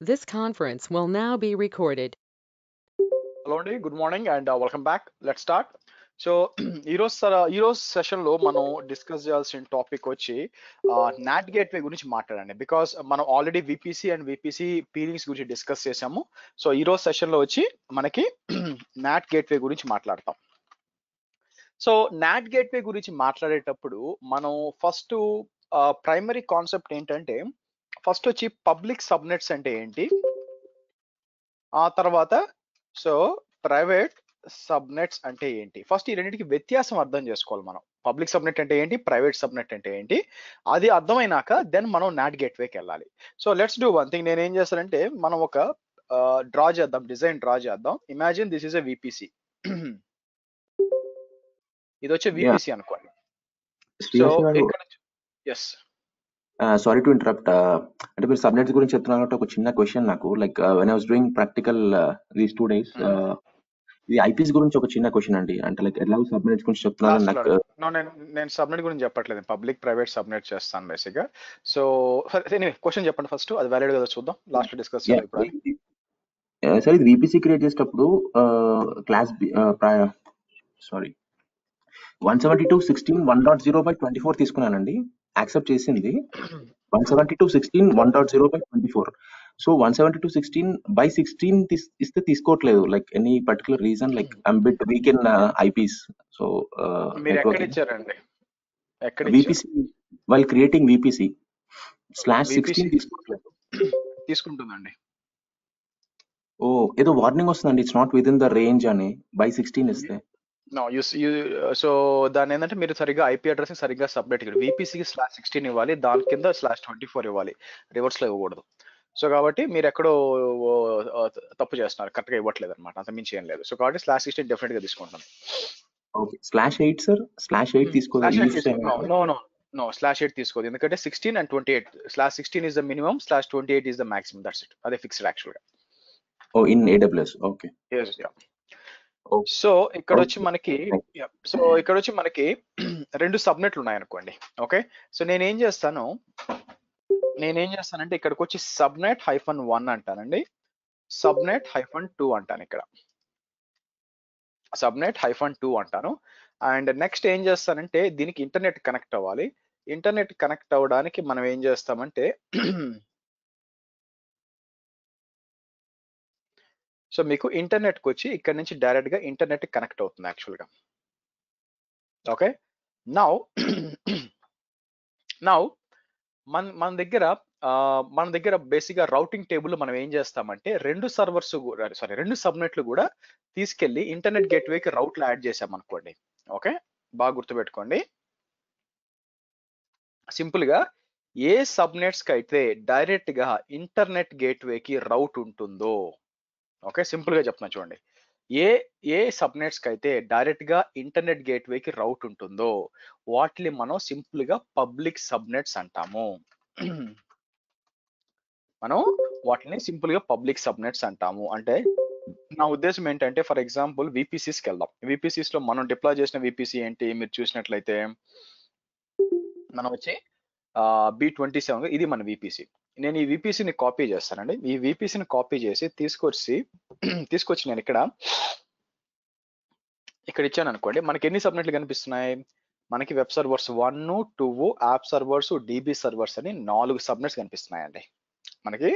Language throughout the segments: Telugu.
This conference will now be recorded. Hello అండి, good morning and welcome back. Let start. So ఈరోజు సెషన్లో మనం డిస్కస్ చేయాల్సిన టాపిక్ వచ్చి నాట్ గేట్వే గురించి మాట్లాడండి. బికాస్ మనం ఆల్రెడీ విపిసి అండ్ విపిసి పీరింగ్స్ గురించి డిస్కస్ చేసాము. సో ఈరోజు సెషన్లో వచ్చి మనకి నాట్ గేట్వే గురించి మాట్లాడతాం. సో నాట్ గేట్వే గురించి మాట్లాడేటప్పుడు మనం ఫస్ట్ ప్రైమరీ కాన్సెప్ట్ ఏంటంటే, ఫస్ట్ వచ్చి పబ్లిక్ సబ్నెట్స్ అంటే ఏంటి, ఆ తర్వాత సో ప్రైవేట్ సబ్నెట్స్ అంటే ఏంటి, ఫస్ట్ ఈ రెండింటికి వ్యత్యాసం అర్థం చేసుకోవాలి మనం. పబ్లిక్ సబ్నెట్ అంటే ఏంటి, ప్రైవేట్ సబ్నెట్ అంటే ఏంటి, అది అర్థమైనాక దెన్ మనం నాట్ గేట్వేకి వెళ్ళాలి. So let's do one thing. నేను ఏం చేస్తానంటే, మనం ఒక డ్రా చేద్దాం, డిజైన్ డ్రా చేద్దాం. Imagine this is a VPC. ఇది వచ్చే Yeah, విపిసి అనుకోండి. సో శ్రీహర్ష గారు, ఇక్కడ ఎస్ సారీ టు ఇంటరప్ట్. అంటే మీరు సబ్నెట్స్ గురించి చెప్తున్నారు కాబట్టి ఒక చిన్న క్వశ్చన్ నాకు. Like when I was doing practical these 2 days, ఇది ఐపీస్ గురించి ఒక చిన్న క్వశ్చన్ అండి. అంటే లైక్ ఎలా సబ్నెట్స్ గురించి చెప్తున్నారు లాస్ట్ లో నాకు. నేను సబ్నెట్ గురించి చెప్పట్లేదు, పబ్లిక్ ప్రైవేట్ సబ్నెట్ చేస్తాను బేసిక్ గా. సో క్వశ్చన్ చెప్పండి ఫస్ట్, అది వ్యాలిడ్ కదా చూద్దాం, లాస్ట్ డిస్కస్ చేయాలి ఇప్పుడు అని. సార్, ఇది విపిసి క్రియేట్ చేసేటప్పుడు క్లాస్ సారీ 172.16 1.0/24 తీసుకున్నానండి. యాక్సెప్ట్ చేసింది 172.16 1.0/24. సో 172.16/16 ఇస్తే తీసుకోవట్లేదు. Like any particular reason, like I'm bit week in eyepiece. So మీరు ఎక్కడ నెట్వర్కింగ్ ఇచ్చారండి, ఎక్కడ ఇచ్చారు? విపిసి వైల్ క్రియేటింగ్ విపిసి /16 తీసుకోవట్లేదు. తీసుకుంటుందండి. ఓ, ఏదో వార్నింగ్ వస్తుందండి, it's not with in the range అని /16 ఇస్తే. సో దాని ఏంటంటే, మీరు సరిగ్గా ఐపీ అడ్రస్ సరిగ్గా సబ్మిట్ ఇక్కడ విపిసికి /16 ఇవ్వాలి, దాని కింద /24 ఇవ్వాలి, రివర్స్ లో ఇవ్వకూడదు. సో కాబట్టి మీరు ఎక్కడో తప్పు చేస్తున్నారు, కరెక్ట్ గా ఇవ్వట్లేదు అనమాట, అంత మించి ఏం లేదు. సో కాబట్టి /16 డెఫినెట్ గా తీసుకుంటాను. ఓకే, /8 సార్, /8 తీసుకోవాలి. నో /8 తీసుకోదు, ఎందుకంటే 16 and 28, /16 is the minimum, /28 is the maximum, that's it. అదే ఫిక్స్డ్ యాక్చువల్ గా. ఓ, ఇన్ ఏడబ్ల్యూఎస్. ఓకే. సో ఇక్కడ వచ్చి మనకి రెండు సబ్నెట్లు ఉన్నాయనుకోండి. ఓకే, సో నేనేం చేస్తానంటే, ఇక్కడికి వచ్చి subnet-1 అంటానండి, subnet-2 అంటాను, ఇక్కడ subnet-2 అంటాను. అండ్ నెక్స్ట్ ఏం చేస్తానంటే, దీనికి ఇంటర్నెట్ కనెక్ట్ అవ్వాలి. ఇంటర్నెట్ కనెక్ట్ అవ్వడానికి మనం ఏం చేస్తామంటే, సో మీకు ఇంటర్నెట్కి వచ్చి ఇక్కడ నుంచి డైరెక్ట్ గా ఇంటర్నెట్ కనెక్ట్ అవుతుంది యాక్చువల్గా. ఓకే, నౌ నౌ మన దగ్గర బేసిక్ గా రౌటింగ్ టేబుల్ మనం ఏం చేస్తామంటే, రెండు సబ్నెట్లు కూడా తీసుకెళ్లి ఇంటర్నెట్ గేట్వేకి రౌట్లు యాడ్ చేసాం అనుకోండి. ఓకే, బాగా గుర్తుపెట్టుకోండి. సింపుల్ గా ఏ సబ్నెట్స్ కి అయితే డైరెక్ట్ గా ఇంటర్నెట్ గేట్వేకి రౌట్ ఉంటుందో, ఓకే సింపుల్ గా చెప్తున్నా చూడండి, ఏ సబ్నెట్స్ కి అయితే డైరెక్ట్ గా ఇంటర్నెట్ గేట్వేకి రౌట్ ఉంటుందో వాటిని మనం సింపుల్ గా పబ్లిక్ సబ్నెట్స్ అంటాము. మనం వాటిని సింపుల్ గా పబ్లిక్ సబ్నెట్స్ అంటాము. అంటే నా ఉద్దేశం ఏంటంటే, ఫర్ ఎగ్జాంపుల్ విపిసిస్ కి వెళ్దాం. విపిసిస్ లో మనం డిప్లాయ్ చేసిన విపిసి ఏంటి, మీరు చూసినట్లయితే మనం వచ్చి B27, ఇది మన విపిసి. నేను ఈ విపిసిని కాపీ చేస్తానండి. ఈ విపిసిని కాపీ చేసి తీసుకొచ్చి నేను ఇక్కడ ఇచ్చాను అనుకోండి. మనకి ఎన్ని సబ్నెట్లు కనిపిస్తున్నాయి, మనకి web servers 1, 2, app servers, dB servers అని 4 సబ్నెట్స్ కనిపిస్తున్నాయండి. మనకి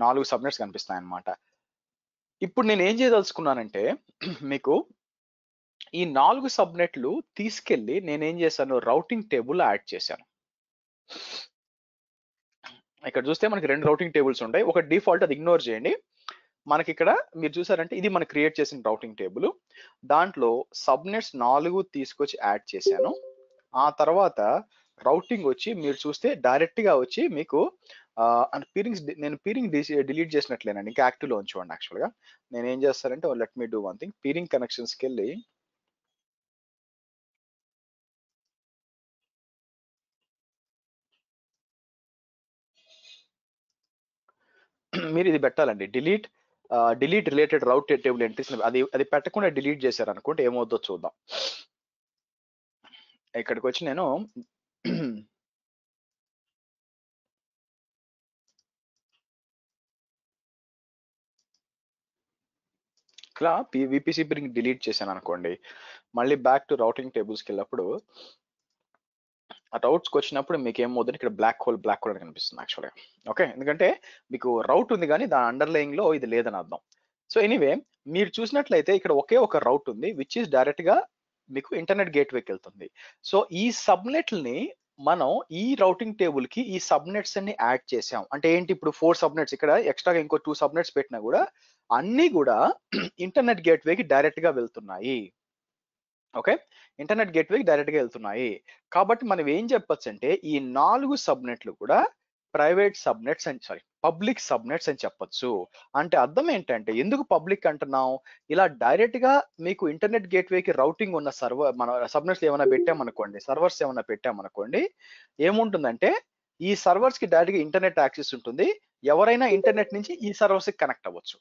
4 సబ్నెట్స్ కనిపిస్తాయి అన్నమాట. ఇప్పుడు నేను ఏం చేయదలుచుకున్నానంటే, మీకు ఈ 4 సబ్నెట్లు తీసుకెళ్లి నేనేం చేశాను, రౌటింగ్ టేబుల్ యాడ్ చేశాను. ఇక్కడ చూస్తే మనకి 2 రౌటింగ్ టేబుల్స్ ఉంటాయి. ఒక డిఫాల్ట్, అది ఇగ్నోర్ చేయండి. మనకి ఇక్కడ మీరు చూసారంటే ఇది మనం క్రియేట్ చేసిన రౌటింగ్ టేబుల్. దాంట్లో సబ్నెట్స్ 4 తీసుకొచ్చి యాడ్ చేశాను. ఆ తర్వాత రౌటింగ్ వచ్చి మీరు చూస్తే డైరెక్ట్ గా వచ్చి మీకు నేను పీరింగ్ డిలీట్ చేసినట్లేనండి, ఇంకా యాక్టివ్ లో ఉంచుకోండి. యాక్చువల్ గా నేను ఏం చేస్తానంటే, let me do one thing, peering connections కి వెళ్ళి మీరు ఇది పెట్టాలండి, డిలీట్ రిలేటెడ్ రౌట్ టేబుల్ ఎంట్రీస్. అది పెట్టకుండా డిలీట్ చేశారు అనుకుంటే ఏమవుతుందో చూద్దాం. ఇక్కడికి వచ్చి నేను ఇలా విపిసిపి రింగ్ డిలీట్ చేశాను అనుకోండి, మళ్ళీ బ్యాక్ టు రౌటింగ్ టేబుల్స్కి వెళ్ళినప్పుడు ఆ రౌట్స్కి వచ్చినప్పుడు మీకు ఏమవుతుంది, ఇక్కడ బ్లాక్ హోల్ అని కనిపిస్తుంది యాక్చువల్గా. ఓకే, ఎందుకంటే మీకు రౌట్ ఉంది కానీ దాని అండర్లయింగ్ లో ఇది లేదని అర్థం. సో ఎనీవే, మీరు చూసినట్లయితే ఇక్కడ ఒకే ఒక రౌట్ ఉంది విచ్ ఇస్ డైరెక్ట్ గా మీకు ఇంటర్నెట్ గేట్వేకి వెళ్తుంది. సో ఈ సబ్నెట్లని మనం ఈ రౌటింగ్ టేబుల్ కి ఈ సబ్నెట్స్ అన్ని యాడ్ చేసాం. అంటే ఏంటి, ఇప్పుడు 4 సబ్నెట్స్, ఇక్కడ ఎక్స్ట్రాగా ఇంకో 2 సబ్నెట్స్ పెట్టినా కూడా అన్ని కూడా ఇంటర్నెట్ గేట్వేకి డైరెక్ట్ గా వెళ్తున్నాయి. ఓకే, ఇంటర్నెట్ గేట్వేకి డైరెక్ట్ గా వెళ్తున్నాయి. కాబట్టి మనం ఏం చెప్పొచ్చు అంటే ఈ 4 సబ్నెట్లు కూడా ప్రైవేట్ సబ్నెట్స్ అని, సారీ, పబ్లిక్ సబ్నెట్స్ అని చెప్పొచ్చు. అంటే అర్థం ఏంటంటే, ఎందుకు పబ్లిక్ అంటున్నాం, ఇలా డైరెక్ట్ గా మీకు ఇంటర్నెట్ గేట్వేకి రౌటింగ్ ఉన్న సర్వర్, మన సబ్నెట్స్ ఏమైనా పెట్టామనుకోండి, సర్వర్స్ ఏమైనా పెట్టామనుకోండి, ఏముంటుందంటే ఈ సర్వర్స్ కి డైరెక్ట్ గా ఇంటర్నెట్ యాక్సెస్ ఉంటుంది. ఎవరైనా ఇంటర్నెట్ నుంచి ఈ సర్వర్స్ కి కనెక్ట్ అవ్వచ్చు.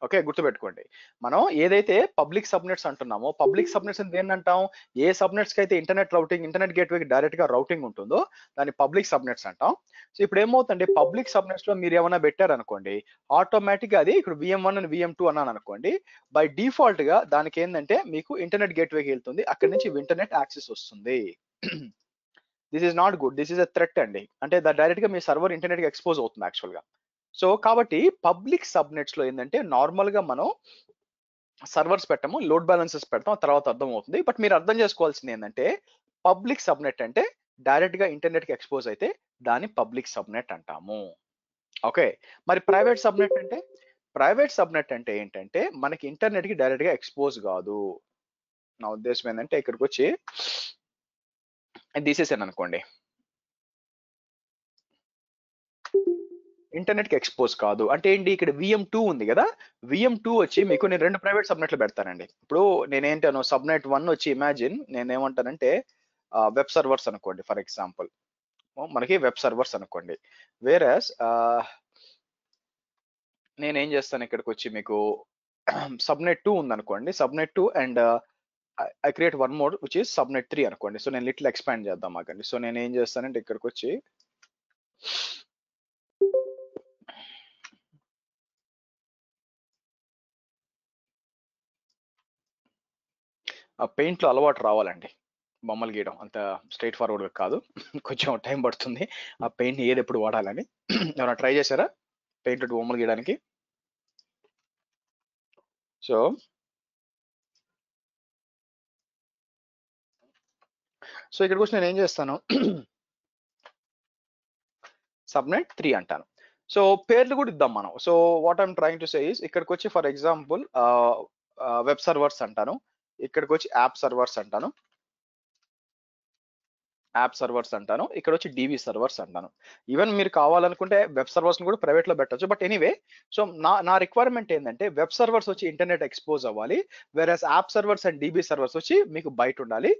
ఓకే, గుర్తుపెట్టుకోండి, మనం ఏదైతే పబ్లిక్ సబ్నెట్స్ అంటున్నామో, పబ్లిక్ సబ్నెట్స్ అని దేన్ని అంటాం, ఏ సబ్నెట్స్ కి అయితే ఇంటర్నెట్ గేట్వేకి డైరెక్ట్ గా రౌటింగ్ ఉంటుందో దాన్ని పబ్లిక్ సబ్నెట్స్ అంటాం. సో ఇప్పుడు ఏమవుతుందంటే, పబ్లిక్ సబ్నెట్స్ లో మీరు ఏమైనా పెట్టారనుకోండి, ఆటోమేటిక్ గా అది ఇక్కడ VM1 అండ్ VM2 అన్నాను అనుకోండి, బై డిఫాల్ట్ గా దానికి ఏంటంటే మీకు ఇంటర్నెట్ గేట్వేకి వెళ్తుంది, అక్కడి నుంచి ఇంటర్నెట్ యాక్సెస్ వస్తుంది. This is not good, this is a threat అండి. అంటే డైరెక్ట్ గా మీ సర్వర్ ఇంటర్నెట్ కి ఎక్స్పోజ్ అవుతుంది యాక్చువల్ గా. సో కాబట్టి పబ్లిక్ సబ్నెట్స్ లో ఏంటంటే నార్మల్ గా మనం సర్వర్స్ పెట్టము, లోడ్ బ్యాలెన్సెస్ పెడతాం, తర్వాత అర్థం అవుతుంది. బట్ మీరు అర్థం చేసుకోవాల్సింది ఏంటంటే, పబ్లిక్ సబ్నెట్ అంటే డైరెక్ట్ గా ఇంటర్నెట్ కి ఎక్స్పోజ్ అయితే దాన్ని పబ్లిక్ సబ్నెట్ అంటాము. ఓకే, మరి ప్రైవేట్ సబ్నెట్ అంటే ఏంటంటే మనకి ఇంటర్నెట్ కి డైరెక్ట్ గా ఎక్స్పోజ్ కాదు. నా ఉద్దేశం ఏంటంటే, ఇక్కడికి వచ్చి తీసేసాను అనుకోండి, ఇంటర్నెట్ కి ఎక్స్పోజ్ కాదు అంటే ఏంటి, ఇక్కడ VM2 ఉంది కదా, VM2 వచ్చి మీకు నేను 2 ప్రైవేట్ సబ్నెట్లు పెడతానండి. ఇప్పుడు నేనేంటాను, సబ్నెట్ 1 వచ్చి ఇమాజిన్ నేనేమంటానంటే వెబ్ సర్వర్స్ అనుకోండి, ఫర్ ఎగ్జాంపుల్ మనకి వెబ్ సర్వర్స్ అనుకోండి. వేరస్ నేనేం చేస్తాను, ఇక్కడికి వచ్చి మీకు సబ్నెట్ 2 ఉంది అనుకోండి, subnet 2 and I create one more which is subnet 3 అనుకోండి. సో నేను లిటిల్ ఎక్స్పాండ్ చేద్దాం ఆగండి. సో నేను ఏం చేస్తానంటే, ఇక్కడికి వచ్చి ఆ పెయింట్ లో అలవాటు రావాలండి, బొమ్మలు గీయడం అంత స్ట్రైట్ ఫార్వర్డ్ కాదు, కొంచెం టైం పడుతుంది. ఆ పెయింట్ ఏది ఎప్పుడు వాడాలని ఏమైనా ట్రై చేశారా పెయింట్ బొమ్మలు గీయడానికి? సో ఇక్కడికి వచ్చి నేను ఏం చేస్తాను, సబ్నెట్ 3 అంటాను. సో పేర్లు కూడా ఇద్దాం మనం. So what I'm trying to say is, ఇక్కడికి వచ్చి ఫర్ ఎగ్జాంపుల్ వెబ్ సర్వర్స్ అంటాను, ఇక్కడికి వచ్చి యాప్ సర్వర్స్ అంటాను, ఇక్కడ వచ్చి DB సర్వర్స్ అంటాను. ఈవెన్ మీరు కావాలనుకుంటే వెబ్ సర్వర్స్ కూడా ప్రైవేట్ లో పెట్టచ్చు. బట్ ఎనీవే, సో నా రిక్వైర్మెంట్ ఏంటంటే వెబ్ సర్వర్స్ వచ్చి ఇంటర్నెట్ ఎక్స్పోజ్ అవ్వాలి, whereas app servers and DB servers వచ్చి మీకు బయట ఉండాలి.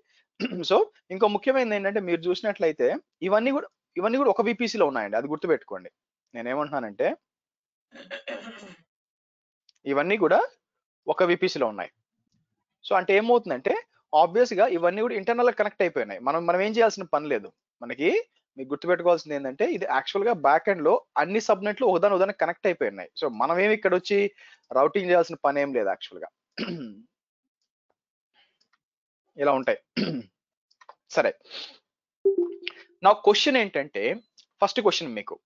సో ఇంకో ముఖ్యమైనది ఏంటంటే, మీరు చూసినట్లయితే ఇవన్నీ కూడా ఒక VPC లో ఉన్నాయండి, అది గుర్తుపెట్టుకోండి. నేనేమంటున్నానంటే ఇవన్నీ కూడా ఒక VPC లో ఉన్నాయి. సో అంటే ఏమవుతుందంటే, ఆబ్వియస్ గా ఇవన్నీ కూడా ఇంటర్నల్ గా కనెక్ట్ అయిపోయినాయి. మనం ఏం చేయాల్సిన పని లేదు. మీకు గుర్తుపెట్టుకోవాల్సింది ఏంటంటే, ఇది యాక్చువల్ గా బ్యాక్ ఎండ్ లో అన్ని సబ్నెట్లు ఒకదాని కనెక్ట్ అయిపోయినాయి. సో మనం ఏమి ఇక్కడ వచ్చి రౌటింగ్ చేయాల్సిన పని ఏం లేదు యాక్చువల్ గా. ఇలా ఉంటాయి. సరే, నా క్వశ్చన్ ఏంటంటే, ఫస్ట్ క్వశ్చన్ మీకు,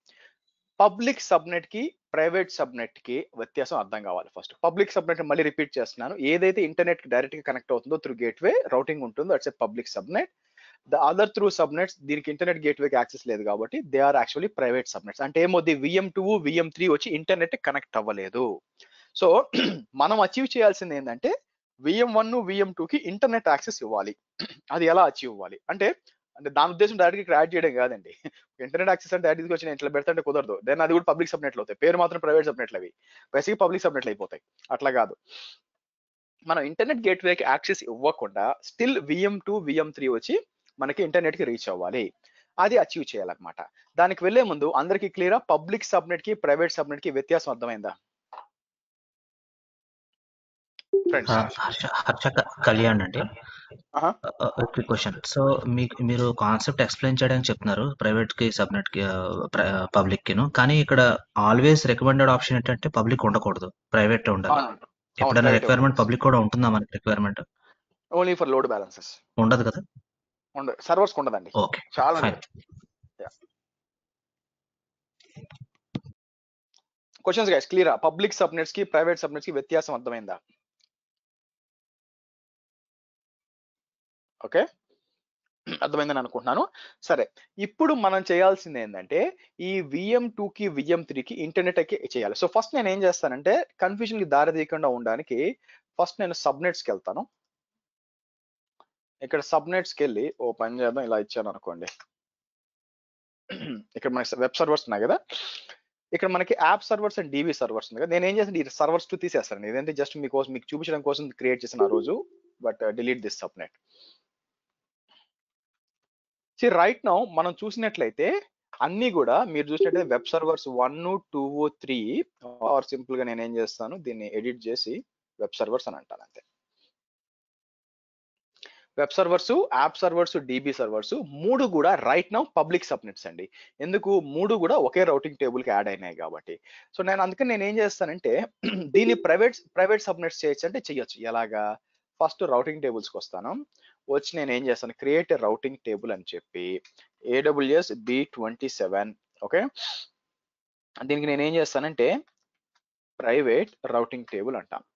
పబ్లిక్ సబ్నెట్ కి ప్రైవేట్ సబ్నెట్ కి వ్యత్యాసం అర్థం కావాలి. ఫస్ట్ పబ్లిక్ సబ్నెట్ మళ్ళీ రిపీట్ చేస్తున్నాను, ఏదైతే ఇంటర్నెట్ కి డైరెక్ట్ గా కనెక్ట్ అవుతుందో త్రూ గేట్వే రౌటింగ్ ఉంటుందో that's a public subnet. The other through subnets, దీనికి ఇంటర్నెట్ గేట్వేకి యాక్సెస్ లేదు కాబట్టి they are actually private subnets. అంటే ఏమవుతుంది, VM2 VM3 వచ్చి ఇంటర్నెట్ కనెక్ట్ అవ్వలేదు. సో మనం అచీవ్ చేయాల్సింది ఏంటంటే, VM1 VM2 కి ఇంటర్నెట్ యాక్సెస్ ఇవ్వాలి. అది ఎలా అచీవ్ ఇవ్వాలి అంటే దాని ఉద్దేశం డైరెక్ట్ ఇక్కడ యాడ్ చేయడం కాదండి. ఇంటర్నెట్ యాక్సెస్ అంటే డైరెక్ట్ వచ్చి నేను ఇట్లా పెడతాంటే కుదరదు, దెన్ అది కూడా పబ్లిక్ సబ్నెట్లు అవుతాయి. పేరు మాత్రం ప్రైవేట్ సబ్నెట్లు, అవి బేసిక్ పబ్లిక్ సబ్నెట్లు అయిపోతాయి. అట్లా కాదు, మనం ఇంటర్నెట్ గేట్వేకి యాక్సెస్ ఇవ్వకుండా స్టిల్ VM2 VM3 వచ్చి మనకి ఇంటర్నెట్ కి రీచ్ అవ్వాలి. అది అచీవ్ చేయాలన్నమాట. దానికి వెళ్లే ముందు అందరికి క్లియరా, పబ్లిక్ సబ్నెట్ కి ప్రైవేట్ సబ్నెట్ కి వ్యత్యాసం అర్థమైందా ఫ్రెండ్స్? హర్ష కళ్యాణ్ అండి. Okay, question. సో మీరు కాన్సెప్ట్ ఎక్స్ప్లెయిన్ చేయడానికి చెప్తున్నారు, ప్రైవేట్ కి సబ్నెట్ కి పబ్లిక్ కిను, కానీ ఇక్కడ ఆల్వేస్ రికమెండెడ్ ఆప్షన్ ఏంటంటే పబ్లిక్ ఉండకూడదు, ప్రైవేట్ ఉండాలి. ఎప్పుడైనా ప్రైవేట్ రిక్వైర్మెంట్ పబ్లిక్ కూడా ఉంటుందా మనకి requirement? Only for load balances. ఉండదు కదా? ఉండదు, సర్వర్స్ ఉండదండి, ఓకే, చాలా ఫైన్. క్వశ్చన్స్ గైస్ క్లియరా? పబ్లిక్ సబ్నెట్స్ కి ప్రైవేట్ సబ్నెట్స్ కి వ్యత్యాసం అర్థమైందా? ఓకే, అర్థమైందని అనుకుంటున్నాను. సరే, ఇప్పుడు మనం చేయాల్సింది ఏంటంటే ఈ VM2 కి VM3 కి ఇంటర్నెట్ కి చేయాలి. సో ఫస్ట్ నేను ఏం చేస్తానంటే కన్ఫ్యూజన్ కి దారి తీయకుండా ఉండడానికి ఫస్ట్ నేను సబ్నెట్స్ కి వెళ్తాను. ఇక్కడ సబ్నెట్స్ కి వెళ్ళి ఓ పని చేద్దాం, ఇలా ఇచ్చాను అనుకోండి. ఇక్కడ మనకి వెబ్ సర్వర్స్ ఉన్నాయి కదా, ఇక్కడ మనకి app servers and DB servers ఉంది కదా. నేను ఏం చేస్తాను, ఈ సర్వర్స్ 2 తీసేస్తాను. ఇదంటే జస్ట్ మీకోసం, మీకు చూపించడం కోసం క్రియేట్ చేసిన ఆ రోజు. But delete this subnet. Right now మనం చూసినట్లయితే అన్ని కూడా మీరు చూసినట్లయితే వెబ్ సర్వర్స్ 1, 2, 3 ఆర్ సింపుల్ గా నేను ఏం చేస్తాను, దీన్ని ఎడిట్ చేసి వెబ్ సర్వర్స్ అని అంటాను అంతే. Web servers, app servers, DB servers 3 కూడా రైట్ నౌ పబ్లిక్ సబ్నెట్స్ అండి. ఎందుకు? 3 కూడా ఒకే రౌటింగ్ టేబుల్ కి యాడ్ అయినాయి కాబట్టి. సో నేను అందుకని నేను ఏం చేస్తానంటే దీన్ని ప్రైవేట్ సబ్నెట్స్ చేయొచ్చు అంటే చెయ్యొచ్చు. ఎలాగా? ఫస్ట్ రౌటింగ్ టేబుల్స్ కి వస్తాను. వచ్చి నేను ఏం చేస్తాను, క్రియేట్ ఎ రౌటింగ్ టేబుల్ అని చెప్పి AWS B27. ఓకే, దీనికి నేను ఏం చేస్తానంటే ప్రైవేట్ రౌటింగ్ టేబుల్ అంటాను,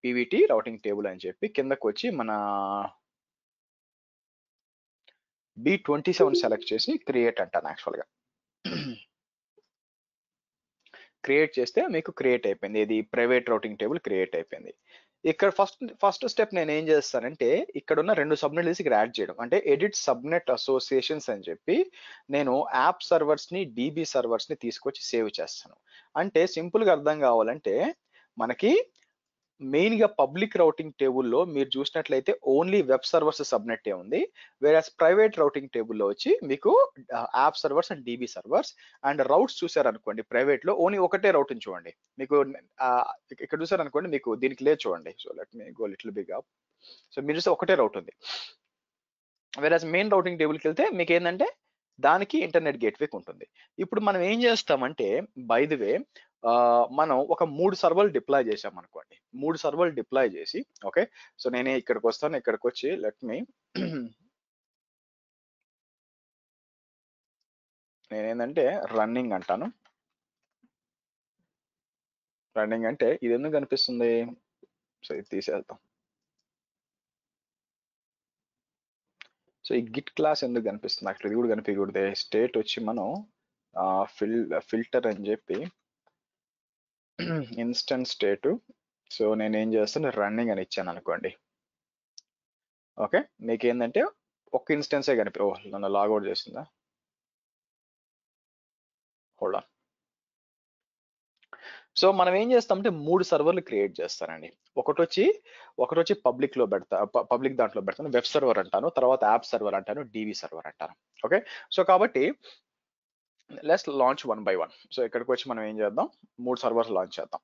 PVT రౌటింగ్ టేబుల్ అని చెప్పి కిందకు వచ్చి మన B27 సెలెక్ట్ చేసి క్రియేట్ అంటాను. యాక్చువల్గా క్రియేట్ చేస్తే మీకు క్రియేట్ అయిపోయింది, ఇది ప్రైవేట్ రౌటింగ్ టేబుల్ క్రియేట్ అయిపోయింది. ఇక్కడ ఫస్ట్ స్టెప్ నేను ఏం చేస్తానంటే ఇక్కడ ఉన్న 2 సబ్నెట్ ఇక్కడ యాడ్ చేయడం, అంటే ఎడిట్ సబ్నెట్ అసోసియేషన్స్ అని చెప్పి నేను యాప్ సర్వర్స్ ని DB సర్వర్స్ ని తీసుకొచ్చి సేవ్ చేస్తాను. అంటే సింపుల్ గా అర్థం కావాలంటే మనకి మెయిన్ గా పబ్లిక్ రౌటింగ్ టేబుల్లో మీరు చూసినట్లయితే ఓన్లీ వెబ్ సర్వర్స్ సబ్నెట్ ఉంది. వేరే ప్రైవేట్ రౌటింగ్ టేబుల్లో వచ్చి మీకు app servers and DB servers and routes చూసారనుకోండి, ప్రైవేట్ లో ఓన్లీ ఒకటే రౌట్ చూడండి. మీకు ఇక్కడ చూసారనుకోండి, మీకు దీనికి లేదు చూడండి. So let me go little big up. సో మీరు చూస్తే ఒకటే రౌట్ ఉంది. వేరే మెయిన్ రౌటింగ్ టేబుల్కి వెళ్తే మీకు ఏంటంటే దానికి ఇంటర్నెట్ గేట్వే ఉంటుంది. ఇప్పుడు మనం ఏం చేస్తామంటే బై ది వే మనం ఒక 3 సర్వర్లు డిప్లాయ్ చేసాం అనుకోండి. 3 సర్వర్లు డిప్లాయ్ చేసి, ఓకే, సో నేనే ఇక్కడికి వస్తాను. ఇక్కడికి వచ్చి లెట్ మీ నేనేంటంటే రన్నింగ్ అంటాను. రన్నింగ్ అంటే ఇది ఎందుకు కనిపిస్తుంది? సో ఇది తీసేద్దాం. సో ఈ గిట్ క్లాస్ ఎందుకు కనిపిస్తుంది? యాక్చువల్లీ ఇది కూడా కనిపించకూడదు. స్టేట్ వచ్చి మనం ఫిల్టర్ అని చెప్పి ఇన్స్టెంట్ స్టేట్. సో నేను ఏం చేస్తాను, రన్నింగ్ అని ఇచ్చాను అనుకోండి. ఓకే, మీకు ఏంటంటే ఒక్క ఇన్స్టెన్సే నన్ను లాగౌట్ చేసిందా? Hold on. సో మనం ఏం చేస్తామంటే 3 సర్వర్లు క్రియేట్ చేస్తానండి. ఒకటి వచ్చి పబ్లిక్ లో పబ్లిక్ దాంట్లో పెడతాను, వెబ్ సర్వర్ అంటాను, తర్వాత యాప్ సర్వర్ అంటాను, DB సర్వర్ అంటాను. ఓకే, సో కాబట్టి లెట్స్ లాంచ్ 1 by 1. సో ఇక్కడికి వచ్చి మనం ఏం చేద్దాం, 3 సర్వర్స్ లాంచ్ చేద్దాం.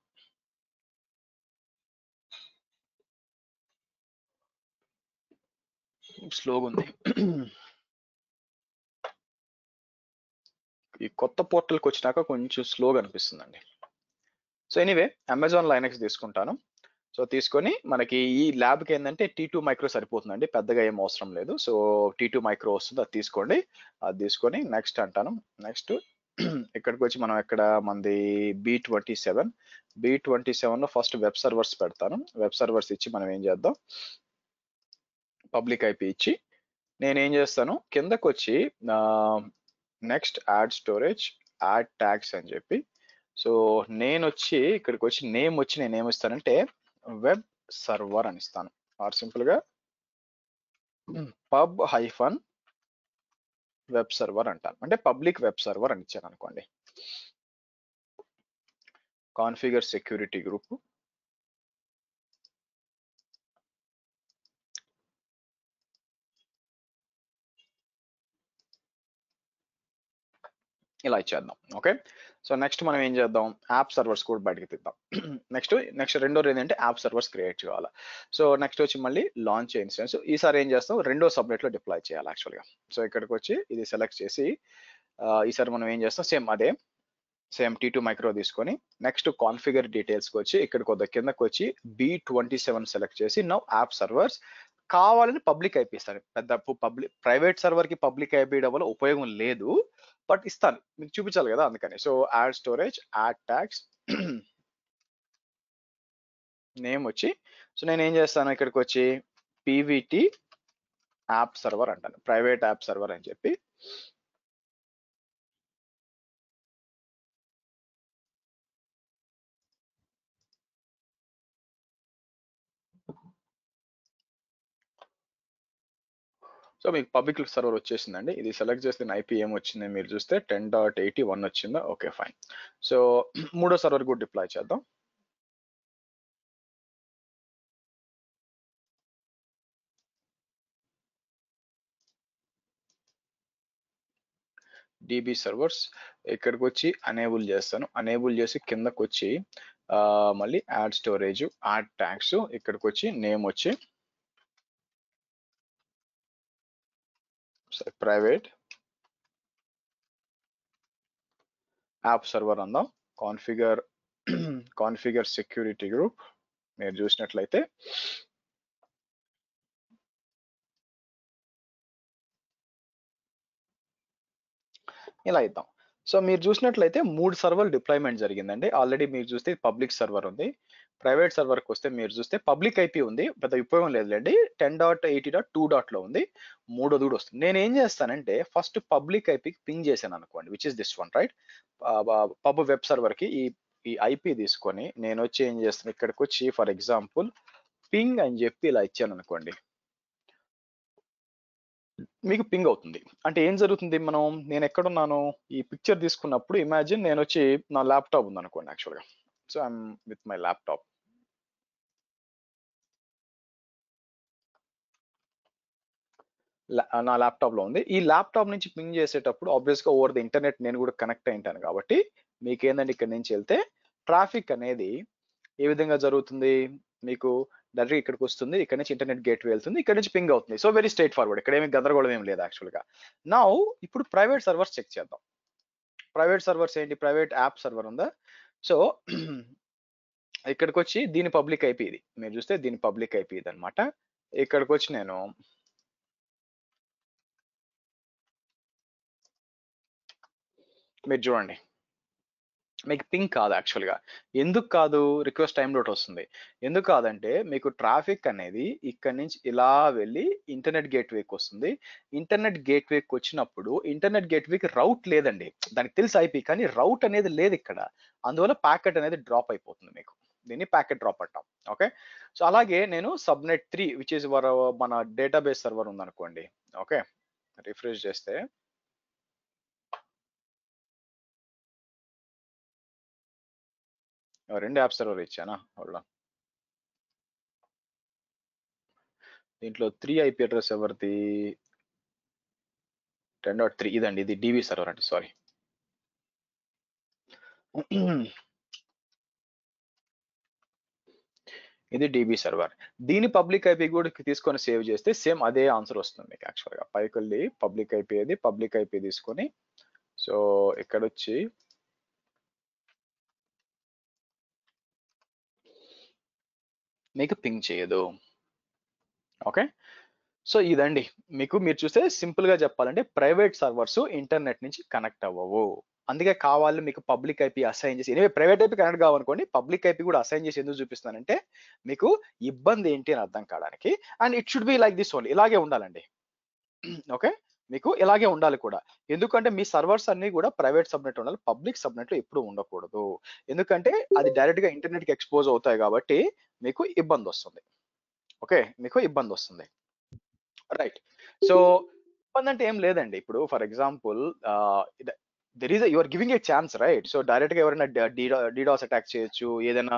స్లోగా ఉంది. ఈ కొత్త పోర్టల్కి వచ్చినాక కొంచెం స్లోగా అనిపిస్తుందండి. సో ఎనీవే అమెజాన్ లైనక్స్ తీసుకుంటాను. సో తీసుకొని మనకి ఈ ల్యాబ్కి ఏంటంటే T2 మైక్రో సరిపోతుందండి, పెద్దగా ఏం అవసరం లేదు. సో T2 మైక్రో వస్తుంది, అది తీసుకోండి. అది తీసుకొని నెక్స్ట్ అంటాను. నెక్స్ట్ ఇక్కడికి వచ్చి మనం మనది B27 లో ఫస్ట్ వెబ్ సర్వర్స్ పెడతాను. వెబ్ సర్వర్స్ ఇచ్చి మనం ఏం చేద్దాం, పబ్లిక్ IP ఇచ్చి నేనేం చేస్తాను, కిందకు వచ్చి next add storage, add tags అని చెప్పి. సో నేను వచ్చి ఇక్కడికి వచ్చి నేమ్ వచ్చి నేను ఏమిస్తానంటే వెబ్ సర్వర్ అని ఇస్తాను, ఆర్ సింపుల్ గా పబ్ హైఫన్ వెబ్ సర్వర్ అంటాను, అంటే పబ్లిక్ వెబ్ సర్వర్ అని ఇచ్చాను అనుకోండి. కాన్ఫిగర్ సెక్యూరిటీ గ్రూప్, ఇలా ఇచ్చేద్దాం. ఓకే, సో నెక్స్ట్ మనం ఏం చేద్దాం, యాప్ సర్వర్స్ కూడా బయటకి తీద్దాం. నెక్స్ట్ రెండోది ఏంటంటే యాప్ సర్వర్స్ క్రియేట్ చేయాలి. సో నెక్స్ట్ వచ్చి మళ్ళీ లాంచ్ ఇన్స్టెన్స్. ఈసారి ఏం చేస్తాం, రెండో సబ్నెట్ లో డిప్లాయ్ చేయాలి యాక్చువల్గా. సో ఇక్కడికి వచ్చి ఇది సెలెక్ట్ చేసి ఈసారి మనం ఏం చేస్తాం, సేమ్ అదే సేమ్ T2 మైక్రో తీసుకొని నెక్స్ట్ కాన్ఫిగర్ డీటెయిల్స్కి వచ్చి ఇక్కడ కొద్ది కిందకి వచ్చి B27 సెలెక్ట్ చేసి నౌ యాప్ సర్వర్స్ కావాలని పబ్లిక్ ఐపీ ఇస్తాను. పెద్ద ప్రైవేట్ సర్వర్ కి పబ్లిక్ ఐపీ ఇవ్వడం వల్ల ఉపయోగం లేదు, బట్ ఇస్తాను మీకు చూపించాలి కదా అందుకని. So add storage, add tags, name వచ్చి, సో నేను ఏం చేస్తాను ఇక్కడికి వచ్చి PVT యాప్ సర్వర్ అంటాను, ప్రైవేట్ యాప్ సర్వర్ అని చెప్పి. సో మీకు పబ్లిక్ సర్వర్ వచ్చేసిందండి. ఇది సెలెక్ట్ చేస్తే ఐపీ ఏం వచ్చింది మీరు చూస్తే 10.81 వచ్చిందా, ఓకే ఫైన్. సో మూడో సర్వర్ కూడా డిప్లాయ్ చేద్దాం. DB సర్వర్స్ ఇక్కడికి వచ్చి అనేబుల్ చేస్తాను. అనేబుల్ చేసి కిందకి వచ్చి మళ్ళీ యాడ్ స్టోరేజ్, యాడ్ ట్యాగ్స్, ఇక్కడికి వచ్చి నేమ్ వచ్చి ప్రైవేట్ యాప్ సర్వర్ అందాం. కాన్ఫిగర్ సెక్యూరిటీ గ్రూప్ మీరు చూసినట్లయితే ఇలా ఇద్దాం. సో మీరు చూసినట్లయితే 3 సర్వర్ డిప్లాయ్మెంట్ జరిగిందండి. ఆల్రెడీ మీరు చూస్తే పబ్లిక్ సర్వర్ ఉంది. ప్రైవేట్ సర్వర్కి వస్తే మీరు చూస్తే పబ్లిక్ ఐపీ ఉంది, పెద్ద ఉపయోగం లేదులేండి. 10.80.2 ఉంది. మూడోది కూడా వస్తుంది. నేను ఏం చేస్తానంటే ఫస్ట్ పబ్లిక్ ఐపీకి పింగ్ చేశాను అనుకోండి, which is this one right. Pub web సర్వర్కి ఈ ఐపీ తీసుకొని నేను వచ్చి ఏం చేస్తాను ఇక్కడికి వచ్చి ఫర్ ఎగ్జాంపుల్ పింగ్ అని చెప్పి ఇలా ఇచ్చాను అనుకోండి, మీకు పింగ్ అవుతుంది. అంటే ఏం జరుగుతుంది, నేను ఎక్కడున్నాను ఈ పిక్చర్ తీసుకున్నప్పుడు ఇమాజిన్ నేను వచ్చి నా ల్యాప్టాప్ ఉంది అనుకోండి యాక్చువల్గా. So I'm with my laptop. నా ల్యాప్టాప్ లో ఉంది. ఈ ల్యాప్టాప్ నుంచి పింగ్ చేసేటప్పుడు ఆబ్వియస్ గా ఓవర్ ది ఇంటర్నెట్ నేను కూడా కనెక్ట్ అయి ఉంటాను కాబట్టి మీకు ఏంటంటే ఇక్కడ నుంచి వెళ్తే ట్రాఫిక్ అనేది ఏ విధంగా జరుగుతుంది, మీకు డైరెక్ట్ ఇక్కడికి వస్తుంది, ఇక్కడ నుంచి ఇంటర్నెట్ గేట్వే వెళ్తుంది, ఇక్కడ నుంచి పింగ్ అవుతుంది. సో వెరీ స్ట్రైట్ ఫార్వర్డ్, ఇక్కడ ఏమి గందరగోళం ఏం లేదు యాక్చువల్గా. నౌ ఇప్పుడు ప్రైవేట్ సర్వర్స్ చెక్ చేద్దాం. ప్రైవేట్ సర్వర్స్ ఏంటి, ప్రైవేట్ యాప్ సర్వర్ ఉందా. సో ఇక్కడికి వచ్చి దీని పబ్లిక్ ఐపీ ఇది మీరు చూస్తే దీని పబ్లిక్ ఐపీ ఇది అనమాట. ఇక్కడికి వచ్చి నేను మీరు చూడండి మీకు పింగ్ కాదు యాక్చువల్గా. ఎందుకు కాదు, రిక్వెస్ట్ టైం డౌట్ వస్తుంది. ఎందుకు కాదంటే మీకు ట్రాఫిక్ అనేది ఇక్కడ నుంచి ఇలా వెళ్ళి ఇంటర్నెట్ గేట్వేకి వస్తుంది. ఇంటర్నెట్ గేట్వేకి వచ్చినప్పుడు ఇంటర్నెట్ గేట్వేకి రౌట్ లేదండి, దానికి తెలుసు ఐపీ కానీ రౌట్ అనేది లేదు ఇక్కడ. అందువల్ల ప్యాకెట్ అనేది డ్రాప్ అయిపోతుంది మీకు. దీన్ని ప్యాకెట్ డ్రాప్ అంటాం. ఓకే, సో అలాగే నేను సబ్నెట్ 3 విచ్ ఇస్ మన డేటాబేస్ సర్వర్ ఉందనుకోండి. ఓకే, రిఫ్రెష్ చేస్తే రెండు యాప్ సర్వర్ ఇచ్చానా, దీంట్లో 3 ఐపీ అడ్రస్ ఎవరిది, 10.3 ఇదండి, ఇది DB సర్వర్ అండి, సారీ. ఇది DB సర్వర్. దీని పబ్లిక్ ఐపీ కూడా తీసుకొని సేవ్ చేస్తే సేమ్ అదే ఆన్సర్ వస్తుంది మీకు యాక్చువల్గా. పైకి వెళ్ళి పబ్లిక్ ఐపీ అది పబ్లిక్ ఐపీ తీసుకొని సో ఇక్కడ వచ్చి మీకు పింగ్ చేయదు. ఓకే, సో ఇదండి మీకు. మీరు చూస్తే సింపుల్ గా చెప్పాలంటే ప్రైవేట్ సర్వర్స్ ఇంటర్నెట్ నుంచి కనెక్ట్ అవ్వవు. అందుకే కావాలి మీకు పబ్లిక్ ఐపీ అసైన్ చేసి, ఎనివే ప్రైవేట్ ఐపీ కనెక్ట్ కావాలనుకోండి, పబ్లిక్ ఐపీ కూడా అసైన్ చేసి ఎందుకు చూపిస్తానంటే మీకు ఇబ్బంది ఏంటి అని అర్థం కావడానికి. And it should be like this only, ఇలాగే ఉండాలండి. ఓకే, మీకు ఇలాగే ఉండాలి కూడా. ఎందుకంటే మీ సర్వర్స్ అన్ని కూడా ప్రైవేట్ సబ్నెట్ ఉండాలి, పబ్లిక్ సబ్నెట్ లో ఎప్పుడు ఉండకూడదు. ఎందుకంటే అది డైరెక్ట్ గా ఇంటర్నెట్ కి ఎక్స్పోజ్ అవుతాయి కాబట్టి మీకు ఇబ్బంది వస్తుంది. ఓకే, మీకు ఇబ్బంది వస్తుంది, రైట్. సో ఇబ్బంది అంటే ఏం లేదండి. ఇప్పుడు for example you are giving a chance right. So direct గా ఎవరైనా డీడాస్ అటాక్ చేయొచ్చు, ఏదైనా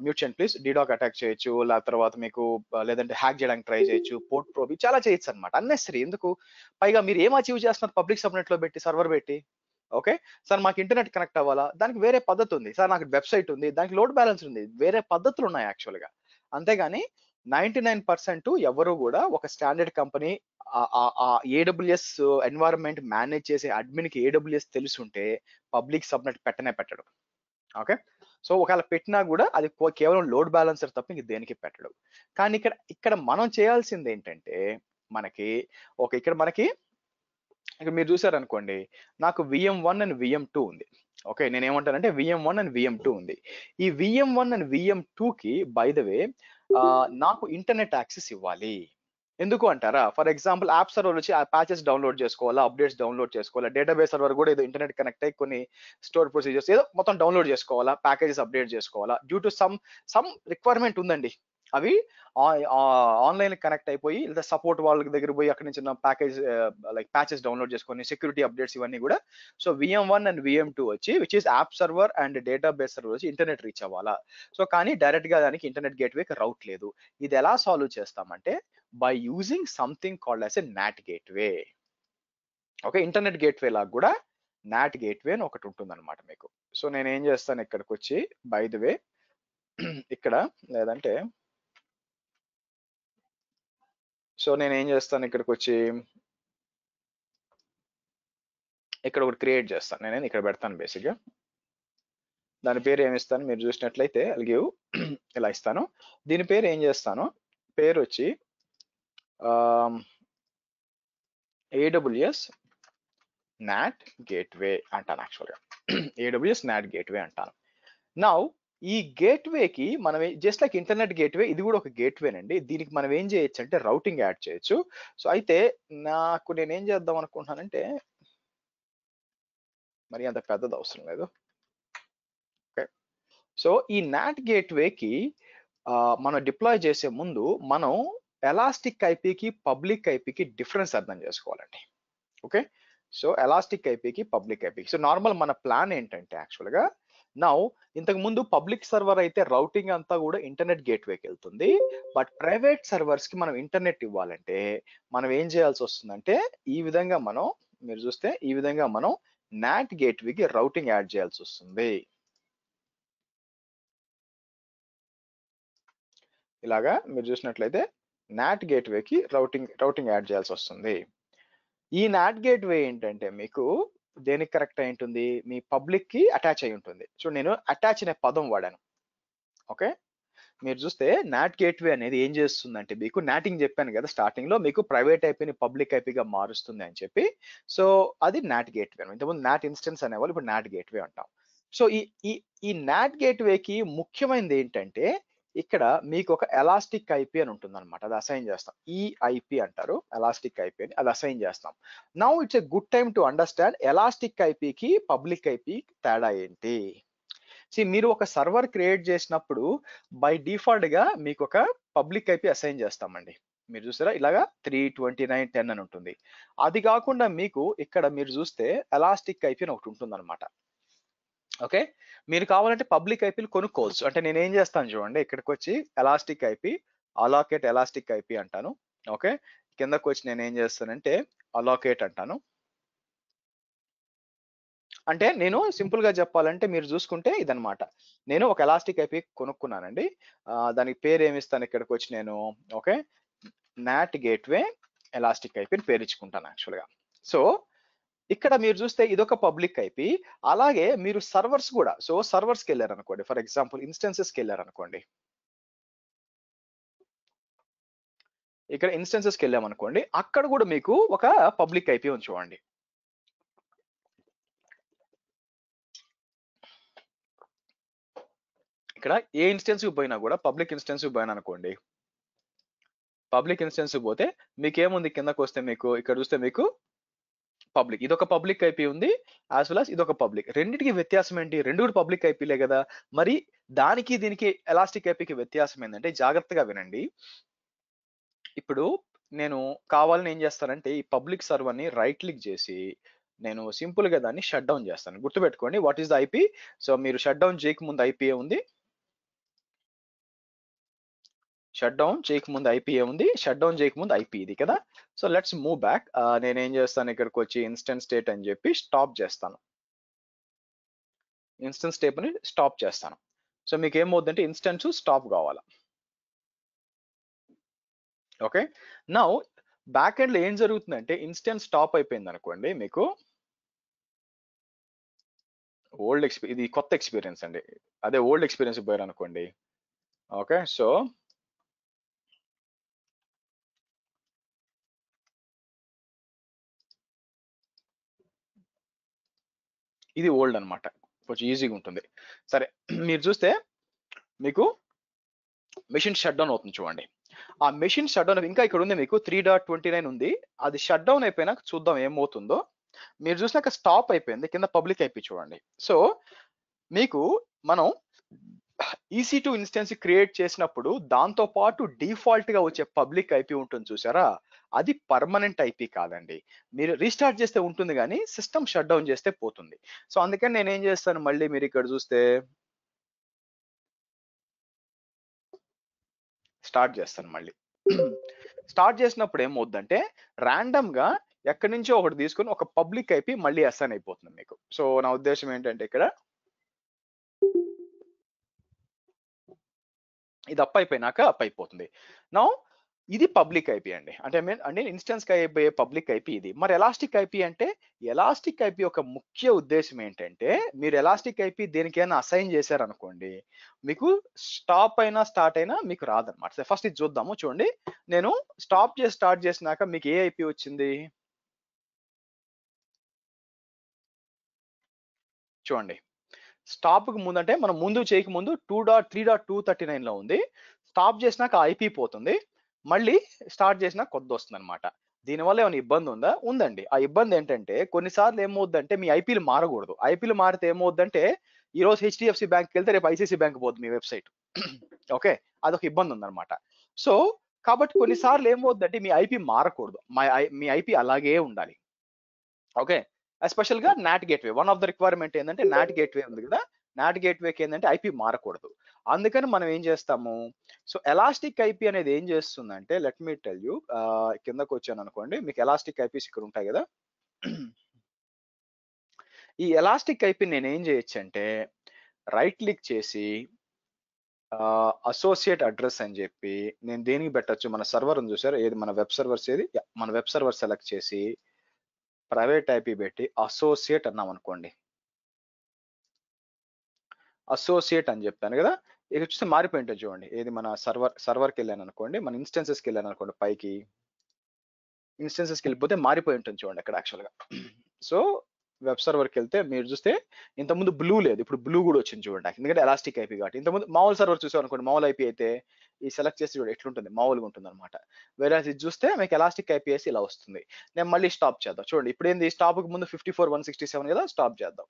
మ్యూచువల్ ప్లీజ్ డీడాక్ అటాక్ చేయొచ్చు, తర్వాత మీకు లేదంటే హ్యాక్ చేయడానికి ట్రై చేయొచ్చు, పోర్ట్ ప్రోబ్ చాలా చేయొచ్చు అనమాట. అన్నెసరీ ఎందుకు, పైగా మీరు ఏం అచీవ్ చేస్తున్నారు పబ్లిక్ సబ్నెట్ లో పెట్టి సర్వర్ పెట్టి. ఓకే సార్ మాకు ఇంటర్నెట్ కనెక్ట్ అవ్వాలా, దానికి వేరే పద్ధతి ఉంది సార్, నాకు వెబ్సైట్ ఉంది దానికి లోడ్ బ్యాలెన్స్ ఉంది, వేరే పద్ధతులు ఉన్నాయి యాక్చువల్ గా. అంతేగాని 99% ఎవరు కూడా ఒక స్టాండర్డ్ కంపెనీ ఆ ఏడబ్ల్యూఎస్ ఎన్వైరన్మెంట్ మేనేజ్ చేసే అడ్మిన్కి ఏడబ్ల్యూఎస్ తెలుసుంటే పబ్లిక్ సబ్నెట్ పెట్టడు. ఓకే, సో ఒకవేళ పెట్టినా కూడా అది కేవలం లోడ్ బ్యాలెన్సర్ తప్ప ఇంక దేనికి పెట్టడు. కానీ ఇక్కడ మనం చేయాల్సింది ఏంటంటే మనకి ఇక్కడ మీరు చూసారనుకోండి, నాకు VM1 అండ్ VM2 ఉంది. ఓకే, నేను ఏమంటానంటే VM1 అండ్ VM2 ఉంది. ఈ VM1 అండ్ VM2కి బై ద వే నాకు ఇంటర్నెట్ యాక్సెస్ ఇవ్వాలి. ఎందుకు అంటారా? ఫర్ ఎగ్జాంపుల్ యాప్ సర్వర్ వచ్చి ఆ ప్యాచెస్ డౌన్లోడ్ చేసుకోవాలా, అప్డేట్స్ డౌన్లోడ్ చేసుకోవాలా, డేటాబేస్ సర్వర్ కూడా ఏదో ఇంటర్నెట్ కనెక్ట్ అయ్యి కొన్ని స్టోర్ ప్రొసీజర్స్ ఏదో మొత్తం డౌన్లోడ్ చేసుకోవాలా, ప్యాకేజెస్ అప్డేట్ చేసుకోవాలా, డ్యూ టు సమ్ రిక్వైర్మెంట్ ఉందండి. అవి ఆన్లైన్ కనెక్ట్ అయిపోయి లేదా సపోర్ట్ వాళ్ళ దగ్గర పోయి అక్కడి నుంచి ప్యాకేజ్ లైక్ ప్యాచెస్ డౌన్లోడ్ చేసుకొని సెక్యూరిటీ అప్డేట్స్ ఇవన్నీ కూడా. సో VM1 అండ్ VM2 వచ్చి which is app server and database server వచ్చి ఇంటర్నెట్ రీచ్ అవ్వాలా. సో కానీ డైరెక్ట్ గా దానికి ఇంటర్నెట్ గేట్వేకి రౌట్ లేదు. ఇది ఎలా సాల్వ్ చేస్తామంటే by using something called as a NAT gateway. Okay, internet gateway లాగా కూడా NAT gateway అని ఒకటి ఉంటుంది అనమాట మీకు. సో నేను ఏం చేస్తాను ఇక్కడికి వచ్చి, బై ద వే ఇక్కడ లేదంటే సో నేను ఏం చేస్తాను ఇక్కడికి వచ్చి ఇక్కడ ఒకటి క్రియేట్ చేస్తాను. నేను ఇక్కడ పెడతాను బేసిక్గా. దాని పేరు ఏమి ఇస్తాను మీరు చూసినట్లయితే గివ్ ఇలా ఇస్తాను. దీని పేరు ఏం చేస్తాను, పేరు వచ్చి AWS NAT గేట్వే అంటాను. యాక్చువల్గా AWS NAT గేట్వే అంటాను. నౌ ఈ గేట్వేకి మనం జస్ట్ లైక్ ఇంటర్నెట్ గేట్వే, ఇది కూడా ఒక గేట్వేనండి. దీనికి మనం ఏం చేయొచ్చు అంటే రౌటింగ్ యాడ్ చేయొచ్చు. సో అయితే నేనేం చేద్దాం అనుకుంటున్నానంటే మరి అంత పెద్దది అవసరం లేదు. ఓకే, సో ఈ NAT గేట్వేకి మనం డిప్లాయ్ చేసే ముందు మనం ఎలాస్టిక్ ఐపీకి పబ్లిక్ ఐపీకి డిఫరెన్స్ అర్థం చేసుకోవాలండి. ఓకే, సో ఎలాస్టిక్ ఐపీకి పబ్లిక్ ఐపీకి సో నార్మల్ మన ప్లాన్ ఏంటంటే యాక్చువల్గా నౌ ఇంతకు ముందు పబ్లిక్ సర్వర్ అయితే రౌటింగ్ అంతా కూడా ఇంటర్నెట్ గేట్వేకి వెళ్తుంది. బట్ ప్రైవేట్ సర్వర్స్ కి మనం ఇంటర్నెట్ ఇవ్వాలంటే మనం ఏం చేయాల్సి వస్తుందంటే ఈ విధంగా మీరు చూస్తే ఈ విధంగా మనం NAT గేట్వేకి రౌటింగ్ యాడ్ చేయాల్సి వస్తుంది. ఇలాగా మీరు చూసినట్లయితే NAT గేట్వేకి రౌటింగ్ యాడ్ చేయాల్సి వస్తుంది. ఈ NAT గేట్వే ఏంటంటే మీకు దేనికి కరెక్ట్ అయి ఉంటుంది, మీ పబ్లిక్ కి అటాచ్ అయి ఉంటుంది. సో నేను అటాచ్ అనే పదం వాడాను. ఓకే, మీరు చూస్తే NAT గేట్వే అనేది ఏం చేస్తుందంటే మీకు నాటింగ్ చెప్పాను కదా స్టార్టింగ్ లో, మీకు ప్రైవేట్ ఐపీని పబ్లిక్ ఐపీగా మారుస్తుంది అని చెప్పి. సో అది NAT గేట్వే. ఇంతకుముందు NAT ఇన్స్టెన్స్ అనేవాళ్ళు, ఇప్పుడు NAT గేట్వే అంటాం. సో ఈ NAT గేట్వేకి ముఖ్యమైనది ఏంటంటే ఇక్కడ మీకు ఒక ఎలాస్టిక్ ఐపీ అని ఉంటుంది అనమాట. అది అసైన్ చేస్తాం. ఈ ఐపీ అంటారు ఎలాస్టిక్ ఐపీ అని, అది అసైన్ చేస్తాం. Now it's a good time to understand elastic ఐపీకి పబ్లిక్ ఐపీ తేడా ఏంటి. మీరు ఒక సర్వర్ క్రియేట్ చేసినప్పుడు బై డిఫాల్ట్ గా మీకు ఒక పబ్లిక్ ఐపీ అసైన్ చేస్తామండి. మీరు చూసారా ఇలాగా 329.10 అని ఉంటుంది. అది కాకుండా మీకు ఇక్కడ మీరు చూస్తే ఎలాస్టిక్ ఐపీ అని ఒకటి ఉంటుంది అనమాట. ఓకే, మీరు కావాలంటే పబ్లిక్ ఐపీలు కొనుక్కోవచ్చు. అంటే నేను ఏం చేస్తాను చూడండి, ఇక్కడికి వచ్చి elastic IP allocate elastic IP అంటాను. ఓకే, కిందకు వచ్చి నేను ఏం చేస్తానంటే అలాకేట్ అంటాను. అంటే నేను సింపుల్ గా చెప్పాలంటే మీరు చూసుకుంటే ఇదనమాట, నేను ఒక ఎలాస్టిక్ ఐపీ కొనుక్కున్నానండి. దానికి పేరు ఏమి ఇస్తాను ఇక్కడికి వచ్చి నేను, ఓకే, NAT గేట్వే ఎలాస్టిక్ ఐపీని పేరు ఇచ్చుకుంటాను యాక్చువల్గా. సో ఇక్కడ మీరు చూస్తే ఇదొక పబ్లిక్ ఐపీ. అలాగే మీరు సర్వర్స్ కూడా, సో సర్వర్స్కి వెళ్ళారనుకోండి, ఫర్ ఎగ్జాంపుల్ ఇన్స్టెన్సెస్కి వెళ్ళారనుకోండి, ఇక్కడ ఇన్స్టెన్సెస్కి వెళ్ళామనుకోండి, అక్కడ కూడా మీకు ఒక పబ్లిక్ ఐపీ ఉంది చూడండి. ఇక్కడ ఏ ఇన్స్టెన్స్ కి పోయినా కూడా పబ్లిక్ ఇన్స్టెన్స్ కి పోయినా అనుకోండి, పబ్లిక్ ఇన్స్టెన్స్ కి పోతే మీకు ఏముంది, కిందకు వస్తే మీకు ఇక్కడ చూస్తే మీకు పబ్లిక్, ఇదొక పబ్లిక్ ఐపీ ఉంది, యాజ్ వెల్ as ఇదొక పబ్లిక్. రెండింటికి వ్యత్యాసం ఏంటి, రెండు కూడా పబ్లిక్ ఐపీలే కదా. మరి దానికి దీనికి ఎలాస్టిక్ ఐపీకి వ్యత్యాసం ఏంటంటే జాగ్రత్తగా వినండి. ఇప్పుడు నేను కావాలని ఏం చేస్తానంటే ఈ పబ్లిక్ సర్వర్ ని రైట్ క్లిక్ చేసి నేను సింపుల్ గా దాన్ని షట్ డౌన్ చేస్తాను. గుర్తుపెట్టుకోండి what is the IP. So మీరు షట్ డౌన్ చేయకముందు ఐపీ ఉంది, షట్ డౌన్ చేయకముందు ఐపీ ఉంది, షట్ డౌన్ చేయకముందు ఐపీ ఇది కదా. So let's move back. నేనేం చేస్తాను ఇక్కడికి వచ్చి ఇన్స్టెన్స్ స్టేట్ అని చెప్పి స్టాప్ చేస్తాను. ఇన్స్టెన్స్ స్టేట్ ని స్టాప్ చేస్తాను. సో మీకు ఏమవుతుందంటే ఇన్స్టెన్స్ స్టాప్ కావాలా. ఓకే, నౌ బ్యాక్ ఎండ్ లో ఏం జరుగుతుందంటే ఇన్స్టెన్స్ స్టాప్ అయిపోయింది అనుకోండి, మీకు ఇది కొత్త ఎక్స్పీరియన్స్ అండి, అదే ఓల్డ్ ఎక్స్పీరియన్స్ పోయారు అనుకోండి. ఓకే, సో ఇది ఓల్డ్ అన్నమాట, కొంచెం ఈజీగా ఉంటుంది. సరే, మీరు చూస్తే మీకు మెషిన్ షట్ డౌన్ అవుతుంది చూడండి. ఆ మెషిన్ షట్ డౌన్ ఇంకా ఇక్కడ ఉంది, మీకు 3.29 ఉంది. అది షట్ డౌన్ అయిపోయినాక చూద్దాం ఏమవుతుందో. మీరు చూసినాక స్టాప్ అయిపోయింది, కింద పబ్లిక్ ఐపీ చూడండి. సో మీకు మనం EC2 ఇన్స్టెన్స్ క్రియేట్ చేసినప్పుడు దాంతో పాటు డిఫాల్ట్ గా వచ్చే పబ్లిక్ ఐపీ ఉంటుంది చూసారా, అది పర్మనెంట్ ఐపీ కాదండి. మీరు రీస్టార్ట్ చేస్తే ఉంటుంది కానీ సిస్టమ్ షట్ డౌన్ చేస్తే పోతుంది. సో అందుకని నేను ఏం చేస్తాను, మళ్ళీ మీరు ఇక్కడ చూస్తే స్టార్ట్ చేస్తాను మళ్ళీ. స్టార్ట్ చేసినప్పుడు ఏమవుద్దంటే ర్యాండమ్ గా ఎక్కడి నుంచో ఒకటి తీసుకొని ఒక పబ్లిక్ ఐపీ మళ్ళీ అసైన్ అయిపోతుంది మీకు. సో నా ఉద్దేశం ఏంటంటే ఇక్కడ ఇది అప్ అయిపోయినాక అప్ అయిపోతుంది. నా ఇది పబ్లిక్ ఐపీ అండి, అంటే ఇన్స్టెన్స్ కి అయిపోయే పబ్లిక్ ఐపీ ఇది. మరి ఎలాస్టిక్ ఐపీ అంటే, ఎలాస్టిక్ ఐపీ యొక్క ముఖ్య ఉద్దేశం ఏంటంటే, మీరు ఎలాస్టిక్ ఐపీ దేనికైనా అసైన్ చేశారనుకోండి, మీకు స్టాప్ అయినా స్టార్ట్ అయినా మీకు రాదనమాట. ఫస్ట్ ఇది చూద్దాము, చూడండి. నేను స్టార్ట్ చేసినాక మీకు ఏ ఐపీ వచ్చింది చూడండి. స్టాప్ కు ముందు అంటే మనం ముందు చేయక ముందు 2.3.239 లో ఉంది. స్టాప్ చేసినాక ఐపీ పోతుంది, మళ్ళీ స్టార్ట్ చేసినా కొద్ది వస్తుంది అనమాట. దీనివల్ల ఏమైనా ఇబ్బంది ఉందా? ఉందండి. ఆ ఇబ్బంది ఏంటంటే కొన్నిసార్లు ఏమవుద్దంటే మీ ఐపీలు మారకూడదు. ఐపీలు మారితే ఏమవుద్దంటే ఈ రోజు హెచ్డిఎఫ్సి బ్యాంక్కి వెళ్తే రేపు ఐసిఐసి బ్యాంక్ పోతుంది మీ వెబ్సైట్. ఓకే, అదొక ఇబ్బంది ఉందన్నమాట. సో కాబట్టి కొన్నిసార్లు ఏమవుద్దంటే మీ ఐపీ మారకూడదు, మీ ఐపీ అలాగే ఉండాలి. ఓకే, ఎస్పెషల్ గా not gateway one of the requirement ఏంటంటే నాట్ గేట్వే ఉంది కదా, నాట్ గేట్వేకి ఏంటంటే ఐపీ మారకూడదు. అందుకని మనం ఏం చేస్తాము, సో ఎలాస్టిక్ ఐపీ అనేది ఏం చేస్తుందంటే, లెట్ మీ టెల్ యూ, కిందకు వచ్చాను అనుకోండి, మీకు ఎలాస్టిక్ ఐపీస్ ఇక్కడ ఉంటాయి కదా. ఈ ఎలాస్టిక్ ఐపీ నేను ఏం చేయొచ్చు అంటే రైట్ క్లిక్ చేసి అసోసియేట్ అడ్రస్ అని చెప్పి నేను దేనికి పెట్టచ్చు, మన సర్వర్ ఉంది చూసారు, ఏది మన వెబ్ సర్వర్స్, ఏది మన వెబ్ సర్వర్ సెలెక్ట్ చేసి ప్రైవేట్ ఐపీ పెట్టి అసోసియేట్ అన్నాం అనుకోండి, అసోసియేట్ అని చెప్పాను కదా. ఇక చూస్తే మారిపోయి ఉంటుంది చూడండి, ఏది మన సర్వర్కి వెళ్ళాను అనుకోండి, మన ఇన్స్టెన్సెస్కి వెళ్ళాను అనుకోండి, పైకి ఇన్స్టెన్సెస్కి వెళ్ళిపోతే మారిపోయి ఉంటుంది చూడండి అక్కడ యాక్చువల్గా. సో వెబ్ సర్వర్కి వెళ్తే మీరు చూస్తే ఇంతకుముందు బ్లూ లేదు, ఇప్పుడు బ్లూ కూడా వచ్చింది చూడండి, ఎందుకంటే ఎలాస్టిక్ ఐపీ కాబట్టి. ఇంతకుముందు మామూలు సర్వర్ చూసాం అనుకోండి, మామూలు ఐపీ అయితే ఈ సెలెక్ట్ చేసి చూడండి ఎట్లుంటుంది, మామూలుగా ఉంటుంది అనమాట. వేరే ఇది చూస్తే మీకు ఎలాస్టిక్ ఐపీఎస్ ఇలా వస్తుంది. నేను మళ్ళీ స్టాప్ చేద్దాం చూడండి, ఇప్పుడు ఏంది స్టాప్ కి ముందు 54.167 కదా, స్టాప్ చేద్దాం.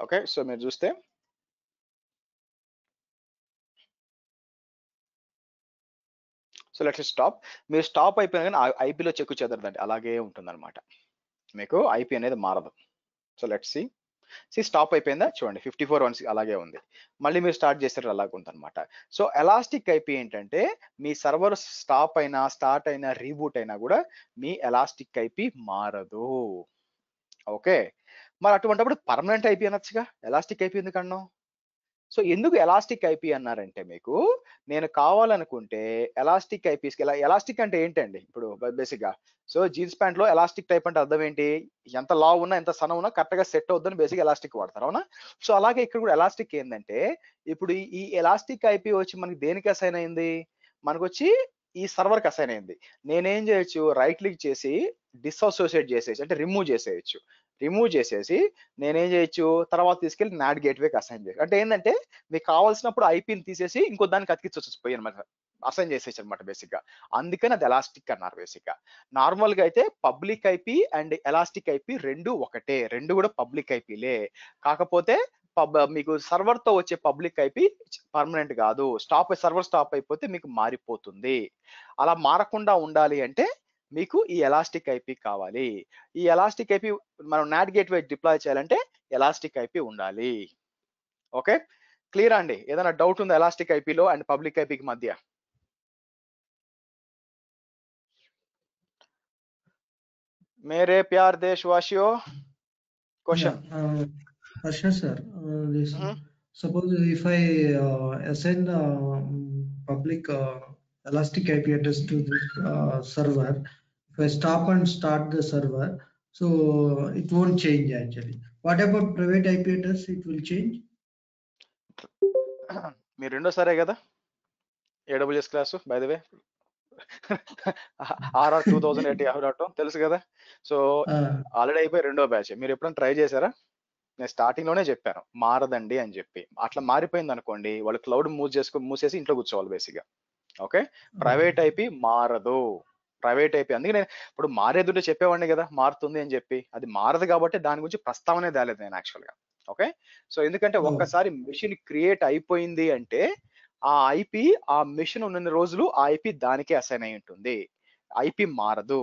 ఓకే, సో మీరు చూస్తే సో లెట్స్ స్టాప్. మీరు స్టాప్ అయిపోయినా కానీ ఐపీలో చెక్ చెదరదండి, అలాగే ఉంటుంది అనమాట, మీకు ఐపీ అనేది మారదు. సో లెట్స్ సి స్టాప్ అయిపోయిందా చూడండి, 54.1 అలాగే ఉంది. మళ్ళీ మీరు స్టార్ట్ చేసారు అలాగే ఉంటుంది అనమాట. సో ఎలాస్టిక్ ఐపీ ఏంటంటే మీ సర్వర్ స్టాప్ అయినా స్టార్ట్ అయినా రీబూట్ అయినా కూడా మీ ఎలాస్టిక్ ఐపీ మారదు. ఓకే, మరి అటువంటిప్పుడు పర్మనెంట్ ఐపీ అనొచ్చుగా, ఎలాస్టిక్ ఐపీ ఎందుకు అన్నాం? సో ఎందుకు ఎలాస్టిక్ ఐపీ అన్నారంటే, మీకు నేను కావాలనుకుంటే ఎలాస్టిక్ ఐపీస్కి ఎలాస్టిక్ అంటే ఏంటండి, ఇప్పుడు బేసిక్ గా సో జీన్స్ ప్యాంట్ లో ఎలాస్టిక్ టైప్ అంటే అర్థం ఏంటి, ఎంత లావ్ ఉన్నా ఎంత సన్న ఉన్నా కరెక్ట్ గా సెట్ అవుద్దని బేసిక్ ఎలాస్టిక్ వాడతారు, అవునా? సో అలాగే ఇక్కడ కూడా ఎలాస్టిక్ ఏంటంటే, ఇప్పుడు ఈ ఎలాస్టిక్ ఐపీ వచ్చి మనకి దేనికి అసైన్ అయింది, మనకు వచ్చి ఈ సర్వర్ కి అసైన్ అయింది. నేనేం చేయొచ్చు, రైట్ క్లిక్ చేసి డిస్అసోసియేట్ చేసేసి అంటే రిమూవ్ చేసేయచ్చు. రిమూవ్ చేసేసి నేనేం చేయొచ్చు, తర్వాత తీసుకెళ్ళి నాట్ గేట్వేకి అసైన్ చేయొచ్చు. అంటే ఏంటంటే మీకు కావాల్సినప్పుడు ఐపీని తీసేసి ఇంకో దానికి అతికించవచ్చు పోయి అనమాట, అసైన్ చేసేసి అనమాట బేసిక్ గా. అందుకని అది ఎలాస్టిక్ అన్నారు బేసిక్ గా. నార్మల్ గా అయితే public IP and elastic IP రెండు ఒకటే, రెండు కూడా పబ్లిక్ ఐపీలే. కాకపోతే మీకు సర్వర్ తో వచ్చే పబ్లిక్ ఐపీ పర్మనెంట్ కాదు, సర్వర్ స్టాప్ అయిపోతే మీకు మారిపోతుంది. అలా మారకుండా ఉండాలి అంటే మీకు ఈ ఎలాస్టిక్ ఐపీ కావాలి. ఈ ఎలాస్టిక్ ఐపీ మనం నాట్ గేట్వే డిప్లాయ్ చేయాలంటే ఎలాస్టిక్ ఐపీ ఉండాలి. ఓకే, క్లియర్ అండి? ఏదైనా డౌట్ ఉందా ఎలాస్టిక్ ఐపీలో అండ్ పబ్లిక్ ఐపీకి మధ్య? మేరే ప్యార్ దేశవాసియో, question. Harsha sir, suppose if I assign public elastic IP address to this server, if I stop and start the server, so it won't change actually. What about private IP address? It will change? మీరు రెండోసారే కదా AWS class, by the way RR 2080 తెలుసు కదా. సో ఆల్రెడీ అయిపోయి రెండో బ్యాచ్. మీరు ఎప్పుడైనా ట్రై చేశారా? నేను స్టార్టింగ్ లోనే చెప్పాను మారదండి అని చెప్పి. అట్లా మారిపోయింది అనుకోండి, వాళ్ళు క్లౌడ్ మూసేసి ఇంట్లో కూర్చోవాలి బేసిక్గా. ఓకే, ప్రైవేట్ ఐపీ మారదు, ప్రైవేట్ ఐపీ. అందుకే నేను ఇప్పుడు మారేదుంటే చెప్పేవాడిని కదా మారుతుంది అని చెప్పి. అది మారదు కాబట్టి దాని గురించి ప్రస్తావనే తేలేదు నేను యాక్చువల్గా. ఓకే, సో ఎందుకంటే ఒక్కసారి మెషిన్ క్రియేట్ అయిపోయింది అంటే ఆ ఐపీ, ఆ మెషిన్ ఉన్న రోజులు ఆ ఐపీ దానికే అసైన్ అయి ఉంటుంది. ఐపీ మారదు.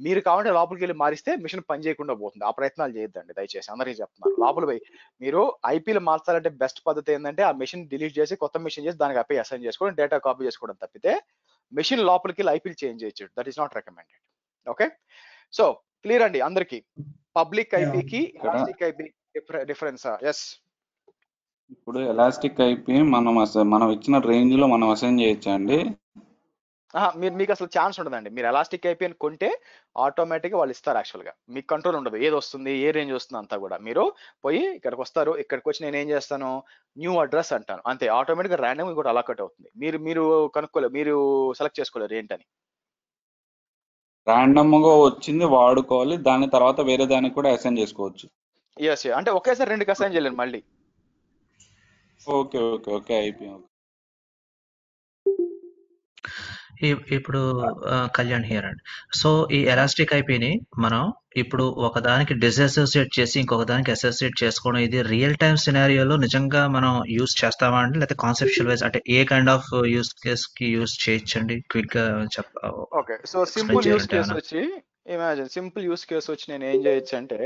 మీరు కావాలంటే లోపలికి వెళ్ళి మారిస్తే మిషన్ పని చేయకుండా పోతుంది. ఆ ప్రయత్నాలు చేయొద్దండి దయచేసి, అందరికీ చెప్తున్నాను. లోపల పోయి మీరు ఐపీలు మార్చాలంటే బెస్ట్ పద్ధతి ఏంటంటే ఆ మెషిన్ డిలీట్ చేసి కొత్త మెషిన్ చేసి దానికి ఐపీ అసైన్ చేసుకోవడం, డేటా కాపీ చేసుకోవడం తప్పితే మెషిన్ లోపలికి వెళ్ళి ఐపీలు చేంజ్ చేయొచ్చు. That is not recommended. Okay, so clear అండి అందరికి? పబ్లిక్ ఐపీకి ఎలాస్టిక్ ఐపీ డిఫరెన్స్. ఎస్, ఇప్పుడు ఎలాస్టిక్ ఐపీ మనం ఇచ్చిన రేంజ్ లో మనం అసైన్ చేయొచ్చా అండి? మీకు అసలు ఛాన్స్ ఉండదండి. మీరు ఎలాస్టిక్ ఐపీ అని కొంటే ఆటోమేటిక్గా వాళ్ళు ఇస్తారు. యాక్చువల్గా మీకు కంట్రోల్ ఉండదు, ఏది వస్తుంది ఏ రేంజ్ వస్తుంది అంతా కూడా. మీరు పోయి ఇక్కడికి వస్తారు, ఇక్కడికి వచ్చి నేను ఏం చేస్తాను, న్యూ అడ్రస్ అంటాను అంతే. ఆటోమేటిక్గా ర్యాండమ్ కూడా అలాకట్ అవుతుంది. మీరు కనుక్కోలేరు, మీరు సెలెక్ట్ చేసుకోలేరు ఏంటని. ర్యాండమ్ గా వచ్చింది వాడుకోవాలి, దాని తర్వాత వేరే దానికి కూడా అసైన్ చేసుకోవచ్చు. ఎస్, అంటే ఒకేసారి రెండుకి అసైన్ చేయలేరు మళ్ళీ. Okay okay okay IP. ఇప్పుడు కళ్యాణ్ హియర్ అండి. సో ఈ ఎలాస్టిక్ ఐపీని మనం ఇప్పుడు ఒకదానికి డిసోసియేట్ చేసి ఇంకొక దానికి అసోసియేట్ చేసుకోవడం, ఇది రియల్ టైమ్ సినారియోలో నిజంగా మనం యూస్ చేస్తామా అండి, లేకపోతే కాన్సెప్చువల్ వైజ్ అంటే ఏ కైండ్ ఆఫ్ యూస్ కేస్ కి యూస్ చేయొచ్చండి? క్విక్ గా okay, so simple use case వచ్చి ఇమాజిన్, సింపుల్ యూస్ కేసు వచ్చి నేను ఏం చేయొచ్చు అంటే,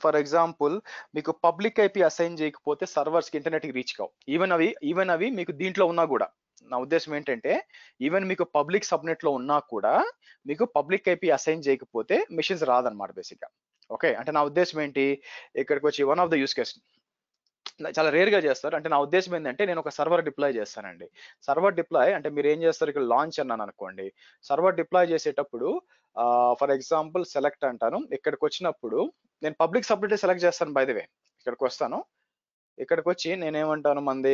ఫర్ ఎగ్జాంపుల్ మీకు పబ్లిక్ ఐపీ అసైన్ చేయకపోతే సర్వర్స్కి ఇంటర్నెట్కి రీచ్ కావు. ఈవెన్ అవి మీకు దీంట్లో ఉన్నా కూడా. నా ఉద్దేశం ఏంటంటే ఈవెన్ మీకు పబ్లిక్ సబ్నెట్ లో ఉన్నా కూడా మీకు పబ్లిక్ ఐపీ అసైన్ చేయకపోతే మిషన్స్ రాదనమాట బేసిక్గా. ఓకే, అంటే నా ఉద్దేశం ఏంటి, ఇక్కడికి వచ్చి one of the use case చాలా రేర్ గా చేస్తారు. అంటే నా ఉద్దేశం ఏంటంటే నేను ఒక సర్వర్ డిప్లాయ్ చేస్తానండి. సర్వర్ డిప్లాయ్ అంటే మీరు ఏం చేస్తారు, ఇక్కడ లాంచ్ అన్నాను అనుకోండి. సర్వర్ డిప్లాయ్ చేసేటప్పుడు ఫర్ ఎగ్జాంపుల్ సెలెక్ట్ అంటాను. ఇక్కడికి వచ్చినప్పుడు నేను పబ్లిక్ సబ్నెట్ సెలెక్ట్ చేస్తాను. బై ద వే ఇక్కడికి వస్తాను, ఇక్కడికి వచ్చి నేనేమంటాను, మంది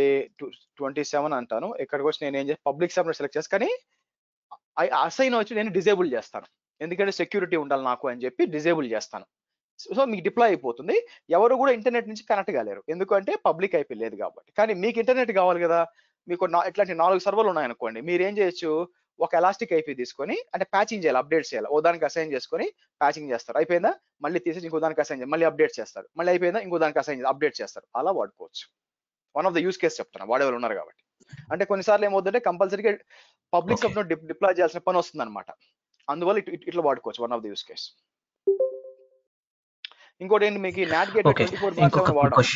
27 అంటాను. ఇక్కడికి వచ్చి నేను ఏం చేసి పబ్లిక్ సబ్నెట్ సెలెక్ట్ చేస్తాను, కానీ అసైన్ వచ్చి నేను డిజేబుల్ చేస్తాను. ఎందుకంటే సెక్యూరిటీ ఉండాలి నాకు అని చెప్పి డిజేబుల్ చేస్తాను. సో మీకు డిప్లాయ్ అయిపోతుంది. ఎవరు కూడా ఇంటర్నెట్ నుంచి కనెక్ట్ కాలేరు, ఎందుకంటే పబ్లిక్ ఐపీ లేదు కాబట్టి. కానీ మీకు ఇంటర్నెట్ కావాలి కదా, మీకు ఇట్లాంటి 4 సర్వర్లు ఉన్నాయనుకోండి, మీరు ఏం చేయొచ్చు, ఒక ఎలాస్టిక్ ఐపీ తీసుకొని అంటే ప్యాచింగ్ చేయాలి, అప్డేట్ చేయాలి. ఓ దానికి అసైన్ చేసుకొని ప్యాచింగ్ చేస్తారు, అయిపోయిందా మళ్ళీ తీసేసి ఇంకో దానికి అసైన్ చేయాలి, మళ్ళీ అప్డేట్ చేస్తారు, మళ్ళీ అయిపోయిందా ఇంకో దానికి అసైన్ చేసి అప్డేట్ చేస్తారు. అలా వాడుకోవచ్చు. One of the use case చెప్తున్నా, వాడేవాళ్ళు ఉన్నారు కాబట్టి. అంటే కొన్నిసార్లు ఏమవుతుందంటే కంపల్సరీగా పబ్లిక్ సబ్నెట్ డిప్లాయ్ చేయాల్సిన పని వస్తుంది అనమాట. అందువల్ల ఇట్లా వాడుకోవచ్చు, one of the use case. ఇంకోటి ఏంటి, మీకు నాట్ గేట్వే 24/7 వాడడం.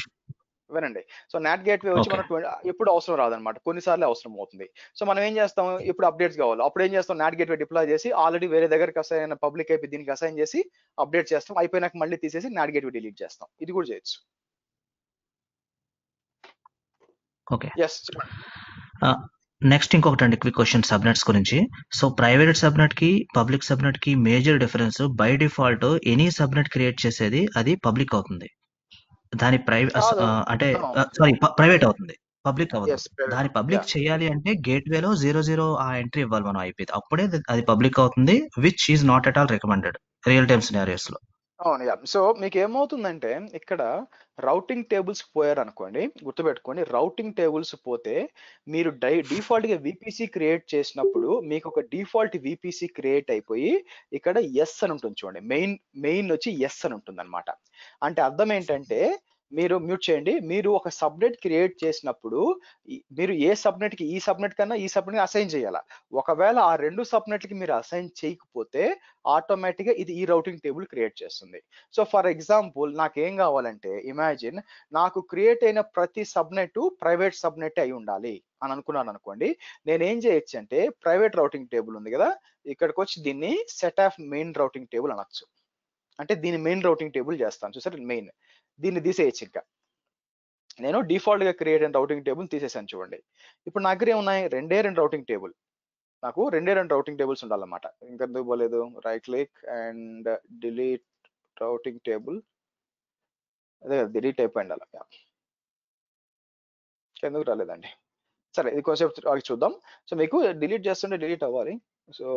వినండి, సో నాట్ గేట్వే వచ్చి మనం ఎప్పుడు అవసరం రాదనమాట, కొన్నిసార్లు అవసరం అవుతుంది. సో మనం ఏం చేస్తాం, ఇప్పుడు అప్డేట్స్ కావాలి, అప్పుడు ఏం చేస్తాం, నాట్ గేట్వే డిప్లాయ్ చేసి ఆల్రెడీ వేరే దగ్గరికి అసైన్ పబ్లిక్ ఐపీ దీనికి అసైన్ చేసి అప్డేట్ చేస్తాం, అయిపోయినాక మళ్ళీ తీసేసి నాట్ గేట్వే డిలీట్ చేస్తాం. ఇది కూడా చేయొచ్చు. ఓకే, నెక్స్ట్ ఇంకొకటి అండి, క్విక్ క్వశ్చన్ సబ్నెట్స్ గురించి. సో ప్రైవేట్ సబ్నెట్ కి పబ్లిక్ సబ్నెట్ కి major difference, by default any subnet create చేసేది అది పబ్లిక్ అవుతుంది, దాని ప్రైవేట్ అవుతుంది, పబ్లిక్ అవ్వదు. దాని పబ్లిక్ చేయాలి అంటే గేట్వేలో 00 ఆ ఎంట్రీ ఇవ్వాలి మనం ఐపీ, అప్పుడే అది పబ్లిక్ అవుతుంది, which is not at all recommended real time scenarios లో. అవును, సో మీకు ఏమవుతుందంటే ఇక్కడ రౌటింగ్ టేబుల్స్ పోయారు అనుకోండి, గుర్తుపెట్టుకోండి, రౌటింగ్ టేబుల్స్ పోతే మీరు డిఫాల్ట్ గా విపిసి క్రియేట్ చేసినప్పుడు మీకు ఒక డిఫాల్ట్ విపిసి క్రియేట్ అయిపోయి ఇక్కడ ఎస్ అని ఉంటుంది చూడండి, మెయిన్ వచ్చి ఎస్ అని ఉంటుంది అనమాట. అంటే అర్థం ఏంటంటే మీరు మ్యూట్ చేయండి. మీరు ఒక సబ్నెట్ క్రియేట్ చేసినప్పుడు మీరు ఏ సబ్నెట్ కి, ఈ సబ్నెట్ కన్నా ఈ సబ్నెట్ కి అసైన్ చేయాలా. ఒకవేళ ఆ 2 సబ్నెట్లకి మీరు అసైన్ చేయకపోతే ఆటోమేటిక్ గా ఇది ఈ రౌటింగ్ టేబుల్ క్రియేట్ చేస్తుంది. సో ఫర్ ఎగ్జాంపుల్ నాకేం కావాలంటే, ఇమాజిన్ నాకు క్రియేట్ అయిన ప్రతి సబ్నెట్ ప్రైవేట్ సబ్నెట్ అయి ఉండాలి అని అనుకున్నాను అనుకోండి. నేనేం చేయొచ్చు అంటే, ప్రైవేట్ రౌటింగ్ టేబుల్ ఉంది కదా, ఇక్కడికి వచ్చి దీన్ని set of main routing table అనొచ్చు. అంటే దీని మెయిన్ రౌటింగ్ టేబుల్ చేస్తాను. చూసారు, మెయిన్. దీన్ని తీసేయచ్చు. ఇంకా నేను డిఫాల్ట్ గా క్రియేట్ అయిన రౌటింగ్ టేబుల్ తీసేసాను చూడండి. ఇప్పుడు నా దగ్గర ఏమున్నాయి, 2 రౌటింగ్ టేబుల్. నాకు 2 రౌటింగ్ టేబుల్స్ ఉండాలన్నమాట. ఇంకెందుకు పోలేదు, right click and delete routing table. అదే కదా, డిలీట్ అయిపోయింది అలా. ఎందుకు రాలేదండి? సరే, ఇది కొంచెం చూద్దాం. సో మీకు డిలీట్ చేస్తుంటే డిలీట్ అవ్వాలి. సో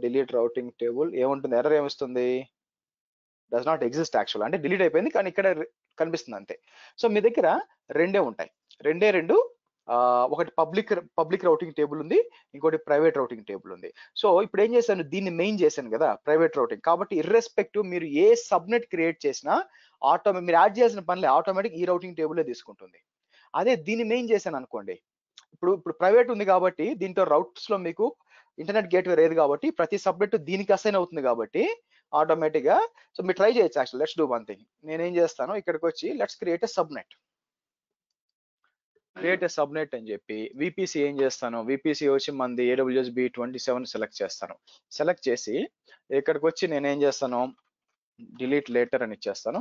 డిలీట్ రౌటింగ్ టేబుల్ ఏముంటుంది, ఎర్రర్ ఏమిస్తుంది, డస్ నాట్ ఎగ్జిస్ట్ యాక్చువల్, అంటే డిలీట్ అయిపోయింది కానీ ఇక్కడ కనిపిస్తుంది అంతే. సో మీ దగ్గర 2 ఉంటాయి, 2 ఒకటి పబ్లిక్ రౌటింగ్ టేబుల్ ఉంది, ఇంకోటి ప్రైవేట్ రౌటింగ్ టేబుల్ ఉంది. సో ఇప్పుడు ఏం చేశాను, దీన్ని మెయిన్ చేశాను కదా ప్రైవేట్ రౌటింగ్, కాబట్టి ఇర్రెస్పెక్టివ్ మీరు ఏ సబ్నెట్ క్రియేట్ చేసినా మీరు యాడ్ చేసిన పనిలే ఆటోమేటిక్ ఈ రౌటింగ్ టేబుల్ తీసుకుంటుంది. అదే దీన్ని మెయిన్ చేశాను అనుకోండి, ఇప్పుడు ప్రైవేట్ ఉంది కాబట్టి దీంట్లో రౌట్స్ లో మీకు ఇంటర్నెట్ గేట్వే లేదు కాబట్టి ప్రతి సబ్నెట్ దీనికి అసైన్ అవుతుంది కాబట్టి ఆటోమేటిక్ గా. సో మీరు ట్రై చేయొచ్చు. Actual let's do one thing, నేనేం చేస్తాను, ఇక్కడికి వచ్చి let's create a subnet. Create a subnet అని చెప్పి విపిసి ఏం చేస్తాను, విపిసి వచ్చి మనది AWS B27 సెలెక్ట్ చేస్తాను. సెలెక్ట్ చేసి ఇక్కడికి వచ్చి నేనేం చేస్తాను, డిలీట్ లేటర్ అని ఇచ్చేస్తాను.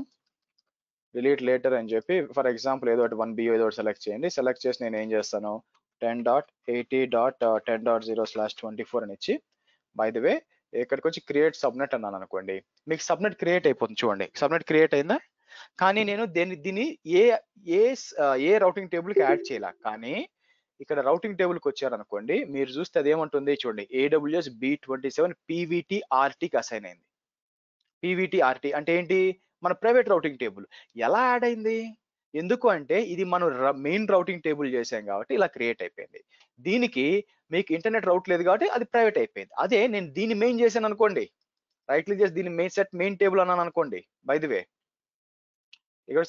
డిలీట్ లేటర్ అని చెప్పి ఫర్ ఎగ్జాంపుల్ ఏదో ఒకటి 1B ఏదో ఒకటి సెలెక్ట్ చేయండి. సెలెక్ట్ చేసి నేను ఏం చేస్తాను, 10.80.10.0/24 అని ఇచ్చి, బై ది వే ఇక్కడికి వచ్చి క్రియేట్ సబ్నెట్ అన్నాను అనుకోండి, మీకు సబ్నెట్ క్రియేట్ అయిపోతుంది. చూడండి, సబ్నెట్ క్రియేట్ అయిందా. కానీ నేను దీన్ని ఏ రౌటింగ్ టేబుల్ కి యాడ్ చేయాల, కానీ ఇక్కడ రౌటింగ్ టేబుల్ కి వచ్చారనుకోండి, మీరు చూస్తే అదేమంటుంది చూడండి, AWS B27 PVT-RT కి అసైన్ అయింది. PVT-RT అంటే ఏంటి, మన ప్రైవేట్ రౌటింగ్ టేబుల్. ఎలా యాడ్ అయింది, ఎందుకు అంటే ఇది మనం మెయిన్ రౌటింగ్ టేబుల్ చేసాం కాబట్టి ఇలా క్రియేట్ అయిపోయింది. దీనికి మీకు ఇంటర్నెట్ రౌట్ లేదు కాబట్టి అది ప్రైవేట్ అయిపోయింది. అదే నేను దీన్ని మెయిన్ చేశాను అనుకోండి, రైట్ క్లిక్ చేసి దీన్ని మెయిన్ టేబుల్ అన్నాను అనుకోండి, బై ది వే ఇక్కడ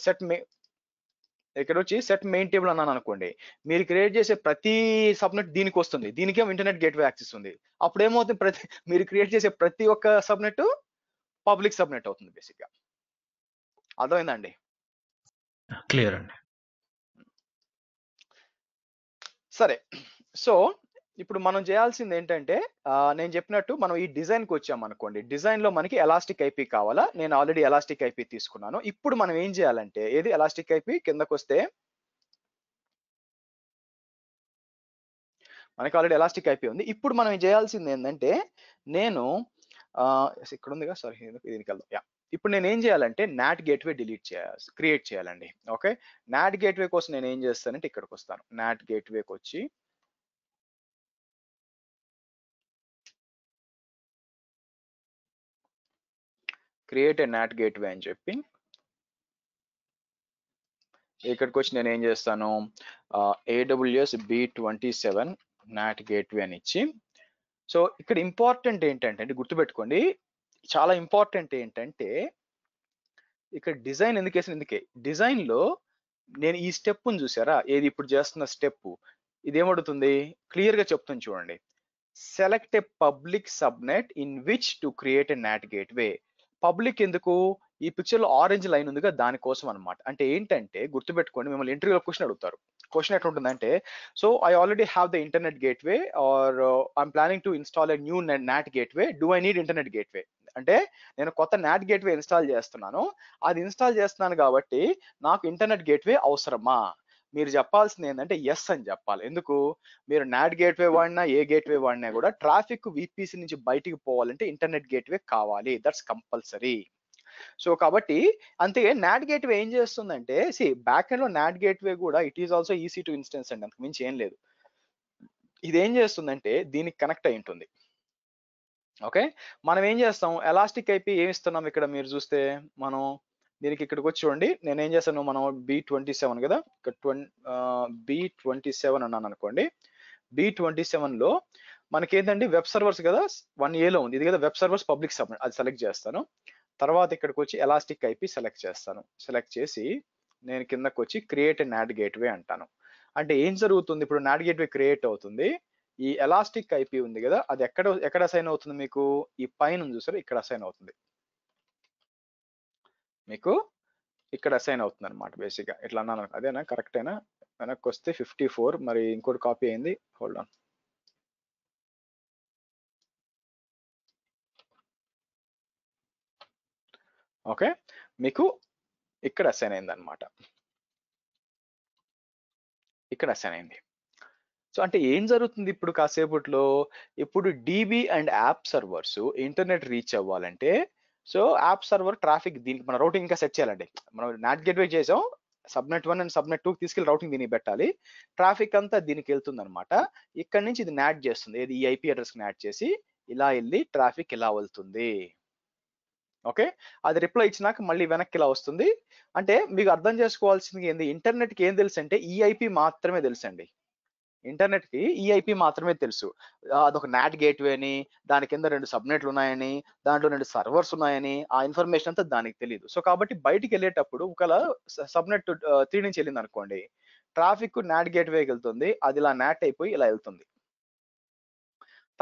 ఇక్కడ వచ్చి సెట్ మెయిన్ టేబుల్ అన్నాను అనుకోండి, మీరు క్రియేట్ చేసే ప్రతి సబ్నెట్ దీనికి వస్తుంది, దీనికేమో ఇంటర్నెట్ గేట్వే యాక్సెస్ ఉంది. అప్పుడు ఏమవుతుంది, మీరు క్రియేట్ చేసే ప్రతి ఒక్క సబ్నెట్ పబ్లిక్ సబ్నెట్ అవుతుంది బేసిక్ గా. అర్థమైందండి? క్లియర్ అండి. సరే, సో ఇప్పుడు మనం చేయాల్సింది ఏంటంటే, నేను చెప్పినట్టు మనం ఈ డిజైన్ కి వచ్చాం అనుకోండి, డిజైన్ లో మనకి ఎలాస్టిక్ ఐపీ కావాలా. నేను ఆల్రెడీ ఎలాస్టిక్ ఐపీ తీసుకున్నాను. ఇప్పుడు మనం ఏం చేయాలంటే, ఏది ఎలాస్టిక్ ఐపీ కిందకు వస్తే మనకి ఆల్రెడీ ఎలాస్టిక్ ఐపీ ఉంది. ఇప్పుడు మనం చేయాల్సింది ఏంటంటే, నేను ఇక్కడ ఉందిగా, సారీ దీనికి వెళ్దాం. ఇప్పుడు నేను ఏం చేయాలంటే నాట్ గేట్వే క్రియేట్ చేయాలండి. ఓకే, నాట్ గేట్వే కోసం నేను ఏం చేస్తానంటే ఇక్కడికి వస్తాను, నాట్ గేట్వేకి వచ్చి క్రియేట్ ఏ నాట్ గేట్వే అని చెప్పి ఇక్కడికి వచ్చి నేను ఏం చేస్తాను, AWS B27 నాట్ గేట్వే అని ఇచ్చి, సో ఇక్కడ ఇంపార్టెంట్ ఏంటంటే గుర్తుపెట్టుకోండి, చాలా ఇంపార్టెంట్ ఏంటంటే ఇక్కడ డిజైన్ ఎందుకు వేసిన, ఎందుకే డిజైన్ లో నేను ఈ స్టెప్ చూసారా, ఏది ఇప్పుడు చేస్తున్న స్టెప్, ఇదేమడుతుంది క్లియర్ గా చెప్తుంది చూడండి, select A public subnet in which to create a not gateway. Public ఎందుకు, ఈ పిక్చర్ లో ఆరెంజ్ లైన్ ఉందిగా దానికోసం అనమాట. అంటే ఏంటంటే గుర్తుపెట్టుకోండి, మిమ్మల్ని ఇంటర్వ్యూలో క్వశ్చన్ అడుగుతారు. క్వశ్చన్ ఎట్లుంటుందంటే, so I already have the internet gateway or I'm planning to install a new NAT gateway, do I need internet gateway. అంటే నేను కొత్త నాట్ గేట్వే ఇన్స్టాల్ చేస్తున్నాను, అది ఇన్స్టాల్ చేస్తున్నాను కాబట్టి నాకు ఇంటర్నెట్ గేట్వే అవసరమా. మీరు చెప్పాల్సింది ఏంటంటే ఎస్ అని చెప్పాలి. ఎందుకు, మీరు నాట్ గేట్వే వాడినా ఏ గేట్వే వాడినా కూడా ట్రాఫిక్ విపిసి నుంచి బయటికి పోవాలంటే ఇంటర్నెట్ గేట్వే కావాలి, దట్స్ కంపల్సరీ. సో కాబట్టి అంతే, నాట్ గేట్వే ఏం చేస్తుందంటే, బ్యాక్ ఎండ్ లో నాట్ గేట్వే కూడా it is also EC to instance అండి, అంతకు మించి ఏం లేదు. ఇది ఏం చేస్తుందంటే దీనికి కనెక్ట్ అయి ఉంటుంది. ఓకే, మనం ఏం చేస్తాం, ఎలాస్టిక్ ఐపీ ఏమి ఇస్తున్నాం ఇక్కడ మీరు చూస్తే, మనం దీనికి ఇక్కడికి వచ్చి చూడండి, నేను ఏం చేస్తాను, మనం B27 కదా, ఇక్కడ B27 అన్నాను అనుకోండి, B27 లో మనకి ఏంటండి వెబ్ సర్వర్స్ కదా, 1A లో ఉంది ఇది కదా, వెబ్ సర్వర్స్ పబ్లిక్ సబ్నెట్, అది సెలెక్ట్ చేస్తాను. తర్వాత ఇక్కడికి వచ్చి ఎలాస్టిక్ ఐపీ సెలెక్ట్ చేస్తాను. సెలెక్ట్ చేసి నేను కిందకు వచ్చి క్రియేట్ నాట్ గేట్వే అంటాను. అంటే ఏం జరుగుతుంది, ఇప్పుడు నాట్ గేట్వే క్రియేట్ అవుతుంది. ఈ ఎలాస్టిక్ ఐపీ ఉంది కదా, అది ఎక్కడ అసైన్ అవుతుంది మీకు, ఈ పైన ఉంది చూసారు, ఇక్కడ అసైన్ అవుతుంది మీకు, ఇక్కడ అసైన్ అవుతుంది అనమాట. బేసిక్ గా ఇట్లా అన్నాను, అదేనా కరెక్టేనా? వెనక్కి వస్తే 54, మరి ఇంకోటి కాపీ అయింది, హోల్డ్ ఆన్. ఓకే, మీకు ఇక్కడ అసైన్ అయింది అనమాట, ఇక్కడ అసైన్ అయింది. సో అంటే ఏం జరుగుతుంది ఇప్పుడు కాసేపట్లో, ఇప్పుడు DB and app servers internet reach అవ్వాలంటే, సో యాప్ సర్వర్ ట్రాఫిక్ దీనికి మన రౌటింగ్ ఇంకా సెట్ చేయాలండి. మనం నాట్ గేట్వే చేసాం, సబ్నెట్ 1 అండ్ సబ్నెట్ 2 తీసుకెళ్ళి రౌటింగ్ దీనికి పెట్టాలి, ట్రాఫిక్ అంతా దీనికి వెళ్తుంది అనమాట. ఇక్కడ నుంచి ఇది నాట్ చేస్తుంది, ఏది ఈ ఐపీ అడ్రస్ నాట్ చేసి ఇలా వెళ్ళి ట్రాఫిక్ ఇలా వెళ్తుంది. ఓకే, అది రిప్లై ఇచ్చినాక మళ్ళీ వెనక్కి ఇలా వస్తుంది. అంటే మీకు అర్థం చేసుకోవాల్సింది ఏంది, ఇంటర్నెట్ కి ఏం తెలుసు అంటే ఈ ఐపీ మాత్రమే తెలుసు అండి. ఇంటర్నెట్ కి ఈ ఐపీ మాత్రమే తెలుసు. అదొక నాట్ గేట్వే అని, దాని కింద 2 సబ్నెట్లు ఉన్నాయని, దాంట్లో 2 సర్వర్స్ ఉన్నాయని, ఆ ఇన్ఫర్మేషన్ అంతా దానికి తెలియదు. సో కాబట్టి బయటికి వెళ్ళేటప్పుడు ఒకవేళ సబ్నెట్ 3 నుంచి వెళ్ళింది అనుకోండి, ట్రాఫిక్ నాట్ గేట్వేకి వెళ్తుంది, అది ఇలా నాట్ అయిపోయి ఇలా వెళ్తుంది.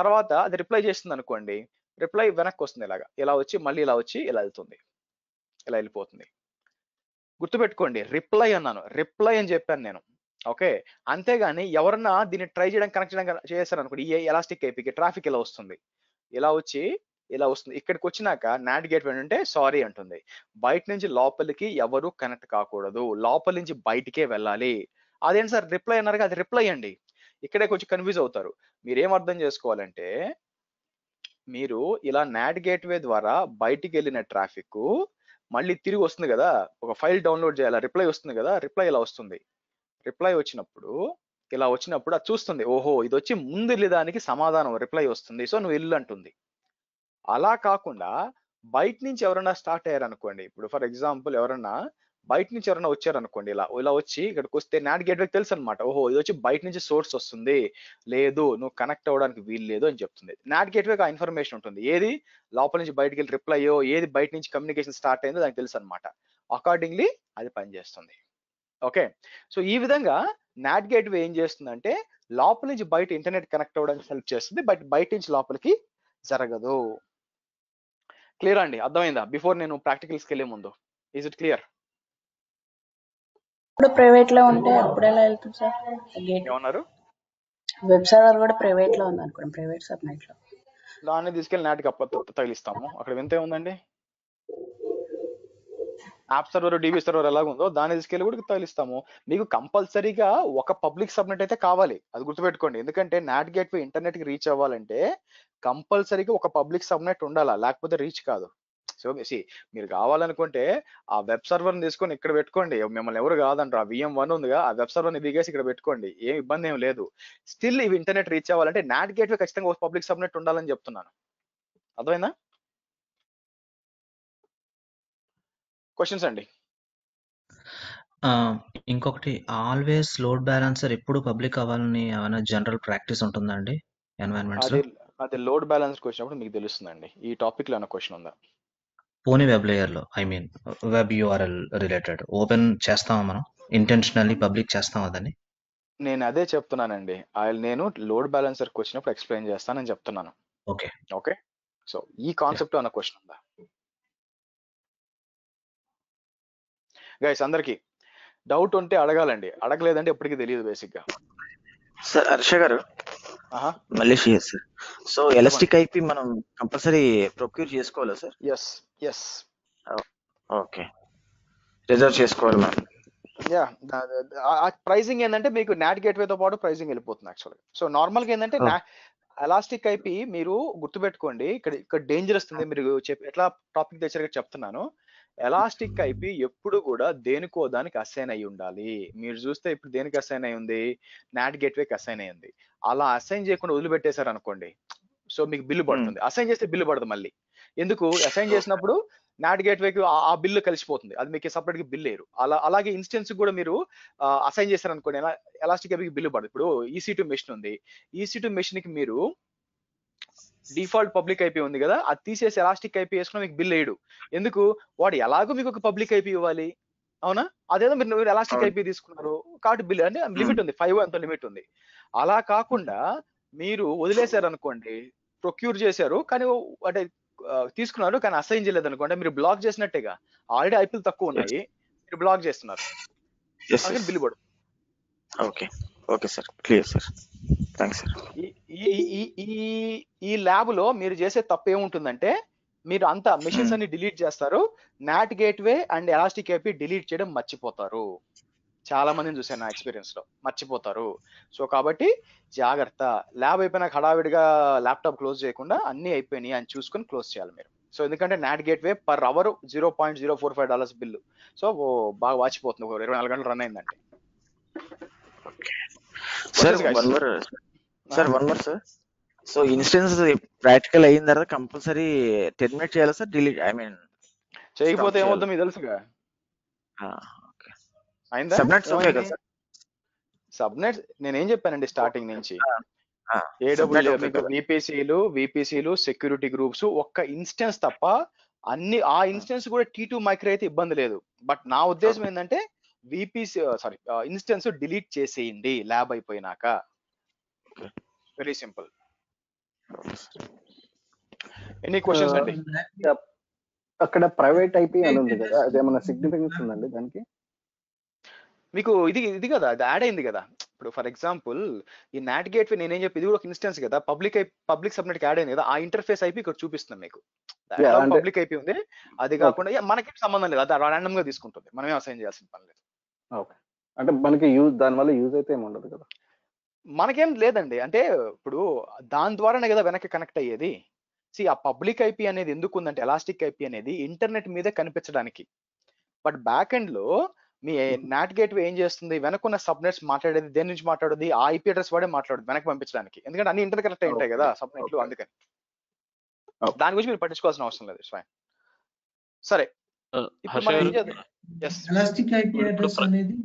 తర్వాత అది రిప్లై చేస్తుంది అనుకోండి, రిప్లై వెనక్కి వస్తుంది, ఇలా వచ్చి మళ్ళీ ఇలా వచ్చి ఇలా వెళ్తుంది, ఇలా వెళ్ళిపోతుంది. గుర్తుపెట్టుకోండి, రిప్లై అన్నాను, రిప్లై అని చెప్పాను నేను. ఓకే, అంతేగాని ఎవరన్నా దీన్ని ట్రై చేయడానికి కనెక్ట్ చేయడానికి చేశారు అనుకోండి, ఈ ఎలాస్టిక్ ఐపీకి ట్రాఫిక్ ఇలా వస్తుంది, ఇలా వచ్చి ఇలా వస్తుంది. ఇక్కడికి వచ్చినాక నాట్ గేట్వే అంటే సారీ అంటుంది, బయట నుంచి లోపలికి ఎవరు కనెక్ట్ కాకూడదు, లోపల నుంచి బయటికే వెళ్ళాలి. అదేంటి సార్ రిప్లై అన్నారు, అది రిప్లై అండి. ఇక్కడే కొంచెం కన్ఫ్యూజ్ అవుతారు. మీరేం అర్థం చేసుకోవాలంటే, మీరు ఇలా నాట్ గేట్వే ద్వారా బయటికి వెళ్ళిన ట్రాఫిక్ మళ్ళీ తిరిగి వస్తుంది కదా, ఒక ఫైల్ డౌన్లోడ్ చేయాలి, రిప్లై వస్తుంది కదా, రిప్లై ఇలా వస్తుంది. రిప్లై వచ్చినప్పుడు ఇలా వచ్చినప్పుడు అది చూస్తుంది, ఓహో ఇది వచ్చి ముందు వెళ్ళేదానికి సమాధానం రిప్లై వస్తుంది, సో నువ్వు వెళ్ళు అంటుంది. అలా కాకుండా బయట నుంచి ఎవరైనా స్టార్ట్ అయ్యారనుకోండి, ఇప్పుడు ఫర్ ఎగ్జాంపుల్ ఎవరన్నా బయట నుంచి ఎవరైనా వచ్చారనుకోండి, ఇలా వచ్చి ఇక్కడికి వస్తే నాట్ గేట్వేకి తెలుసు అనమాట, ఓహో ఇది వచ్చి బయట నుంచి సోర్స్ వస్తుంది, లేదు నువ్వు కనెక్ట్ అవ్వడానికి వీలు లేదు అని చెప్తుంది. నాట్ గేట్వేకి ఆ ఇన్ఫర్మేషన్ ఉంటుంది, ఏది లోపల నుంచి బయటకి వెళ్ళి రిప్లైయో, ఏది బయట నుంచి కమ్యూనికేషన్ స్టార్ట్ అయిందో దానికి తెలుసు అనమాట. అకార్డింగ్లీ అది పనిచేస్తుంది. ఓకే, సో ఈ విధంగా నాట్ గేట్వే ఏం చేస్తుందంటే లోపల నుంచి బయట ఇంటర్నెట్ కనెక్ట్ అవ్వడానికి హెల్ప్ చేస్తుంది, బట్ బయట నుంచి లోపలికి జరగదు. క్లియర్ అండి, అర్థమైందా? బిఫోర్ నేను ప్రాక్టికల్స్కి వెళ్ళే ముందు, ఈజ్ ఇట్ క్లియర్? ఇప్పుడు ప్రైవేట్ లో ఉంటే అప్పుడు ఎలా వెళ్తుంది సార్? ఏమన్నారు? వెబ్ సర్వర్ కూడా ప్రైవేట్ లో ఉంది అనుకోండి, ప్రైవేట్ సబ్నెట్ లో, దాన్ని తీసుకెళ్ళి నాట్కి తగిలిస్తాము, అక్కడ వింతే ఉందండి. యాప్ సర్వర్ డీబీ సర్వర్ ఎలాగుందో దాన్ని తీసుకెళ్ళి కూడా తగిలిస్తాము. మీకు కంపల్సరీగా ఒక పబ్లిక్ సబ్నెట్ అయితే కావాలి, అది గుర్తుపెట్టుకోండి. ఎందుకంటే నాట్ గేట్వే ఇంటర్నెట్ కి రీచ్ అవ్వాలంటే కంపల్సరీగా ఒక పబ్లిక్ సబ్నెట్ ఉండాలా, లేకపోతే రీచ్ కాదు. సో మీరు కావాలనుకుంటే ఆ వెబ్ సర్వర్ తీసుకొని ఇక్కడ పెట్టుకోండి, మిమ్మల్ని ఎవరు కాదంటారు. ఆ VM1 ఉందిగా, ఆ వెబ్ సర్వర్ ని దిగేసి ఇక్కడ పెట్టుకోండి, ఏం ఇబ్బంది ఏం లేదు. స్టిల్ ఇవి ఇంటర్నెట్ రీచ్ అవ్వాలంటే నాట్ గేట్వే ఖచ్చితంగా ఒక పబ్లిక్ సబ్నెట్ ఉండాలని చెప్తున్నాను. అర్థమైందా? క్వశ్చన్స్ అండి. ఇంకొకటి, ఆల్వేస్ లోడ్ బ్యాలెన్సర్ ఎప్పుడు పబ్లిక్ అవ్వాలని ఏమైనా జనరల్ ప్రాక్టీస్ ఉంటుందండి ఎన్వైరన్మెంట్స్ లో? అది లోడ్ బ్యాలెన్స్ వచ్చినప్పుడు మీకు తెలుస్తుందండి. ఈ టాపిక్ లో ఏమైనా క్వశ్చన్ ఉందా? పోనీ వెబ్ లేయర్ లో, I mean web URL related open చేస్తామా మనం, ఇంటెన్షనల్లీ పబ్లిక్ చేస్తాం అదని? నేను అదే చెప్తున్నానండి, నేను లోడ్ బ్యాలెన్సర్ వచ్చినప్పుడు ఎక్స్ప్లెయిన్ చేస్తానని చెప్తున్నాను. ఓకే ఓకే, సో ఈ కాన్సెప్ట్ ఏమైనా క్వశ్చన్ ఉందా గైస్? అందరికి డౌట్ ఉంటే అడగాలండి, అడగలేదంటే ఎప్పటికీ తెలియదు బేసిక్ గా. సార్ హర్ష గారు, మళ్ళీ సార్, సో ఎలాస్టిక్ ఐపీ మనం కంపల్సరీ ప్రొక్యూర్ చేసుకోవాలా సార్? ఎస్ ఓకే, రిజర్వ్ చేసుకోవాలి మనం. యా, ప్రైసింగ్ ఏంటంటే మీకు నాట్ గేట్వేతో పాటు ప్రైసింగ్ వెళ్ళిపోతుంది యాక్చువల్గా. సో నార్మల్ గా ఏంటంటే ఎలాస్టిక్ ఐపీ మీరు గుర్తుపెట్టుకోండి, ఇక్కడ డేంజరస్ ఉంది. మీరు ఎట్లా టాపిక్ తెచ్చారు చెప్తున్నాను. ఎలాస్టిక్ ఐపీ ఎప్పుడు కూడా దేనికో దానికి అసైన్ అయి ఉండాలి. మీరు చూస్తే ఇప్పుడు దేనికి అసైన్ అయి ఉంది, నాట్ గేట్వేకి అసైన్ అయి ఉంది. అలా అసైన్ చేయకుండా వదిలిపెట్టేశారు అనుకోండి, సో మీకు బిల్లు పడుతుంది. అసైన్ చేస్తే బిల్లు పడదు మళ్ళీ. ఎందుకు? అసైన్ చేసినప్పుడు నాట్ గేట్వేకి ఆ బిల్లు కలిసిపోతుంది, అది మీకు సపరేట్ గా బిల్ వేయరు. అలాగే ఇన్స్టెన్స్ కూడా మీరు అసైన్ చేశారు అనుకోండి, ఎలాస్టిక్ ఐపీకి బిల్లు పడదు. ఇప్పుడు EC2 మెషిన్ ఉంది, EC2 మెషిన్ కి మీరు డిఫాల్ట్ పబ్లిక్ ఐపీ ఉంది కదా, అది తీసేసి ఎలాస్టిక్ ఐపీ వేసుకున్నా మీకు బిల్ వేయడు. ఎందుకు? వాడు ఎలాగో మీకు ఒక పబ్లిక్ ఐపీ ఇవ్వాలి, అవునా? అదేదో మీరు ఎలాస్టిక్ ఐపీ తీసుకున్నారు కాబట్టి బిల్ అంటే లిమిట్ ఉంది, 5 ఎంతో లిమిట్ ఉంది. అలా కాకుండా మీరు వదిలేశారు అనుకోండి, ప్రొక్యూర్ చేశారు కానీ అంటే తీసుకున్నారు కానీ అసైన్ చేయలేదు అనుకోండి, మీరు బ్లాక్ చేసినట్టేగా. ఆల్రెడీ ఐపీలు తక్కువ ఉన్నాయి, మీరు బ్లాక్ చేస్తున్నారు, అందుకని బిల్ పడు. Okay okay sir, clear sir, thanks sir. ఈ ల్యాబ్ లో మీరు చేసే తప్పు ఏముంటుందంటే, మీరు అంతా మెషిన్స్ అన్ని డిలీట్ చేస్తారు, not gateway and elastic IP delete చేయడం మర్చిపోతారు. చాలా మందిని చూసాను నా ఎక్స్పీరియన్స్ లో, మర్చిపోతారు. సో కాబట్టి జాగ్రత్త, ల్యాబ్ అయిపోయినాక హడావిడిగా ల్యాప్టాప్ క్లోజ్ చేయకుండా అన్ని అయిపోయినాయి అని చూసుకొని క్లోజ్ చేయాలి మీరు. సో ఎందుకంటే NAT gateway per hour $0.045 bill. So బాగా వాచిపోతుంది, ఒక 24 గంటలు రన్ అయిందంటే. Sir one more sir. So instance practical అయిన తర్వాత కంపల్సరీ టెర్మినేట్ చేయాలా సార్, డిలీట్ ఐ మీన్ చేయకపోతే ఏమవుతుందో మీకు తెలుసుగా. అయిందా? సబ్నెట్స్ నేనేం చెప్పానండి స్టార్టింగ్ నుంచి, విపిసిలు సెక్యూరిటీ గ్రూప్స్ ఒక్క ఇన్స్టెన్స్ తప్ప అన్ని, ఆ ఇన్స్టెన్స్ కూడా T2 మైక్రో అయితే ఇబ్బంది లేదు. బట్ నా ఉద్దేశం ఏంటంటే ఇన్స్టెన్స్ డిలీట్ చేసేయండి ల్యాబ్ అయిపోయినాక. Very simple. ఎనీ క్వశ్చన్స్ అండి? అక్కడ ప్రైవేట్ ఐపీ అని ఉంది కదా, అదేమన్నా సిగ్నిఫికెన్స్ ఉందండి దానికి? మీకు ఇది కదా, అది యాడ్ అయింది కదా. ఇప్పుడు ఫర్ ఎగ్జాంపుల్ ఈ నాట్ గేట్వే నేనేం చెప్పి, ఇది కూడా ఒక ఇన్స్టెన్స్ కదా, పబ్లిక్ సబ్నెట్ యాడ్ అయింది కదా, ఆ ఇంటర్ఫేస్ ఐపీ ఇక్కడ చూపిస్తున్నాం మీకు. పబ్లిక్ ఐపీ ఉంది, అది కాకుండా మనకి సంబంధం లేదు, అది రాండమ్ గా తీసుకుంటుంది, మనమే అసైన్ చేయాల్సిన పని లేదు. ఓకే, అంటే మనకి దానివల్ల యూజ్ అయితే ఏమి ఉండదు కదా? మనకేం లేదండి, అంటే ఇప్పుడు దాని ద్వారానే కదా వెనక్కి కనెక్ట్ అయ్యేది. ఆ పబ్లిక్ ఐపీ అనేది ఎందుకు ఉందంటే, ఎలాస్టిక్ ఐపీ అనేది ఇంటర్నెట్ మీదే కనిపించడానికి. బట్ బ్యాక్ ఎండ్ లో మీ నాట్ గేట్వే ఏం చేస్తుంది, వెనకున్న సబ్నెట్స్ మాట్లాడేది దేని నుంచి మాట్లాడేది, ఆ ఐపీ అడ్రస్ వాడే మాట్లాడదు వెనక్కి పంపించడానికి, ఎందుకంటే అన్ని ఇంటర్ కనెక్ట్ అయి ఉంటాయి కదా సబ్నెట్లు, అందుకని దాని గురించి మీరు పట్టించుకోవాల్సిన అవసరం లేదు. సరే, ఇప్పుడు మనం ఏం చేద్దాం. ఎలాస్టిక్ ఐపీ అడ్రస్ అనేది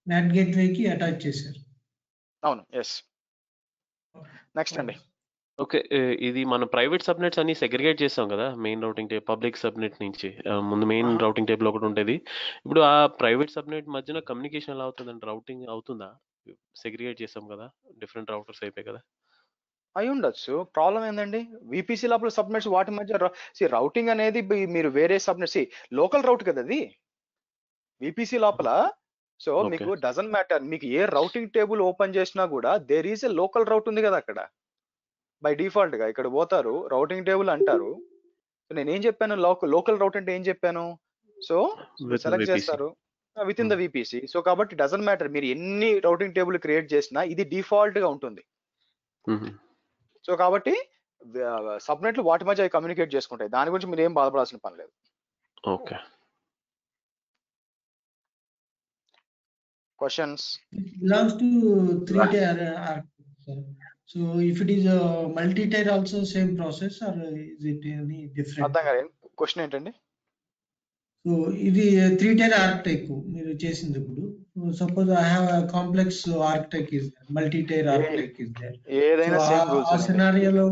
నాట్ గేట్వే కి అటాచ్ చేశారు. అవును, ఎస్. నెక్స్ట్ అండి. ఓకే, ఇది మనం ప్రైవేట్ సబ్నెట్స్ అన్ని సెగ్రిగేట్ చేస్తాం కదా main routing table, public subnet నుంచి ముందు మెయిన్ రౌటింగ్ టేబుల్ ఒకటి ఉండేది. ఇప్పుడు ఆ ప్రైవేట్ సబ్నెట్ మధ్యన కమ్యూనికేషన్ ఎలా అవుతుందండి, రౌటింగ్ అవుతుందా? సెగ్రిగేట్ చేస్తాం కదా, డిఫరెంట్ రౌటర్స్ అయిపోయి కదా. అయి ఉండొచ్చు, ప్రాబ్లం ఏందండి? విపిసి లోపల సబ్నెట్స్ వాటి మధ్య రౌటింగ్ అనేది మీరు వేరే సబ్నెట్స్, లోకల్ రౌట్ కదా అది విపిసి లోపల. సో మీకు డజంట్ మ్యాటర్, మీకు ఏ రౌటింగ్ టేబుల్ ఓపెన్ చేసినా కూడా దేర్ ఈస్ ఎ లోకల్ రౌట్ ఉంది కదా అక్కడ. బై డిఫాల్ట్ గా ఇక్కడ పోతారు, రౌటింగ్ టేబుల్ అంటారు. నేనేం చెప్పాను, లోకల్ రౌట్ అంటే ఏం చెప్పాను? సో సెలెక్ట్ చేస్తారు with in the VPC. So కాబట్టి డజంట్ మ్యాటర్, మీరు ఎన్ని రౌటింగ్ టేబుల్ క్రియేట్ చేసినా ఇది డిఫాల్ట్ గా ఉంటుంది. సో కాబట్టి సబ్నెట్లు వాటి మధ్య కమ్యూనికేట్ చేసుకుంటాయి, దాని గురించి మీరు ఏం బాధపడాల్సిన పని లేదు. Okay, questions? Belongs to 3-tier architecture. So if it is a multi-tier also same process or is it any different? అర్థం కాలేదు, క్వశ్చన్ ఏంటండి? సో ఇది 3-tier architecture మీరు చేసింది. ఇప్పుడు suppose I have a complex architecture is there, multi-tier architecture is there. ఏదైనా సేమ్ రూల్స్, ఆ సినారియోలో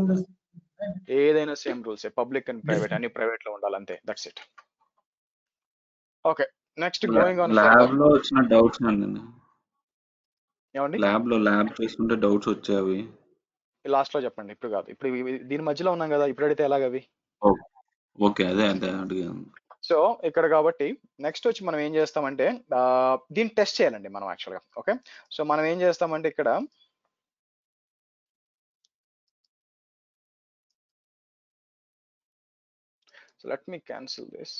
ఏదైనా same rules, public and private అన్ని ప్రైవేట్ లో ఉండాలి, అంతే, that's it. Okay, next going on. Lab లో వచ్చిన డౌట్స్ అండి, ఏమండి ల్యాబ్ చేస్తుంటే డౌట్స్ వచ్చాయి, లాస్ట్ లో చెప్పండి, ఇప్పుడు కాదు. ఇప్పుడు దీని మధ్యలో ఉన్నాం కదా, ఇప్పుడు అడిగితే ఎలాగవి? ఓకే, అదే అడిగాను. సో ఇక్కడ కాబట్టి నెక్స్ట్ వచ్చి మనం ఏం చేస్తామంటే దీన్ని టెస్ట్ చేయాలండి మనం యాక్చువల్గా. ఓకే, సో మనం ఏం చేస్తామంటే ఇక్కడ so let me cancel this.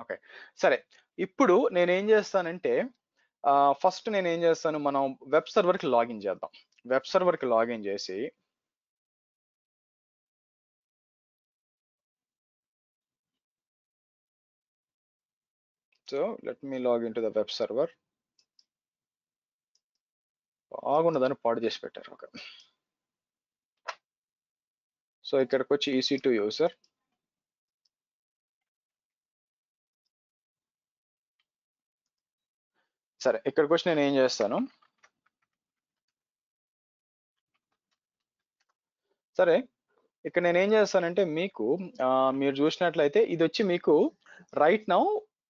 Okay, సరే. ఇప్పుడు నేనేం చేస్తానంటే ఫస్ట్ నేనేం చేస్తాను, మనం వెబ్ సర్వర్కి లాగిన్ చేద్దాం. వెబ్ సర్వర్కి లాగిన్ చేసి so let me log in to the web server. బాగున్నదని పాడు చేసి పెట్టారు. ఓకే, సో ఇక్కడికి వచ్చి EC2 యూజర్, సరే ఇక్కడికి వచ్చి నేను ఏం చేస్తాను, సరే ఇక్కడ నేను ఏం చేస్తానంటే మీకు మీరు చూసినట్లయితే ఇది వచ్చి మీకు రైట్ నౌ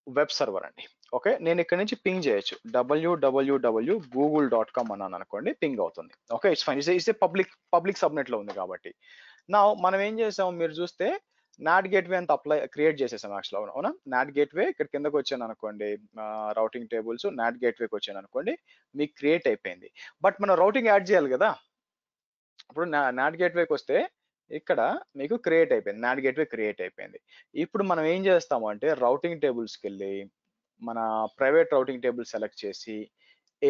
వెబ్ సర్వర్ అండి. ఓకే, నేను ఇక్కడ నుంచి పింగ్ చేయొచ్చు www.google.com అన్నాను అనుకోండి, పింగ్ అవుతుంది. Okay, it's fine, it's public subnet లో ఉంది కాబట్టి. నా మనం ఏం చేసాము మీరు చూస్తే నాట్ గేట్వే అంత క్రియేట్ చేసేసాం యాక్చువల్. అవునా, నాట్ గేట్వే ఇక్కడ కిందకు వచ్చాను అనుకోండి, రౌటింగ్ టేబుల్స్ నాట్ గేట్వేకి వచ్చాను అనుకోండి, మీకు క్రియేట్ అయిపోయింది. బట్ మనం రౌటింగ్ యాడ్ చేయాలి కదా. ఇప్పుడు నాట్ గేట్వేకి వస్తే ఇక్కడ మీకు క్రియేట్ అయిపోయింది, నాట్ గేట్వే క్రియేట్ అయిపోయింది. ఇప్పుడు మనం ఏం చేస్తాము అంటే రౌటింగ్ టేబుల్స్కి వెళ్ళి మన ప్రైవేట్ రౌటింగ్ టేబుల్ సెలెక్ట్ చేసి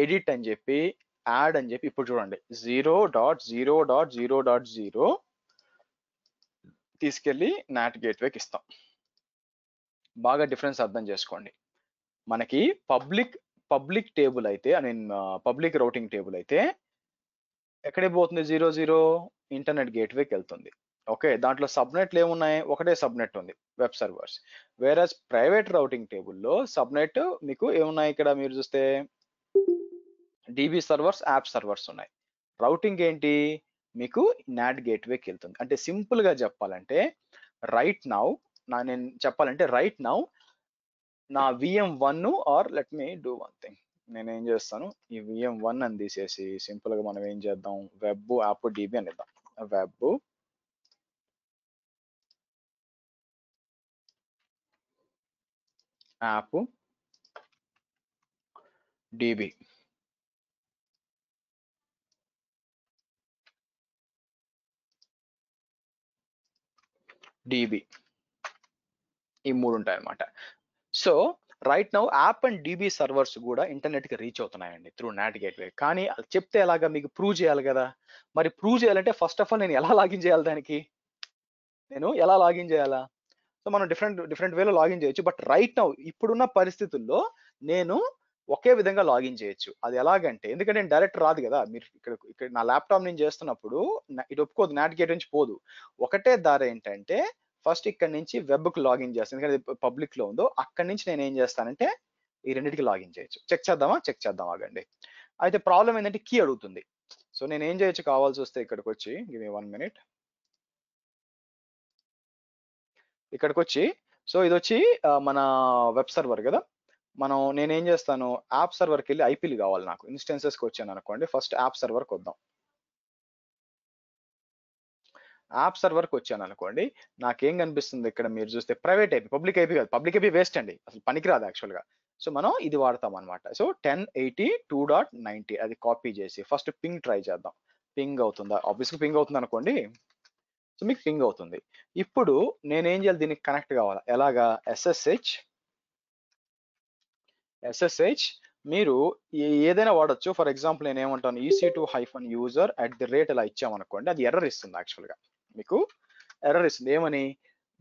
ఎడిట్ అని చెప్పి యాడ్ అని చెప్పి ఇప్పుడు చూడండి 0.0.0.0 తీసుకెళ్ళి నాట్ గేట్వేకి ఇస్తాం. బాగా డిఫరెన్స్ అర్థం చేసుకోండి. మనకి పబ్లిక్ టేబుల్ అయితే I mean public routing table అయితే ఎక్కడికి పోతుంది, 00 ఇంటర్నెట్ గేట్వేకి వెళ్తుంది. ఓకే, దాంట్లో సబ్నెట్లు ఏమున్నాయి, ఒకటే సబ్నెట్ ఉంది, వెబ్ సర్వర్స్. వేరస్ ప్రైవేట్ రౌటింగ్ టేబుల్లో సబ్నెట్ మీకు ఏమున్నాయి, ఇక్కడ మీరు చూస్తే డిబి సర్వర్స్, యాప్ సర్వర్స్ ఉన్నాయి. రౌటింగ్ ఏంటి మీకు నాట్ గేట్వేకి వెళ్తుంది. అంటే సింపుల్ గా చెప్పాలంటే రైట్ నౌ నేను చెప్పాలంటే రైట్ నౌ నా VM1 or let me do one thing, నేను ఏం చేస్తాను ఈ VM1 అని తీసేసి సింపుల్ గా మనం ఏం చేద్దాం, వెబ్ యాప్ డిబి అని ఇద్దాం. Web app dB. ఈ మూడు ఉంటాయి అన్నమాట. So right now app and dB servers కూడా ఇంటర్నెట్ కి రీచ్ అవుతున్నాయండి త్రూ నాట్ గేట్వే. కానీ అది చెప్తే ఎలాగా, మీకు ప్రూవ్ చేయాలి కదా. మరి ప్రూవ్ చేయాలంటే ఫస్ట్ ఆఫ్ ఆల్ నేను ఎలా లాగిన్ చేయాలి, దానికి నేను ఎలా లాగిన్ చేయాలా? సో మనం డిఫరెంట్ వేలో లాగిన్ చేయొచ్చు. బట్ రైట్ నౌ ఇప్పుడున్న పరిస్థితుల్లో నేను ఒకే విధంగా లాగిన్ చేయొచ్చు. అది ఎలాగంటే, ఎందుకంటే నేను డైరెక్ట్ రాదు కదా, మీరు ఇక్కడ నా ల్యాప్టాప్ నేను చేస్తున్నప్పుడు ఇది ఒప్పుకోదు, నాట్ గేట్ నుంచి పోదు. ఒకటే దారి ఏంటంటే ఫస్ట్ ఇక్కడ నుంచి వెబ్కి లాగిన్ చేస్తాను, ఎందుకంటే పబ్లిక్ లో ఉందో. అక్కడి నుంచి నేను ఏం చేస్తానంటే ఈ రెండింటికి లాగిన్ చేయొచ్చు. చెక్ చేద్దాం ఆగండి. అయితే ప్రాబ్లం ఏంటంటే కీ అడుగుతుంది. సో నేను ఏం చేయొచ్చు, కావాల్సి వస్తే ఇక్కడికి వచ్చి గివ్ మీ 1 minute, ఇక్కడికి వచ్చి సో ఇది వచ్చి మన వెబ్ సర్వర్ కదా. నేనేం చేస్తాను, యాప్ సర్వర్కి వెళ్ళి ఐపీలు కావాలి నాకు. ఇన్స్టెన్సెస్కి వచ్చాను అనుకోండి, ఫస్ట్ యాప్ సర్వర్కి వద్దాం. యాప్ సర్వర్కి వచ్చాను అనుకోండి, నాకేం కనిపిస్తుంది ఇక్కడ మీరు చూస్తే ప్రైవేట్ ఐపీ, పబ్లిక్ ఐపీ కాదు. పబ్లిక్ ఐపీ వేస్ట్ అండి, అసలు పనికిరాదు యాక్చువల్గా. సో మనం ఇది వాడతాం అనమాట. సో 1080.2.90 అది కాపీ చేసి ఫస్ట్ పింగ్ ట్రై చేద్దాం. పింగ్ అవుతుందా, ఆబ్వియస్గా పింగ్ అవుతుంది అనుకోండి. సో మీకు పింగ్ అవుతుంది. ఇప్పుడు నేనేం చేయాలి, దీనికి కనెక్ట్ కావాలి. ఎలాగా, SSH మీరు ఏదైనా వాడచ్చు. ఫర్ ఎగ్జాంపుల్ నేను ఏమంటాను, EC2-user ఇలా ఇచ్చామనుకోండి, అది ఎర్రర్ ఇస్తుంది. యాక్చువల్గా మీకు ఎర్రర్ ఇస్తుంది. ఏమని,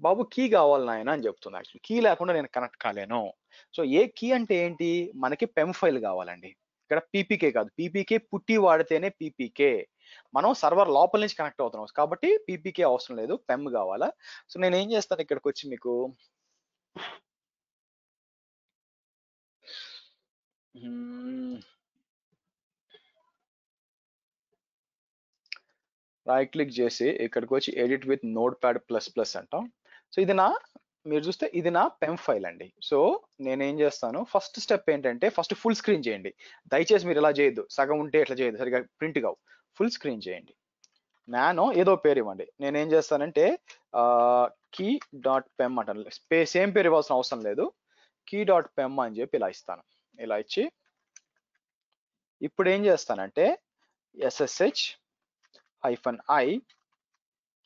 బాబు కీ కావాలి నాయన అని చెప్తుంది. యాక్చువల్ కీ లేకుండా నేను కనెక్ట్ కాలేను. సో ఏ కీ అంటే ఏంటి, మనకి పెమ్ ఫైల్ కావాలండి. ఇక్కడ పీపీకే కాదు, పీపీకే పుట్టి వాడితేనే పీపీకే. మనం సర్వర్ లోపల నుంచి కనెక్ట్ అవుతున్నాం కాబట్టి పీపీకే అవసరం లేదు, పెమ్ కావాలా. సో నేను ఏం చేస్తాను, ఇక్కడికి వచ్చి మీకు రైట్ క్లిక్ చేసి ఇక్కడికి వచ్చి ఎడిట్ విత్ నోట్ప్యాడ్ ++ అంటాం. సో ఇది మీరు చూస్తే ఇది నా పెమ్ ఫైల్ అండి. సో నేనేం చేస్తాను, ఫస్ట్ స్టెప్ ఏంటంటే ఫస్ట్ ఫుల్ స్క్రీన్ చేయండి. దయచేసి మీరు ఇలా చేయొద్దు, సగం ఉంటే ఇట్లా చేయదు, సరిగా ప్రింట్ కావు. ఫుల్ స్క్రీన్ చేయండి. నానో ఏదో పేరు ఇవ్వండి. నేనేం చేస్తానంటే key.pem అంటాను. సేమ్ పేరు ఇవ్వాల్సిన అవసరం లేదు, key.pem అని చెప్పి ఇలా ఇస్తాను. ఇలా ఇచ్చి ఇప్పుడు ఏం చేస్తానంటే SSH-i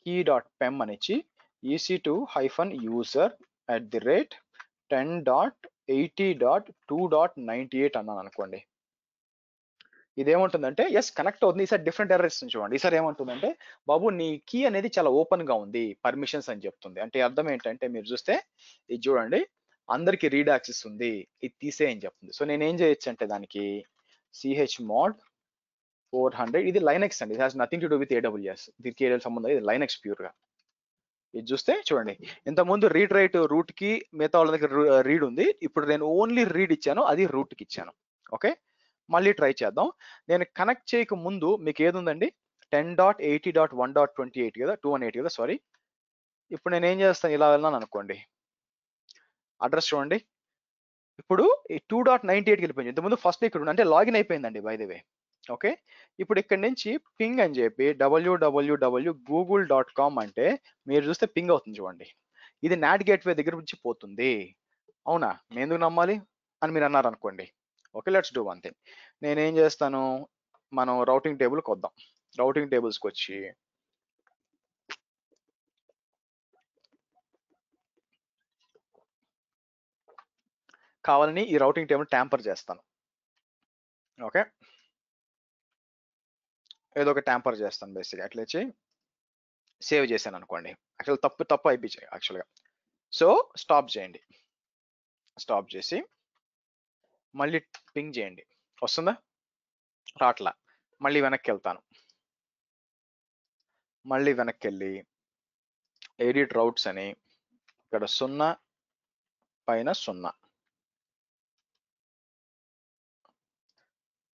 key.pem అని ఇచ్చి EC2-user @10.80.2.98 అన్నాను అనుకోండి. ఇదేమంటుందంటే ఎస్ కనెక్ట్ అవుతుంది. ఈసారి డిఫరెంట్ ఎర్రర్ ఇస్తుంది చూడండి. ఈసారి ఏమంటుందంటే, బాబు నీ కీ అనేది చాలా ఓపెన్ గా ఉంది, పర్మిషన్స్ అని చెప్తుంది. అంటే అర్థం ఏంటంటే మీరు చూస్తే ఇది చూడండి, అందరికి రీడ్ యాక్సెస్ ఉంది, ఇది తీసేయని చెప్తుంది. సో నేను ఏం చేయొచ్చు అంటే దానికి chmod 400, ఇది లైనక్స్ అండి, it has nothing to do with AWS. దీనికి AWS సంబంధం, ఇది లైనక్స్ ప్యూర్ గా. ఇది చూస్తే చూడండి, ఇంతకుముందు రీడ్ రైట్ రూట్ కి మిగతా వాళ్ళ దగ్గర రీడ్ ఉంది. ఇప్పుడు నేను ఓన్లీ రీడ్ ఇచ్చాను, అది రూట్ కి ఇచ్చాను. ఓకే, మళ్ళీ ట్రై చేద్దాం. నేను కనెక్ట్ చేయక ముందు మీకు ఏది ఉందండి, 10.80.1.28 కదా, 218 కదా, సారీ. ఇప్పుడు నేను ఏం చేస్తాను, ఇలా వెళ్ళాను అనుకోండి, అడ్రస్ చూడండి. ఇప్పుడు ఈ 2.98కి వెళ్ళిపోయింది. ఇంతకుముందు ఫస్ట్ ఇక్కడ అంటే లాగిన్ అయిపోయిందండి బై ది వే. ఓకే, ఇప్పుడు ఇక్కడ నుంచి పింగ్ అని చెప్పి www.google.com అంటే మీరు చూస్తే పింగ్ అవుతుంది చూడండి. ఇది నాట్ గేట్వే దగ్గర నుంచి పోతుంది. అవునా, మేము ఎందుకు నమ్మాలి అని మీరు అన్నారు అనుకోండి. Okay, let's do one thing. నేనేం చేస్తాను, మనం రౌటింగ్ టేబుల్కి వద్దాం. రౌటింగ్ టేబుల్స్కి వచ్చి కావాలని ఈ రౌటింగ్ టేబుల్ ట్యాంపర్ చేస్తాను. ఓకే, ఏదో ఒక ట్యాంపర్ చేస్తాను బేసిక్గా. అట్లా వచ్చి సేవ్ చేశాను అనుకోండి, యాక్చువల్ తప్పు అయిపోయాయి యాక్చువల్గా. సో స్టాప్ చేయండి, స్టాప్ చేసి మళ్ళీ పింగ్ చేయండి. వస్తుందా, రాట్లా. మళ్ళీ వెనక్కి వెళ్తాను, మళ్ళీ వెనక్కి వెళ్ళి ఎడిట్ రౌట్స్ అని ఇక్కడ 0/0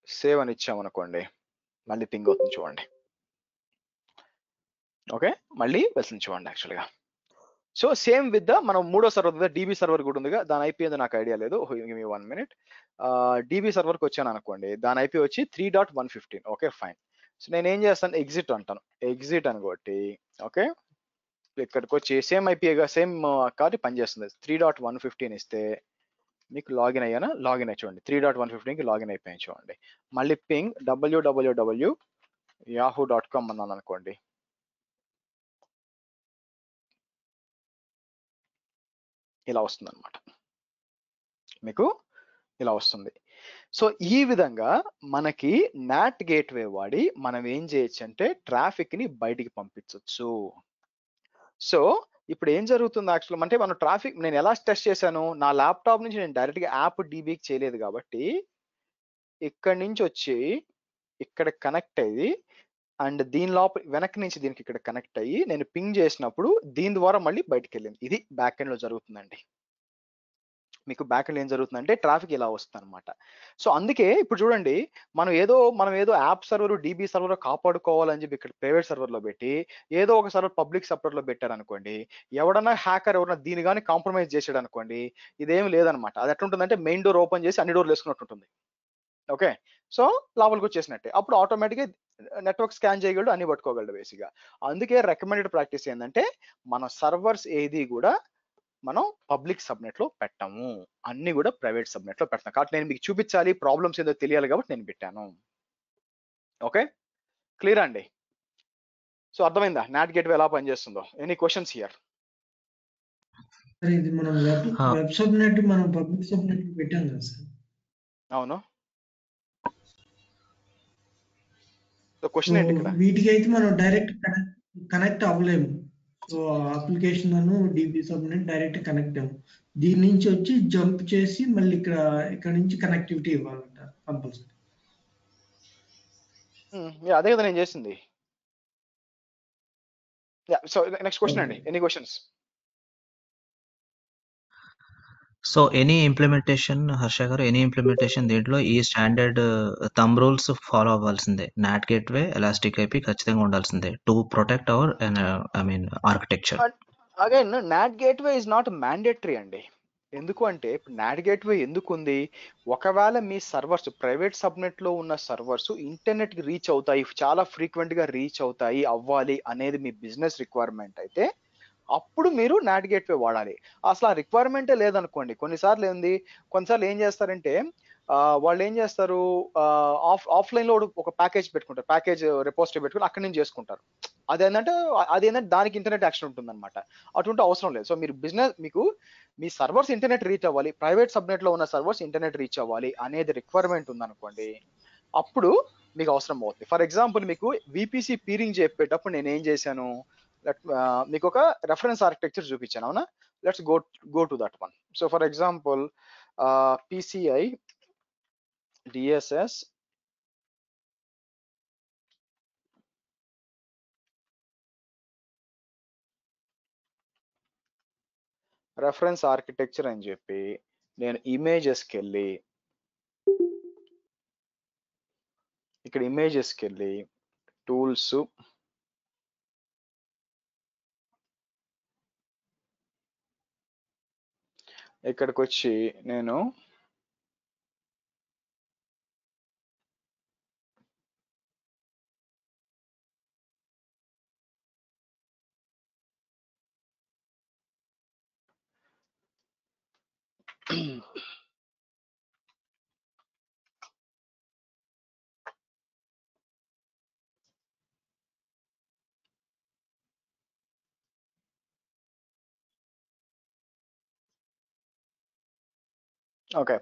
సేవ్ అని ఇచ్చామనుకోండి, మళ్ళీ పింగ్ అవుతుంది చూడండి. ఓకే, మళ్ళీ వెళ్తుంది చూడండి యాక్చువల్గా. సో సేమ్ విత్ ద మనం మూడో సర్వర్ డీబీ సర్వర్ కూడా ఉందిగా, దాని ఐపీ ఏందో నాకు ఐడియా లేదు. 1 minute. డీబీ సర్వర్కి వచ్చాను అనుకోండి, దాని ఐపీ వచ్చి 3.115. Okay fine. సో నేను ఏం చేస్తాను, ఎగ్జిట్ అంటాను. ఎగ్జిట్ అని కొట్టి ఓకే, ఇక్కడికి వచ్చి సేమ్ ఐపీగా సేమ్ కార్డు పనిచేస్తుంది. 3.115 ఇస్తే మీకు లాగిన్ అయ్యానా, లాగిన్ అయ్యి చూడండి. 3.115కి లాగిన్ అయిపోయాను చూడండి. మళ్ళీ పింగ్ www.yahoo.com అన్నాను అనుకోండి, ఇలా వస్తుంది అనమాట, మీకు ఇలా వస్తుంది. సో ఈ విధంగా మనకి నాట్ గేట్వే వాడి మనం ఏం చేయొచ్చు అంటే ట్రాఫిక్ ని బయటికి పంపించవచ్చు. సో ఇప్పుడు ఏం జరుగుతుంది యాక్చువల్ అంటే మనం ట్రాఫిక్ నేను ఎలా టెస్ట్ చేశాను, నా ల్యాప్టాప్ నుంచి నేను డైరెక్ట్ గా యాప్ డీబీకి చేయలేదు కాబట్టి ఇక్కడి నుంచి వచ్చి ఇక్కడ కనెక్ట్ అయ్యి అండ్ దీని లోపల వెనక్కి నుంచి దీనికి ఇక్కడ కనెక్ట్ అయ్యి నేను పింగ్ చేసినప్పుడు దీని ద్వారా మళ్ళీ బయటకు వెళ్ళింది. ఇది బ్యాక్ ఎండ్ లో జరుగుతుందండి. మీకు బ్యాక్ ఎండ్ ఏం జరుగుతుందంటే ట్రాఫిక్ ఇలా వస్తుంది అనమాట. సో అందుకే ఇప్పుడు చూడండి, మనం ఏదో యాప్ సర్వర్ డీబీ సర్వర్ కాపాడుకోవాలని చెప్పి ఇక్కడ ప్రైవేట్ సర్వర్ లో పెట్టి ఏదో ఒక సర్వర్ పబ్లిక్ సర్వర్ లో పెట్టారనుకోండి, ఎవడన్నా హ్యాకర్ ఎవరన్నా దీని కానీ కాంప్రమైజ్ చేసాడు అనుకోండి, ఇదేం లేదనమాట. అది ఎట్లుంటుందంటే మెయిన్ డోర్ ఓపెన్ చేసి అన్ని డోర్లు వేసుకున్నట్టు ఉంటుంది. ఓకే, సో లోపలికి వచ్చేసినట్టే. అప్పుడు ఆటోమేటిక్గా నెట్వర్క్ స్కాన్ చేయగలడు, అన్ని పట్టుకోగలడు బేసిక్గా. అందుకే రికమెండెడ్ ప్రాక్టీస్ ఏంటంటే మన సర్వర్స్ ఏది కూడా మనం పబ్లిక్ సబ్నెట్ లో పెట్టాము, అన్ని కూడా ప్రైవేట్ సబ్నెట్ లో పెడతాం. కాబట్టి నేను మీకు చూపించాలి, ప్రాబ్లమ్స్ ఏదో తెలియాలి కాబట్టి నేను పెట్టాను. ఓకే, క్లియర్ అండి? సో అర్థమైందా నాట్ గేట్వే ఎలా పనిచేస్తుందో? Any questions here? ఇది మనం వెబ్ సబ్నెట్ మనం పబ్లిక్ సబ్నెట్ పెట్టాం కదా సార్. అవును. సో క్వశ్చన్ ఏంటి ఇక్కడ? వీటికి అయితే మనం డైరెక్ట్ కనెక్ట్ అవ్వలేము. So application DB subnet direct connect అవ్వం. దీని నుంచి వచ్చి జంప్ చేసి మళ్ళీ ఇక్కడ నుంచి కనెక్టివిటీ ఇవ్వాలంట కంపల్సరీ. అదే కదా నేను చేసింది. సో నెక్స్ట్ క్వశ్చన్ అండి, any questions? So any implementation Harsha గారు, ఎనీ ఇంప్లిమెంటేషన్ దీంట్లో ఈ స్టాండర్డ్ థంబ్ రూల్స్ ఫాలో అవ్వాల్సిందే. నాట్ గేట్వే, ఎలాస్టిక్ ఐపీ ఖచ్చితంగా ఉండాల్సిందే to protect our architecture. Again not gateway is not mandatory అండి. ఎందుకు అంటే నాట్ గేట్వే ఎందుకు ఉంది, ఒకవేళ మీ సర్వర్స్ ప్రైవేట్ సబ్నెట్ లో ఉన్న సర్వర్స్ ఇంటర్నెట్ కి రీచ్ అవుతాయి, చాలా ఫ్రీక్వెంట్ గా రీచ్ అవుతాయి అవ్వాలి అనేది మీ బిజినెస్ రిక్వైర్మెంట్ అయితే అప్పుడు మీరు నాట్ గేట్వే వాడాలి. అసలు ఆ రిక్వైర్మెంటే లేదనుకోండి, కొన్నిసార్లు ఏం చేస్తారంటే వాళ్ళు ఏం చేస్తారు, ఆఫ్లైన్ లో ఒక ప్యాకేజ్ పెట్టుకుంటారు, ప్యాకేజ్ రిపోజిటరీ పెట్టుకుని అక్కడి నుంచి చేసుకుంటారు. అదేంటంటే దానికి ఇంటర్నెట్ యాక్షన్ ఉంటుంది అనమాట. అటువంటి అవసరం లేదు. సో మీరు మీకు మీ సర్వర్స్ ఇంటర్నెట్ రీచ్ అవ్వాలి, ప్రైవేట్ సబ్నెట్ లో ఉన్న సర్వర్స్ ఇంటర్నెట్ రీచ్ అవ్వాలి అనేది రిక్వైర్మెంట్ ఉందనుకోండి, అప్పుడు మీకు అవసరం అవుతుంది. ఫర్ ఎగ్జాంపుల్ మీకు విపిసి పీరింగ్ చెప్పేటప్పుడు నేను ఏం చేశాను, మీకు ఒక రెఫరెన్స్ ఆర్కిటెక్చర్ చూపించాను, అవునా? Let's go to that one. So for example PCI DSS reference architecture అని చెప్పి నేను ఇమేజెస్కి వెళ్ళి ఇక్కడ ఇమేజెస్కి వెళ్ళి టూల్స్, ఇక్కడికి వచ్చి నేను ఓకే,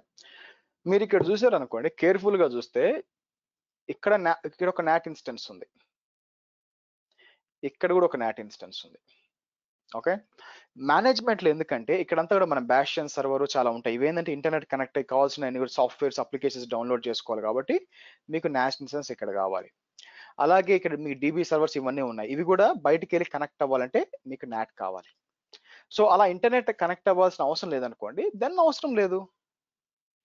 మీరు ఇక్కడ చూసారు అనుకోండి, కేర్ఫుల్ గా చూస్తే ఇక్కడ ఇక్కడ ఒక నాట్ ఇన్స్టెన్స్ ఉంది, ఇక్కడ కూడా ఒక నాట్ ఇన్స్టెన్స్ ఉంది. ఓకే, మేనేజ్మెంట్లో ఎందుకంటే ఇక్కడంతా కూడా మన బ్యాషియన్ సర్వర్ చాలా ఉంటాయి. ఇవేంటంటే ఇంటర్నెట్ కనెక్ట్ అయ్యి కావాల్సిన అన్ని కూడా సాఫ్ట్వేర్స్ అప్లికేషన్స్ డౌన్లోడ్ చేసుకోవాలి కాబట్టి మీకు నాట్ ఇన్స్టెన్స్ ఇక్కడ కావాలి. అలాగే ఇక్కడ మీకు డీబీ సర్వర్స్ ఇవన్నీ ఉన్నాయి, ఇవి కూడా బయటికి వెళ్ళి కనెక్ట్ అవ్వాలంటే మీకు నాట్ కావాలి. సో అలా ఇంటర్నెట్ కనెక్ట్ అవ్వాల్సిన అవసరం లేదనుకోండి, దెన్ అవసరం లేదు,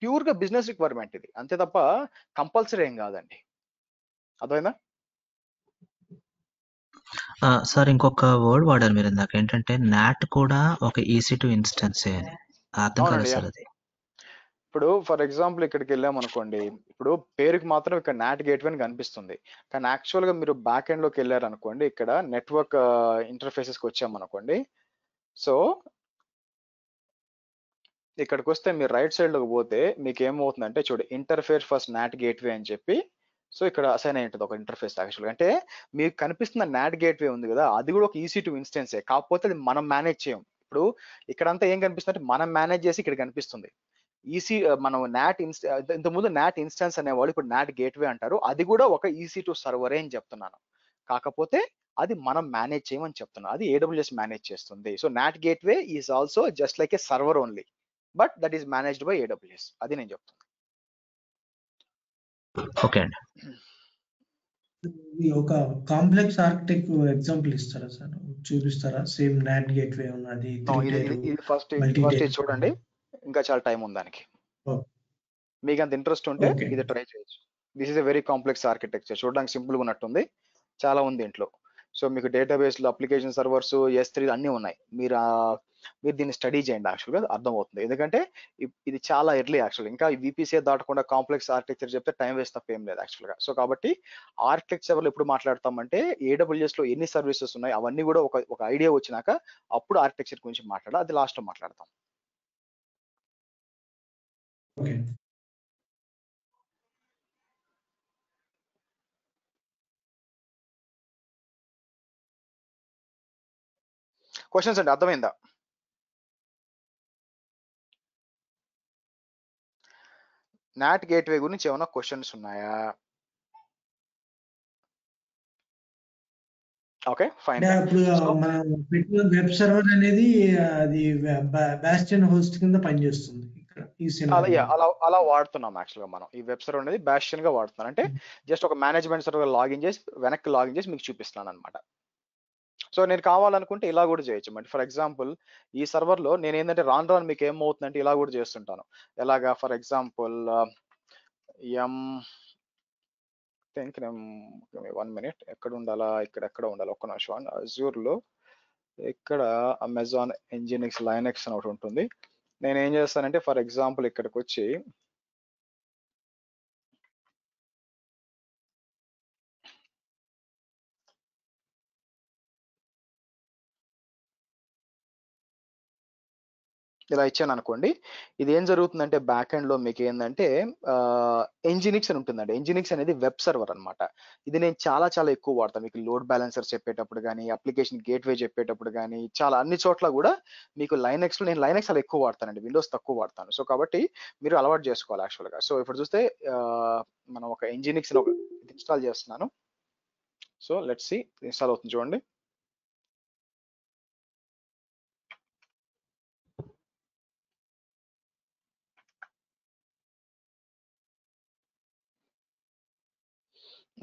ప్యూర్ గా బిజినెస్ రిక్వైర్మెంట్ ఇది, అంతే తప్ప కంపల్సరీ ఏం కాదండి. అర్థమైందా? సార్ ఇంకొక వర్డ్ వాడారు మీరు ఇందాక, ఏంటంటే నాట్ కూడా ఒక EC2 ఇన్స్టెన్సే అని. అర్థం కాలేదు అవునండి. సార్ అది. ఇప్పుడు ఫర్ ఎగ్జాంపుల్ ఇక్కడికి వెళ్ళాం అనుకోండి, ఇప్పుడు పేరుకి మాత్రం ఇక్కడ నాట్ గేట్వే అని కనిపిస్తుంది, కానీ యాక్చువల్ గా మీరు బ్యాక్ ఎండ్ లోకి వెళ్ళారు అనుకోండి, ఇక్కడ నెట్వర్క్ ఇంటర్ఫేసెస్కి వచ్చామనుకోండి, సో ఇక్కడికి వస్తే మీరు రైట్ సైడ్ లోకి పోతే మీకు ఏమవుతుందంటే చూడు, ఇంటర్ఫేస్ ఫస్ట్ నాట్ గేట్వే అని చెప్పి, సో ఇక్కడ అసైన్ అయి ఉంటుంది ఒక ఇంటర్ఫేస్. యాక్చువల్గా అంటే మీకు కనిపిస్తున్న నాట్ గేట్వే ఉంది కదా, అది కూడా ఒక EC2 ఇన్స్టెన్సే, కాకపోతే అది మనం మేనేజ్ చేయం. ఇప్పుడు ఇక్కడంతా ఏం కనిపిస్తుంది అంటే మనం మేనేజ్ చేసి ఇక్కడ కనిపిస్తుంది. మనం ఇంతకుముందు నాట్ ఇన్స్టెన్స్ అనేవాళ్ళు ఇప్పుడు నాట్ గేట్వే అంటారు, అది కూడా ఒక EC2 సర్వరే అని చెప్తున్నాను, కాకపోతే అది మనం మేనేజ్ చేయమని చెప్తున్నాను, అది AWS మేనేజ్ చేస్తుంది. So not gateway is also just like A server only, but that is managed by AWS, అది నేను చెప్తున్నాను. ఓకే అండి. ఒక కాంప్లెక్స్ ఆర్కిటెక్ట్ ఎగ్జాంపుల్ ఇస్తారా సార్, చూపిస్తారా? సేమ్ నాట్ గేట్వే ఉన్నది, ఇది ఫస్ట్ చూడండి, ఇంకా చాలా టైం ఉంది దానికి. మీకు అంత ఇంట్రెస్ట్ ఉంటే ఇది ట్రై చేయొచ్చు. This is a very complex architecture, చూడడానికి సింపుల్ గా ఉన్నట్టుంది, చాలా ఉంది ఇంట్లో. సో మీకు డేటాబేస్ లో అప్లికేషన్ సర్వర్స్ S3 అన్ని ఉన్నాయి, మీరు దీన్ని స్టడీ చేయండి, యాక్చువల్గా అర్థమవుతుంది. ఎందుకంటే ఇది చాలా ఎర్లీ యాక్చువల్, ఇంకా VPCA దాటకుండా కాంప్లెక్స్ ఆర్కిటెక్చర్ చెప్తే టైం వేస్ట్ తప్ప ఏం లేదు యాక్చువల్గా. సో కాబట్టి ఆర్కిటెక్చర్ ఎప్పుడు మాట్లాడతామంటే AWS లో ఎన్ని సర్వీసెస్ ఉన్నాయి అవన్నీ కూడా ఒక ఐడియా వచ్చినాక అప్పుడు ఆర్కిటెక్చర్ గురించి మాట్లాడాలి, అది లాస్ట్ లో మాట్లాడతాం. క్వశ్చన్స్ అండి, అర్థమైందా? నాట్ గేట్వే గురించి ఏమైనా క్వశ్చన్స్ ఉన్నాయా? Okay fine. ఇప్పుడు మనం పెట్టిన వెబ్ సర్వర్ అనేది అది బాస్టియన్ హోస్ట్ కింద పనిచేస్తుంది ఇక్కడ ఈ అలా వాడుతున్నాం యాక్చువల్గా. మనం ఈ వెబ్ సర్వర్ అనేది బాస్టియన్ గా వాడుతున్నాం, అంటే జస్ట్ ఒక మేనేజ్మెంట్ సర్వర్ లాగిన్ చేసి వెనక్కి లాగిన్ చేసి మీకు చూపిస్తున్నాను అనమాట. సో నేను కావాలనుకుంటే ఇలా కూడా చేయొచ్చు. అంటే ఫర్ ఎగ్జాంపుల్ ఈ సర్వర్ లో నేను ఏంటంటే రాను మీకు ఏమవుతుందంటే ఇలా కూడా చేస్తుంటాను. ఎలాగా? ఫర్ ఎగ్జాంపుల్ థింక్ 1 minute, ఎక్కడ ఉండాలా, ఎక్కడ ఉండాలి, ఒక్క నిమిషం. అజూర్ లో ఇక్కడ అమెజాన్ ఎంజినిక్స్ లైనెక్స్ అని ఒకటి ఉంటుంది. నేను ఏం చేస్తానంటే ఫర్ ఎగ్జాంపుల్ ఇక్కడికి వచ్చి ఇలా ఇచ్చాను అనుకోండి, ఇది ఏం జరుగుతుందంటే బ్యాక్ ఎండ్ లో మీకు ఏంటంటే ఎంజినిక్స్ అని ఉంటుందండి. ఎంజినిక్స్ అనేది వెబ్ సర్వర్ అనమాట. ఇది నేను చాలా ఎక్కువ వాడతాను, మీకు లోడ్ బ్యాలెన్సర్ చెప్పేటప్పుడు కానీ, అప్లికేషన్ గేట్వే చెప్పేటప్పుడు కానీ, చాలా అన్ని చోట్ల కూడా మీకు లైనెక్స్ లో నేను లైనెక్స్ అలా ఎక్కువ వాడతానండి, విండోస్ తక్కువ వాడతాను. సో కాబట్టి మీరు అలవాటు చేసుకోవాలి యాక్చువల్గా. సో ఇప్పుడు చూస్తే మనం ఒక ఎంజినిక్స్ ఇన్స్టాల్ చేస్తున్నాను. సో లెట్స్ సి ఇన్స్టాల్ అవుతుంది చూడండి.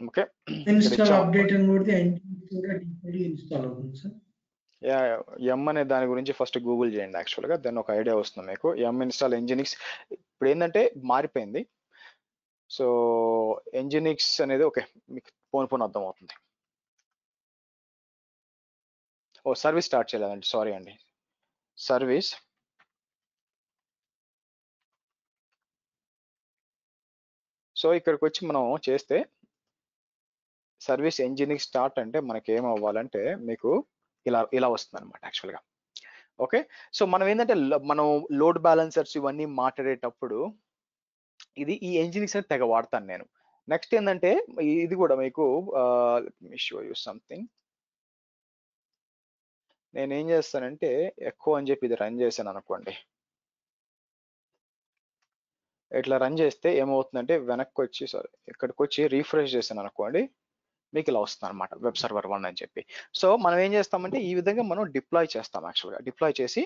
ఓకే, ఇన్స్టాల్ అప్డేట్ అని కొడితే ఇన్స్టాల్ అవుతుంది సార్. ఎం అనే దాని గురించి ఫస్ట్ గూగుల్ చేయండి యాక్చువల్గా, దాన్ని ఒక ఐడియా వస్తుంది మీకు. ఎం ఇన్స్టాల్ ఎంజినిక్స్ ఇప్పుడు ఏంటంటే మారిపోయింది. సో ఎంజినిక్స్ అనేది ఓకే మీకు పోను అర్థం అవుతుంది. సర్వీస్ స్టార్ట్ చేయలేదండి, సారీ అండి. సర్వీస్ సో ఇక్కడికి వచ్చి మనం చేస్తే సర్వీస్ ఇంజినింగ్ స్టార్ట్ అంటే మనకి ఏం అవ్వాలంటే మీకు ఇలా వస్తుంది అనమాట యాక్చువల్గా. ఓకే, సో మనం ఏంటంటే మనం లోడ్ బ్యాలెన్సర్స్ ఇవన్నీ మాట్లాడేటప్పుడు ఈ ఇంజినిక్స్ అనేది తెగ వాడతాను నేను. నెక్స్ట్ ఏంటంటే ఇది కూడా మీకు షో యూ సంథింగ్. నేనేం చేస్తానంటే ఎక్కువ అని చెప్పి ఇది రన్ చేశాను అనుకోండి. ఇట్లా రన్ చేస్తే ఏమవుతుందంటే వెనక్కి వచ్చి సారీ ఇక్కడికి వచ్చి రీఫ్రెష్ చేశాను అనుకోండి, మీకు ఇలా వస్తుంది అనమాట వెబ్ సర్వర్ 1 అని చెప్పి. సో మనం ఏం చేస్తామంటే ఈ విధంగా మనం డిప్లాయ్ చేస్తాం యాక్చువల్గా. డిప్లాయ్ చేసి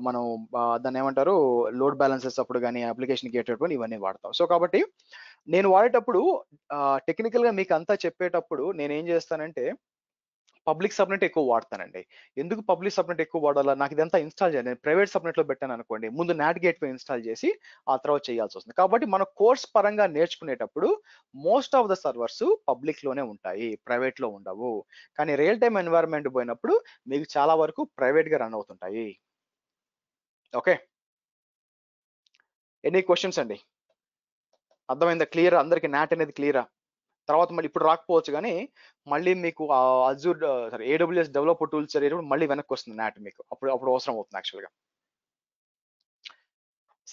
మనం దాన్ని ఏమంటారు లోడ్ బ్యాలెన్సెస్ అప్పుడు కానీ అప్లికేషన్ గేటప్పుడు ఇవన్నీ వాడతాం. సో కాబట్టి నేను వాడేటప్పుడు టెక్నికల్గా మీకు అంతా చెప్పేటప్పుడు నేను ఏం చేస్తానంటే పబ్లిక్ సబ్నెట్ ఎక్కువ వాడతానండి. ఎందుకు పబ్లిక్ సబ్నెట్ ఎక్కువ వాడాలా, నాకు ఇదంతా ఇన్స్టాల్ చేయాలి. నేను ప్రైవేట్ సబ్నెట్ లో పెట్టాను అనుకోండి, ముందు నాట్ గేట్వే ఇన్స్టాల్ చేసి ఆ తర్వాత చేయాల్సి వస్తుంది. కాబట్టి మన కోర్స్ పరంగా నేర్చుకునేటప్పుడు most of the servers public లోనే ఉంటాయి, ప్రైవేట్ లో ఉండవు. కానీ రియల్ టైమ్ ఎన్వైరన్మెంట్ పోయినప్పుడు మీకు చాలా వరకు ప్రైవేట్ గా రన్ అవుతుంటాయి. ఓకే, ఎనీ క్వశ్చన్స్ అండి? అర్థమైందా? క్లియర్ అందరికి నాట్ అనేది క్లియరా? తర్వాత మళ్ళీ ఇప్పుడు రాకపోవచ్చు కానీ మళ్ళీ మీకు Azure sorry AWS developer tools చదివేటప్పుడు మళ్ళీ వెనక్కి వస్తుంది నాట్ మీకు, అప్పుడు అవసరం అవుతుంది యాక్చువల్గా.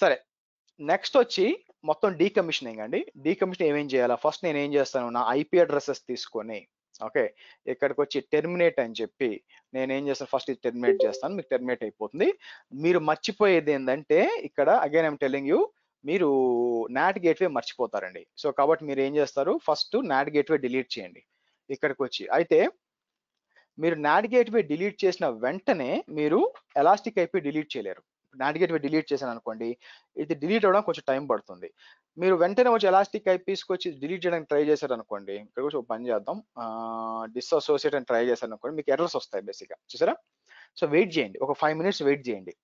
సరే, నెక్స్ట్ వచ్చి మొత్తం డీకమిషనింగ్ అండి. డీకమిషన్ ఏమేం చేయాలా? ఫస్ట్ నేను ఏం చేస్తాను, నా IP అడ్రసెస్ తీసుకొని ఓకే ఇక్కడికి వచ్చి టెర్మినేట్ అని చెప్పి నేను ఏం చేస్తాను, ఫస్ట్ ఇది టెర్మినేట్ చేస్తాను, మీకు టెర్మినేట్ అయిపోతుంది. మీరు మర్చిపోయేది ఏంటంటే ఇక్కడ అగైన్ ఐమ్ టెల్లింగ్ యూ, మీరు నాట్ గేట్వే మర్చిపోతారండి. సో కాబట్టి మీరు ఏం చేస్తారు, ఫస్ట్ నాట్ గేట్వే డిలీట్ చేయండి ఇక్కడికి వచ్చి. అయితే మీరు నాట్ గేట్వే డిలీట్ చేసిన వెంటనే మీరు ఎలాస్టిక్ IP డిలీట్ చేయలేరు. నాట్ గేట్వే డిలీట్ చేశాను అనుకోండి, ఇది డిలీట్ అవ్వడం కొంచెం టైం పడుతుంది. మీరు వెంటనే వచ్చి ఎలాస్టిక్ IPస్కి వచ్చి డిలీట్ చేయడానికి ట్రై చేశారు అనుకోండి, ఇక్కడ వచ్చి ఒక పని చేద్దాం, డిస్అసోసియేట్ అని ట్రై చేశారు అనుకోండి, మీకు ఎర్రర్స్ వస్తాయి బేసిక్గా, చూసారా? సో వెయిట్ చేయండి, ఒక 5 minutes వెయిట్ చేయండి.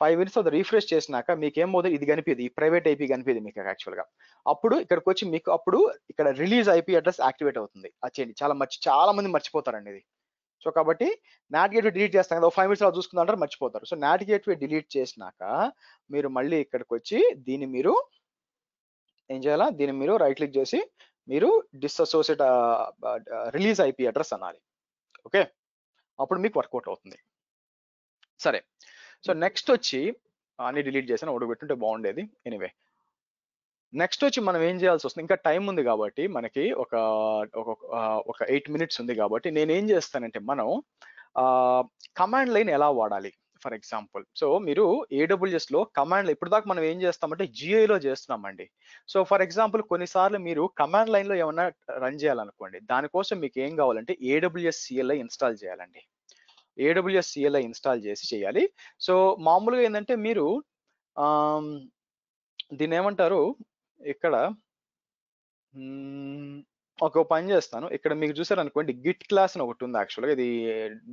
5 minutes అది రిఫ్రెష్ చేసినాక మీకు ఏమవుతుంది, ఇది కనిపిది, ఈ ప్రైవేట్ IP కనిపిది మీకు యాక్చువల్గా. అప్పుడు ఇక్కడికి వచ్చి మీకు అప్పుడు ఇక్కడ రిలీజ్ IP అడ్రస్ యాక్టివేట్ అవుతుంది. అది చేయండి, చాలా మంది మర్చిపోతారండి ఇది. సో కాబట్టి నాట్ గేట్వే డిలీట్ చేస్తాం కదా, 5 minutes అలా చూసుకుందంటారు, మర్చిపోతారు. సో నాట్ గేట్వే డిలీట్ చేసినాక మీరు మళ్ళీ ఇక్కడికి వచ్చి దీన్ని మీరు ఏం చేయాలా, దీన్ని మీరు రైట్ క్లిక్ చేసి మీరు డిస్అసోసియేట్ రిలీజ్ IP అడ్రస్ అనాలి. ఓకే, అప్పుడు మీకు వర్కౌట్ అవుతుంది. సరే, సో నెక్స్ట్ వచ్చి అన్ని డిలీట్ చేసాను, ఒకటి పెట్టుంటే బాగుండేది. ఎనీవే, నెక్స్ట్ వచ్చి మనం ఏం చేయాల్సి వస్తుంది, ఇంకా టైం ఉంది కాబట్టి మనకి ఒక 8 minutes ఉంది కాబట్టి నేను ఏం చేస్తానంటే మనం కమాండ్ లైన్ ఎలా వాడాలి. ఫర్ ఎగ్జాంపుల్, సో మీరు AWS లో కమాండ్ ఇప్పుడు దాకా మనం ఏం చేస్తామంటే GUI లో చేస్తున్నామండి. సో ఫర్ ఎగ్జాంపుల్ కొన్నిసార్లు మీరు కమాండ్ లైన్ లో ఏమన్నా రన్ చేయాలనుకోండి, దానికోసం మీకు ఏం కావాలంటే AWS CLI ఇన్స్టాల్ చేయాలండి. AWS CLI ఇన్స్టాల్ చేసి చేయాలి. సో మామూలుగా ఏంటంటే మీరు దీన్ని ఏమంటారు ఇక్కడ ఒక పని చేస్తాను, ఇక్కడ మీకు చూసారు అనుకోండి గిట్ క్లాస్ అని ఒకటి ఉంది యాక్చువల్గా, ఇది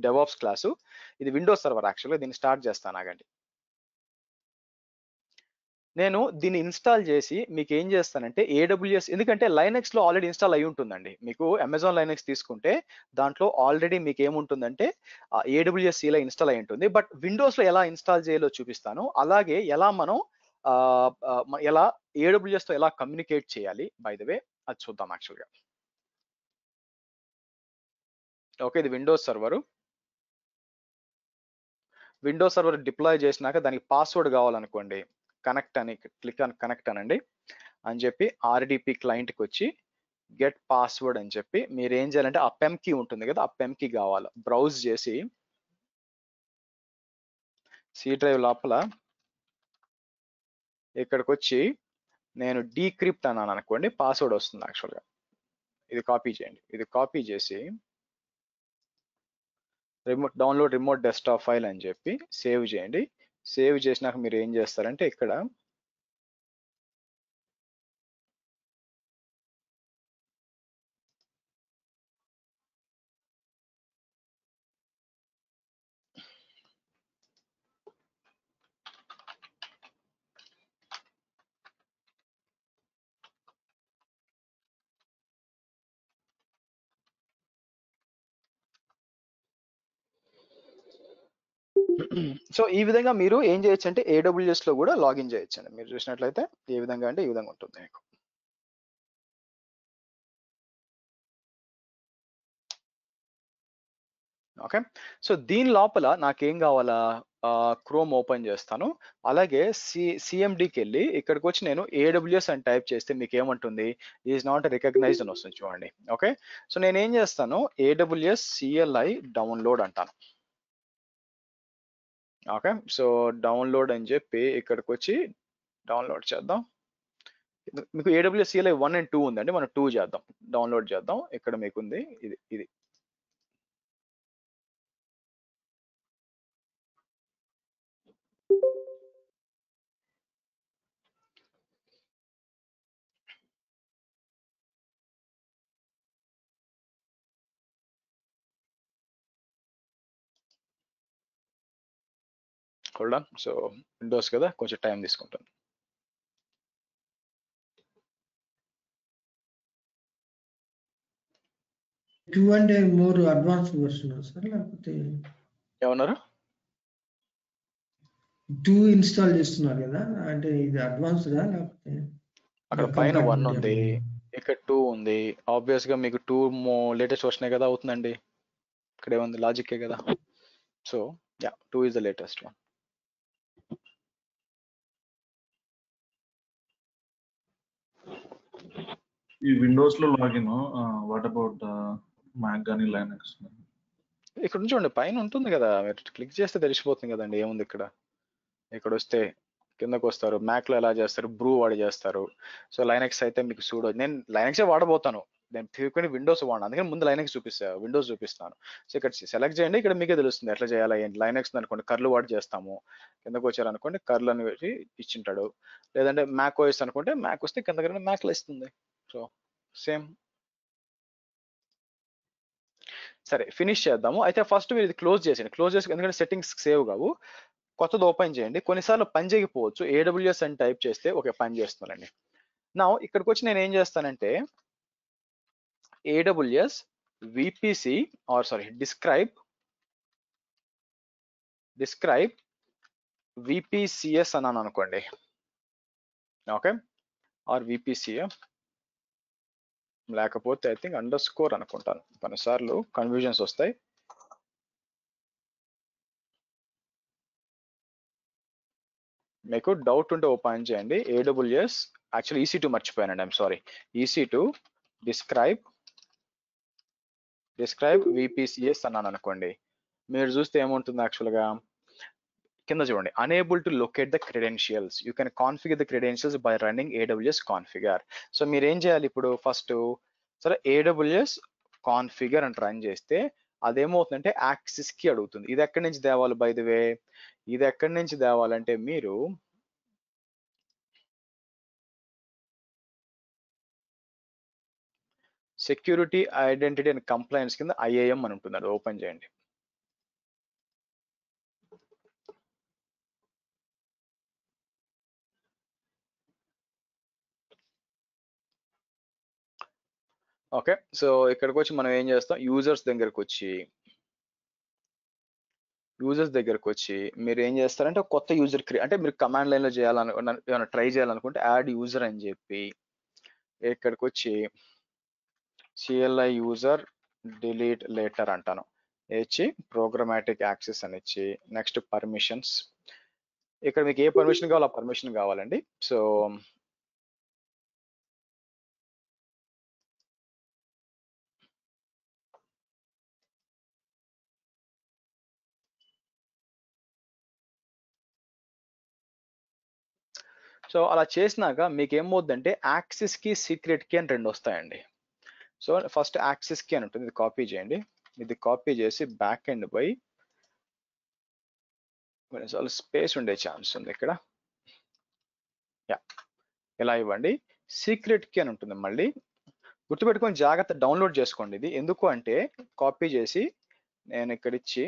డెవాప్స్ క్లాసు, ఇది విండోస్ సర్వర్ యాక్చువల్గా. దీన్ని స్టార్ట్ చేస్తాను ఆగండి. నేను దీన్ని ఇన్స్టాల్ చేసి మీకు ఏం చేస్తానంటే AWS, ఎందుకంటే లైనక్స్ లో ఆల్రెడీ ఇన్స్టాల్ అయి ఉంటుందండి. మీకు అమెజాన్ లైనక్స్ తీసుకుంటే దాంట్లో ఆల్రెడీ మీకు ఏముంటుందంటే AWS CLI ఇన్స్టాల్ అయి ఉంటుంది. బట్ విండోస్ లో ఎలా ఇన్స్టాల్ చేయాలో చూపిస్తాను, అలాగే ఎలా మనం ఎలా AWS తో ఎలా కమ్యూనికేట్ చేయాలి బై ద వే అది చూద్దాం యాక్చువల్గా. ఓకే, ఇది Windows server. Windows server deploy చేసినాక దానికి పాస్వర్డ్ కావాలనుకోండి, కనెక్ట్ అని క్లిక్ అని కనెక్ట్ అనండి అని చెప్పి RDP క్లయింట్కి వచ్చి గెట్ పాస్వర్డ్ అని చెప్పి మీరు ఏం చేయాలంటే ఆ పెమ్ కీ ఉంటుంది కదా, ఆ పెమ్ కీ కావాలి. బ్రౌజ్ చేసి C డ్రైవ్ లోపల ఇక్కడికి వచ్చి నేను డీక్రిప్ట్ అన్నాను అనుకోండి, పాస్వర్డ్ వస్తుంది యాక్చువల్గా. ఇది కాపీ చేయండి, ఇది కాపీ చేసి డౌన్లోడ్ రిమోట్ డెస్క్టాప్ ఫైల్ అని చెప్పి సేవ్ చేయండి. సేవ్ చేసినాక మీరు ఏం చేస్తారంటే ఇక్కడ సో ఈ విధంగా మీరు ఏం చేయొచ్చు అంటే AWS లో కూడా లాగిన్ చేయొచ్చు అండి. మీరు చూసినట్లయితే ఏ విధంగా అంటే ఈ విధంగా ఉంటుంది మీకు. ఓకే, సో దీని లోపల నాకేం కావాలా, క్రోమ్ ఓపెన్ చేస్తాను. అలాగే సిఎండికి వెళ్ళి ఇక్కడికి వచ్చి నేను AWS అని టైప్ చేస్తే మీకు ఏమంటుంది, ఈజ్ నాట్ రికగ్నైజ్డ్ అని వస్తుంది చూడండి. ఓకే, సో నేను ఏం చేస్తాను, AWS CLI డౌన్లోడ్ అంటాను. ఓకే, సో డౌన్లోడ్ అని చెప్పి ఇక్కడికి వచ్చి డౌన్లోడ్ చేద్దాం. మీకు AWS CLI 1 and 2 ఉందండి, మనం 2 చేద్దాం, డౌన్లోడ్ చేద్దాం. ఇక్కడ మీకు ఉంది ఇది. హోల్డ్ ఆన్, సో విండోస్ కదా కొంచెం టైం తీసుకుంటాను. టూ అంటే మోర్ అడ్వాన్స్డ్ వర్షన్ సార్, లేకపోతే ఏమన్నారు, 2 ఇన్స్టాల్ చేస్తున్నారు కదా, అంటే ఇది అడ్వాన్స్డా లేకపోతే అక్కడ పైన 1 కంపాటబిలిటీ ఉంది, ఇక్కడ 2 ఉంది. ఆబ్వియస్ గా మీకు 2 లేటెస్ట్ వర్షన్ కదా అవుతుందండి, ఇక్కడ ఏముంది లాజిక్ కదా. So yeah, 2 is the latest one. ఈ విండోస్ లో లాగిన్, వాట్ అబౌట్ మ్యాక్ కానీ లైనక్స్? ఇక్కడ నుంచి చూడండి పైన ఉంటుంది కదా, మీరు క్లిక్ చేస్తే తెలిసిపోతుంది కదండి ఏముంది ఇక్కడ. ఇక్కడ వస్తే కిందకు వస్తారు, మ్యాక్ లో ఎలా చేస్తారు, బ్రూ వాడి చేస్తారు. సో లైనక్స్ అయితే మీకు సూడో, నేను లైనక్సే వాడబోతాను, నేను ఫ్రీక్వెంట్ విండోస్ వాడను, అందుకని ముందు లైనక్స్ విండోస్ చూపిస్తాను. సో ఇక్కడ సెలెక్ట్ చేయండి, ఇక్కడ మీకే తెలుస్తుంది ఎట్లా చేయాలి ఏంటి. లైనక్స్ అనుకోండి కర్లు వాడి చేస్తాము, కిందకు వచ్చారనుకోండి కర్లు అని ఇచ్చింటాడు. లేదంటే మ్యాక్ ఓఎస్ అనుకుంటే మ్యాక్ వస్తే కింద మ్యాక్ లో ఇస్తుంది. So same. సరే ఫినిష్ చేద్దాము. అయితే ఫస్ట్ మీరు ఇది క్లోజ్ చేసేయండి, క్లోజ్ చేసి, ఎందుకంటే సెట్టింగ్స్ సేవ్ కావు, కొత్తది ఓపెన్ చేయండి. కొన్నిసార్లు పని చేయకపోవచ్చు, AWS అని టైప్ చేస్తే ఓకే పని చేస్తున్నానండి. నా ఇక్కడికి వచ్చి నేను ఏం చేస్తానంటే AWS VPC describe VPCS అన్నాను అనుకోండి. ఓకే, ఆర్ VPCA, లేకపోతే ఐ థింక్ అండర్స్కోర్ అనుకుంటాను, కొన్నిసార్లు కన్ఫ్యూజన్స్ వస్తాయి. మీకు డౌట్ ఉంటే ఓపెన్ చేయండి. AWS యాక్చువల్లీ EC2 మర్చిపోయానండి, I'm sorry. EC2 describe VPCS అన్నాను అనుకోండి. మీరు చూస్తే ఏముంటుంది యాక్చువల్గా కింద చూడండి, unable to locate the credentials, you can configure the credentials by running AWS configure. So మీరు ఏం చేయాలి ఇప్పుడు, ఫస్ట్ సరే AWS configure అని రన్ చేస్తే అదేమవుతుందంటే యాక్సెస్ కి అడుగుతుంది. ఇది ఎక్కడి నుంచి తేవాలి బై ది వే, ఇది ఎక్కడి నుంచి తేవాలంటే మీరు సెక్యూరిటీ ఐడెంటిటీ అండ్ కంప్లైన్స్ కింద IAM అని ఉంటుంది, అది ఓపెన్ చేయండి. ఓకే, సో ఇక్కడికి వచ్చి మనం ఏం చేస్తాం, యూజర్స్ దగ్గరకు వచ్చి మీరు ఏం చేస్తారంటే కొత్త యూజర్ అంటే మీరు కమాండ్ లైన్ లో ఏమైనా ట్రై చేయాలనుకుంటే యాడ్ యూజర్ అని చెప్పి ఇక్కడికి వచ్చి CLI యూజర్ డిలీట్ లేటర్ అంటాను, ఇచ్చి ప్రోగ్రామాటిక్ యాక్సెస్ అని ఇచ్చి నెక్స్ట్ పర్మిషన్స్. ఇక్కడ మీకు ఏ పర్మిషన్ కావాలో ఆ పర్మిషన్ కావాలండి. సో అలా చేసినాక మీకు ఏమవుతుందంటే యాక్సెస్ కి సీక్రెట్ కి అని 2 వస్తాయండి. సో ఫస్ట్ యాక్సెస్ కి అని ఉంటుంది, ఇది కాపీ చేయండి. ఇది కాపీ చేసి బ్యాక్ ఎండ్ పై స్పేస్ ఉండే ఛాన్స్ ఉంది ఇక్కడ, యా ఇలా ఇవ్వండి. సీక్రెట్ కి అని ఉంటుంది, మళ్ళీ గుర్తుపెట్టుకొని జాగ్రత్త డౌన్లోడ్ చేసుకోండి. ఇది ఎందుకు అంటే కాపీ చేసి నేను ఇక్కడ ఇచ్చి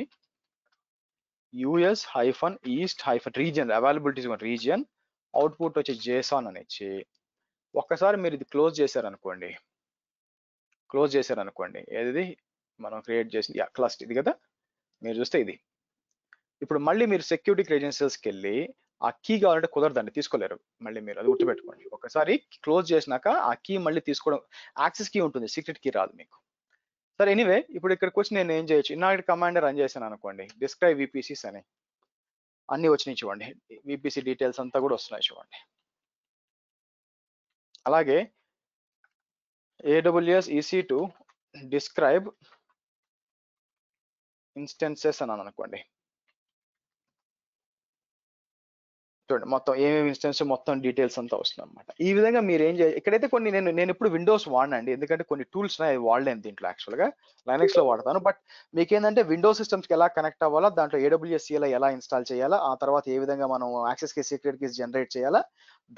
US-east-region అవైలబిలిటీస్ రీజియన్ అవుట్పుట్ వచ్చి JSON అని ఇచ్చి ఒక్కసారి మీరు ఇది క్లోజ్ చేశారనుకోండి, ఏది మనం క్రియేట్ చేసింది క్లస్ట్ ఇది కదా, మీరు చూస్తే ఇప్పుడు మళ్ళీ మీరు సెక్యూరిటీ క్రెడెన్షియల్స్కి వెళ్ళి ఆ కీ కావాలంటే కుదరదండి, తీసుకోలేరు. మళ్ళీ మీరు అది గుర్తుపెట్టుకోండి. ఒకసారి క్లోజ్ చేసినాక ఆ కీ మళ్ళీ తీసుకోవడం, యాక్సెస్ కీ ఉంటుంది, సీక్రెట్ కీ రాదు మీకు. సరే ఎనీవే, ఇప్పుడు ఇక్కడికి వచ్చి నేను ఏం చేయొచ్చు, ఇన్నాటి కమాండ్ రన్ చేశాను అనుకోండి, డిస్క్రైబ్ విపిసిస్ అని అన్ని వచ్చినాయి చూడండి, విపిసి డీటెయిల్స్ అంతా కూడా వస్తున్నాయి చూడండి. అలాగే AWS EC2 డిస్క్రైబ్ ఇన్స్టెన్సెస్ అని అనుకోండి, చూడండి మొత్తం ఏమేమి ఇన్స్టెన్స్ మొత్తం డీటెయిల్స్ అంతా వస్తుంది అనమాట. ఈ విధంగా మీరు ఏం చేయాలి, ఇక్కడైతే కొన్ని నేను ఇప్పుడు విండోస్ వాడినండి, ఎందుకంటే కొన్ని టూల్స్ వాడలేను దీంట్లో, యాక్చువల్గా లైనక్స్ లో వాడతాను. బట్ మీకేంటంటే విండోస్ సిస్టమ్స్కి ఎలా కనెక్ట్ అవ్వాలా, దాంట్లో AWS CLI ఎలా ఇన్స్టాల్ చేయాలా, ఆ తర్వాత ఏ విధంగా మనం access key secret keys generate చేయాలా,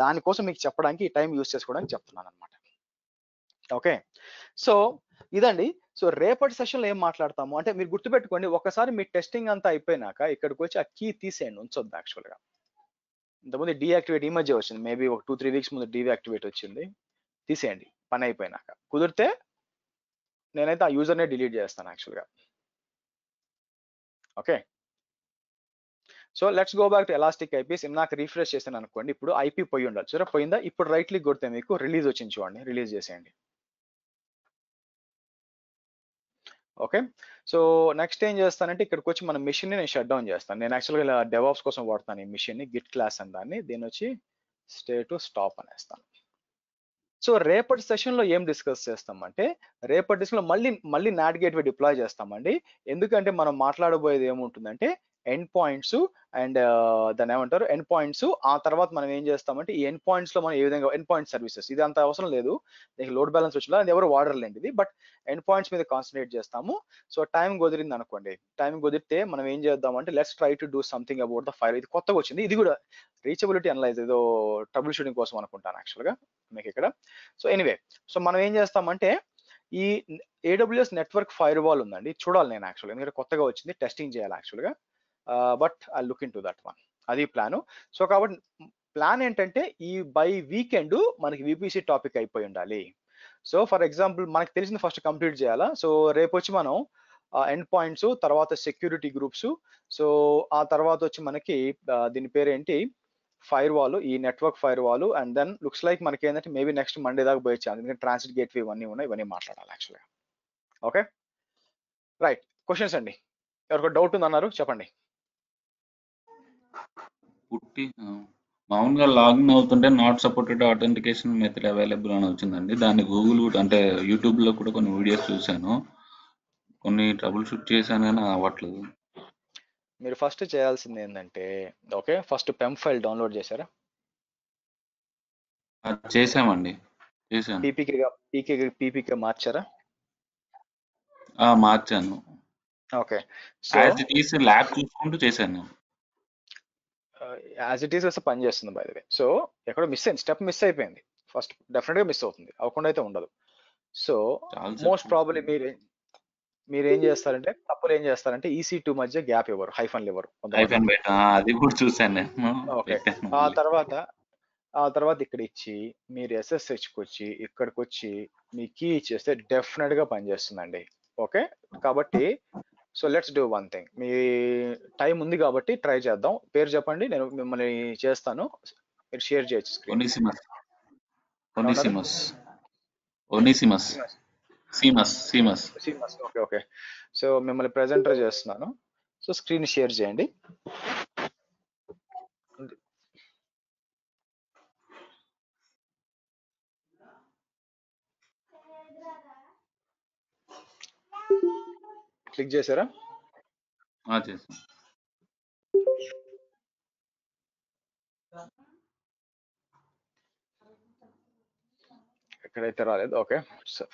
దానికోసం మీకు చెప్పడానికి ఈ టైం యూస్ చేసుకోవడానికి చెప్తున్నాను అనమాట. ఓకే, సో ఇదండి. సో రేపటి సెషన్లో ఏం మాట్లాడతాము అంటే, మీరు గుర్తుపెట్టుకోండి, ఒకసారి మీ టెస్టింగ్ అంతా అయిపోయినాక ఇక్కడికి వచ్చి ఆ కీ తీసేయండి, ఉంచొద్దు యాక్చువల్గా. ఇంతకుముందు డీయాక్టివేట్ ఈ మధ్య వచ్చింది, మేబీ ఒక 2-3 వీక్స్ ముందు డీయాక్టివేట్ వచ్చింది, తీసేయండి పని అయిపోయినాక. కుదిరితే నేనైతే ఆ యూజర్నే డిలీట్ చేస్తాను యాక్చువల్గా. Okay, so let's go back to elastic eyepiece. నాకు రిఫ్రెష్ చేశాను అనుకోండి, ఇప్పుడు ఐపీ పోయి ఉండొచ్చు, సరే పోయిందా. ఇప్పుడు రైట్ క్లిక్ కొడితే మీకు రిలీజ్ వచ్చింది చూడండి, రిలీజ్ చేసేయండి. ఓకే, సో నెక్స్ట్ ఏం చేస్తానంటే, ఇక్కడికి వచ్చి మన మిషన్ ని నేను షట్ డౌన్ చేస్తాను. నేను యాక్చువల్గా ఇలా డెవాప్స్ కోసం వాడుతాను ఈ మిషన్ ని, గిట్ క్లాస్ అని దాన్ని, దీని వచ్చి స్టే టు స్టాప్ అనేస్తాను. సో రేపటి సెషన్ లో ఏం డిస్కస్ చేస్తామంటే, రేపటి సెషన్ లో మళ్ళీ నాట్ గేట్వే డిప్లాయ్ చేస్తామండి. ఎందుకంటే మనం మాట్లాడబోయేది ఏముంటుందంటే ఎండ్ పాయింట్స్ అండ్ దాన్ని ఏమంటారు ఎండ్ పాయింట్స్. ఆ తర్వాత మనం ఏం చేస్తామంటే, ఈ ఎండ్ పాయింట్స్ లో మనం ఏ విధంగా ఎండ్ పాయింట్ సర్వీసెస్, ఇది అంత అవసరం లేదు, దీనికి లోడ్ బ్యాలెన్స్ వచ్చినా అది ఎవరు వాడర్లేండి ఇది, బట్ ఎండ్ పాయింట్స్ మీద కాన్సన్ట్రేట్ చేస్తాము. సో టైం కుదిరింది అనుకోండి, టైం కుదిరితే మనం ఏం చేద్దామంటే, let's try to do something about the fire. ఇది కొత్తగా వచ్చింది, ఇది కూడా రీచబిలిటీ అనలైజ్, ఏదో ట్రబుల్ షూటింగ్ కోసం అనుకుంటాను యాక్చువల్గా మీకు ఇక్కడ. సో ఎనీవే, సో మనం ఏం చేస్తామంటే, ఈ AWS నెట్వర్క్ ఫైర్ వాల్ ఉందండి, చూడాలి నేను యాక్చువల్గా, ఎందుకంటే కొత్తగా వచ్చింది, టెస్టింగ్ చేయాలి యాక్చువల్గా. But I look in to that one, అది ప్లాను. సో కాబట్టి ప్లాన్ ఏంటంటే, ఈ బై వీకెండ్ మనకి VPC టాపిక్ అయిపోయి ఉండాలి. సో ఫర్ ఎగ్జాంపుల్ మనకి తెలిసిన ఫస్ట్ కంప్లీట్ చేయాలా. సో రేపు వచ్చి మనం ఎండ్ పాయింట్స్, తర్వాత సెక్యూరిటీ గ్రూప్స్, సో ఆ తర్వాత వచ్చి మనకి దీని పేరేంటి ఫైర్ వాల్, ఈ network firewall, and then looks like మనకి ఏంటంటే మేబీ నెక్స్ట్ మండే దాకా పోయే ఛాన్స్, ఎందుకంటే ట్రాన్సిట్ గేట్వే ఇవన్నీ ఉన్నాయి, ఇవన్నీ మాట్లాడాలి యాక్చువల్గా. ఓకే రైట్, క్వశ్చన్స్ అండి, ఎవరికి డౌట్ ఉందన్నారు చెప్పండి. మామూలుగా లాగిన్ అవుతుంటే not supported authentication method available అని వచ్చిందండి. దాన్ని గూగుల్ కూడా అంటే యూట్యూబ్ లో కూడా కొన్ని వీడియోస్ చూశాను, కొన్ని ట్రబుల్ షూట్ చేశాను కానీ అవ్వట్లేదు. మీరు ఫస్ట్ చేయాల్సింది ఏంటంటే, okay first PEM file download చేశారా? చేశామండి, చేశాను. పీపీకే మార్చారా? మార్చాను. Okay, so as it is lab చూసుకుంటూ చేశాను. యాజ్ ఇట్ ఈస్ వస్తే పని చేస్తుంది బై ద వే. సో ఎక్కడో మిస్ అయింది, స్టెప్ మిస్ అయిపోయింది, ఫస్ట్ డెఫినెట్ గా మిస్ అవుతుంది, అవ్వకుండా అయితే ఉండదు. సో మోస్ట్ ప్రాబబ్లీ మీరు ఏం చేస్తారంటే, తప్పులు ఏం చేస్తారంటే EC2 మధ్య గ్యాప్ ఇవ్వరు, హైఫన్లు ఇవ్వరు. అది కూడా చూసాను నేను. ఓకే, ఆ తర్వాత ఇక్కడ ఇచ్చి మీరు SSHకి వచ్చి ఇక్కడికి వచ్చి మీ కీ ఇచ్చేస్తే డెఫినెట్ గా పనిచేస్తుందండి. ఓకే, కాబట్టి so let's do one thing, me time ఉంది కాబట్టి ట్రై చేద్దాం. పేరు చెప్పండి, నేను మిమ్మల్ని చేస్తాను, మీరు షేర్ చేయొచ్చు స్క్రీన్. ఓకే ఓకే, సో మిమ్మల్ని ప్రెజెంటర్ చేస్తున్నాను, సో స్క్రీన్ షేర్ చేయండి. క్లిక్ చేశారా? చేశాను. ఎక్కడైతే రాలేదు, ఓకే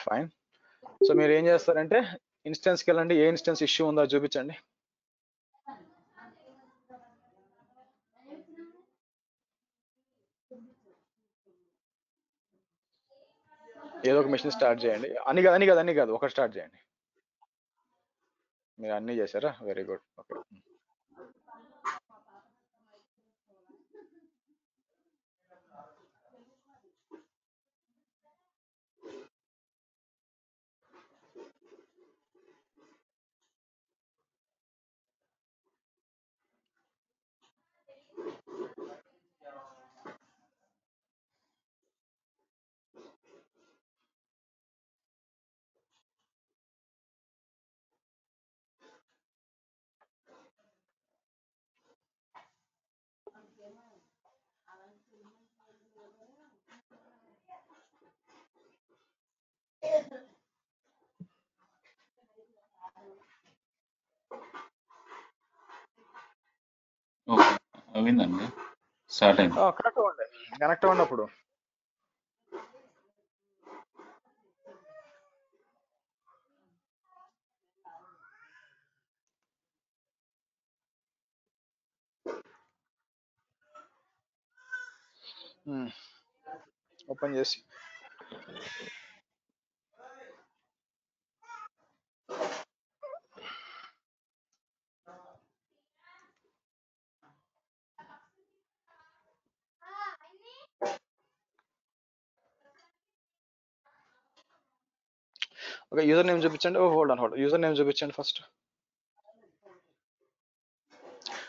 ఫైన్. సో మీరు ఏం చేస్తారంటే, ఇన్స్టెన్స్కి వెళ్ళండి, ఏ ఇన్స్టెన్స్ ఇష్యూ ఉందో చూపించండి. ఏదో ఒక మిషన్ స్టార్ట్ చేయండి, అన్ని కాదు ఒకటి స్టార్ట్ చేయండి. మీరు అన్ని చేశారా? Very good. ఓకే, ఓకే, అయిందండి, స్టార్ట్ అయింది. కనెక్ట్ అవ్వండి అప్పుడు. ఓపెన్ చేసి ఓకే, యూజర్ నేమ్ చూపించండి. హోల్డ్ యూజర్ నేమ్ చూపించండి ఫస్ట్.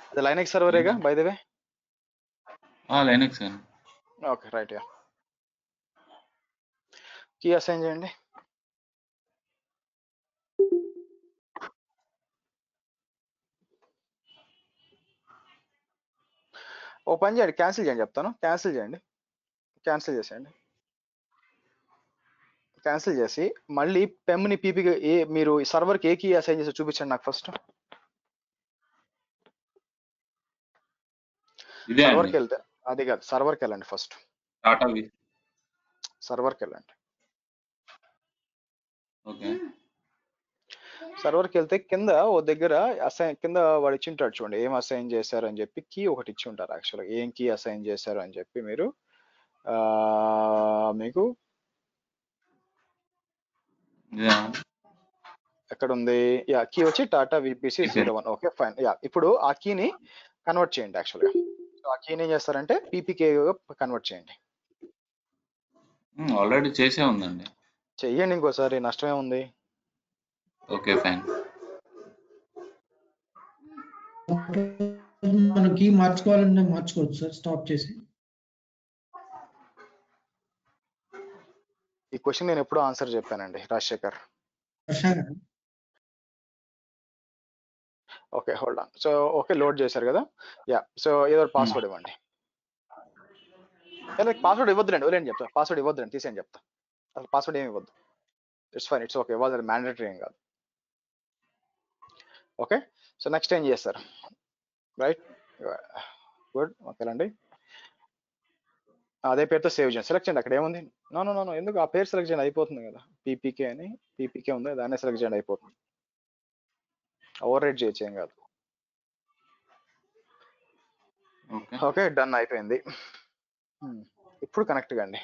అది లైనక్స్ సర్వరేగా బై ద వే? లైనక్స్ అండి. Okay, right. Yeah, key assign చేయండి. ఓ పని చేయండి, క్యాన్సిల్ చేయండి చెప్తాను. క్యాన్సిల్ చేయండి, క్యాన్సిల్ చేసేయండి. క్యాన్సిల్ చేసి మళ్ళీ పెమ్ని పీపీకి మీరు సర్వర్కి ఏ కీ అసైన్ చేసి చూపించండి నాకు ఫస్ట్. ఇదే అండి, సర్వర్కి వెళ్తే అది కాదు, సర్వర్కి వెళ్ళండి ఫస్ట్. టాటా సర్వర్కి వెళ్ళండి. ఓకే, సర్వర్కి వెళ్తే కింద ఓ దగ్గర అసైన్, కింద వాడు ఇచ్చి ఉంటాడు చూడండి, ఏం అసైన్ చేశారు అని చెప్పి కీ ఒకటి ఇచ్చి ఉంటారు. యాక్చువల్గా ఏం కీ అసైన్ చేశారు అని చెప్పి మీరు మీకు ఎక్కడ ఉంది? యా, కీ వచ్చి Tata VPC 01. Okay, fine. Yeah, ఇప్పుడు ఆ కీని కన్వర్ట్ చేయండి. యాక్చువల్గా ఆ కీని ఏం చేస్తారంటే పీపీకే కన్వర్ట్ చేయండి. ఆల్రెడీ చేసే ఉందండి. చెయ్యండి ఇంకోసారి, నష్టమే ఉంది. Okay, fine. మనం కీ మార్చుకోవాలంటే మార్చుకోవచ్చు సార్, స్టాప్ చేసి. ఈ క్వశ్చన్ నేను ఎప్పుడో ఆన్సర్ చెప్పానండి, Rajasekhar. Okay, hold on. So okay, load చేశారు కదా. యా, సో ఏదో పాస్వర్డ్ ఇవ్వండి. పాస్వర్డ్ ఇవ్వద్దులేండి, వదిలేండి చెప్తా. పాస్వర్డ్ ఇవ్వద్దులేండి, తీసేయండి చెప్తా. అసలు పాస్వర్డ్ ఏమి ఇవ్వద్దు. It's fine, it's okay. వాళ్ళు మ్యాండేటరీ ఏం కాదు. ఓకే, సో నెక్స్ట్ ఏం చేస్తారు? Right, good. ఓకేనండి, అదే పేరుతో సేవ్ చేయండి. సెలెక్ట్ చేయండి. అక్కడ ఏముంది? నో నో నో, ఎందుకు ఆ పేరు సెలెక్ట్ చేయండి, అయిపోతుంది కదా. పీపీకే అని పీపీకే ఉంది, దాన్నే సెలెక్ట్ చేయండి, అయిపోతుంది. ఓవర్ రైట్ చేయొచ్చు, ఏం కాదు. ఓకే, డన్, అయిపోయింది. ఇప్పుడు కనెక్ట్ కండి.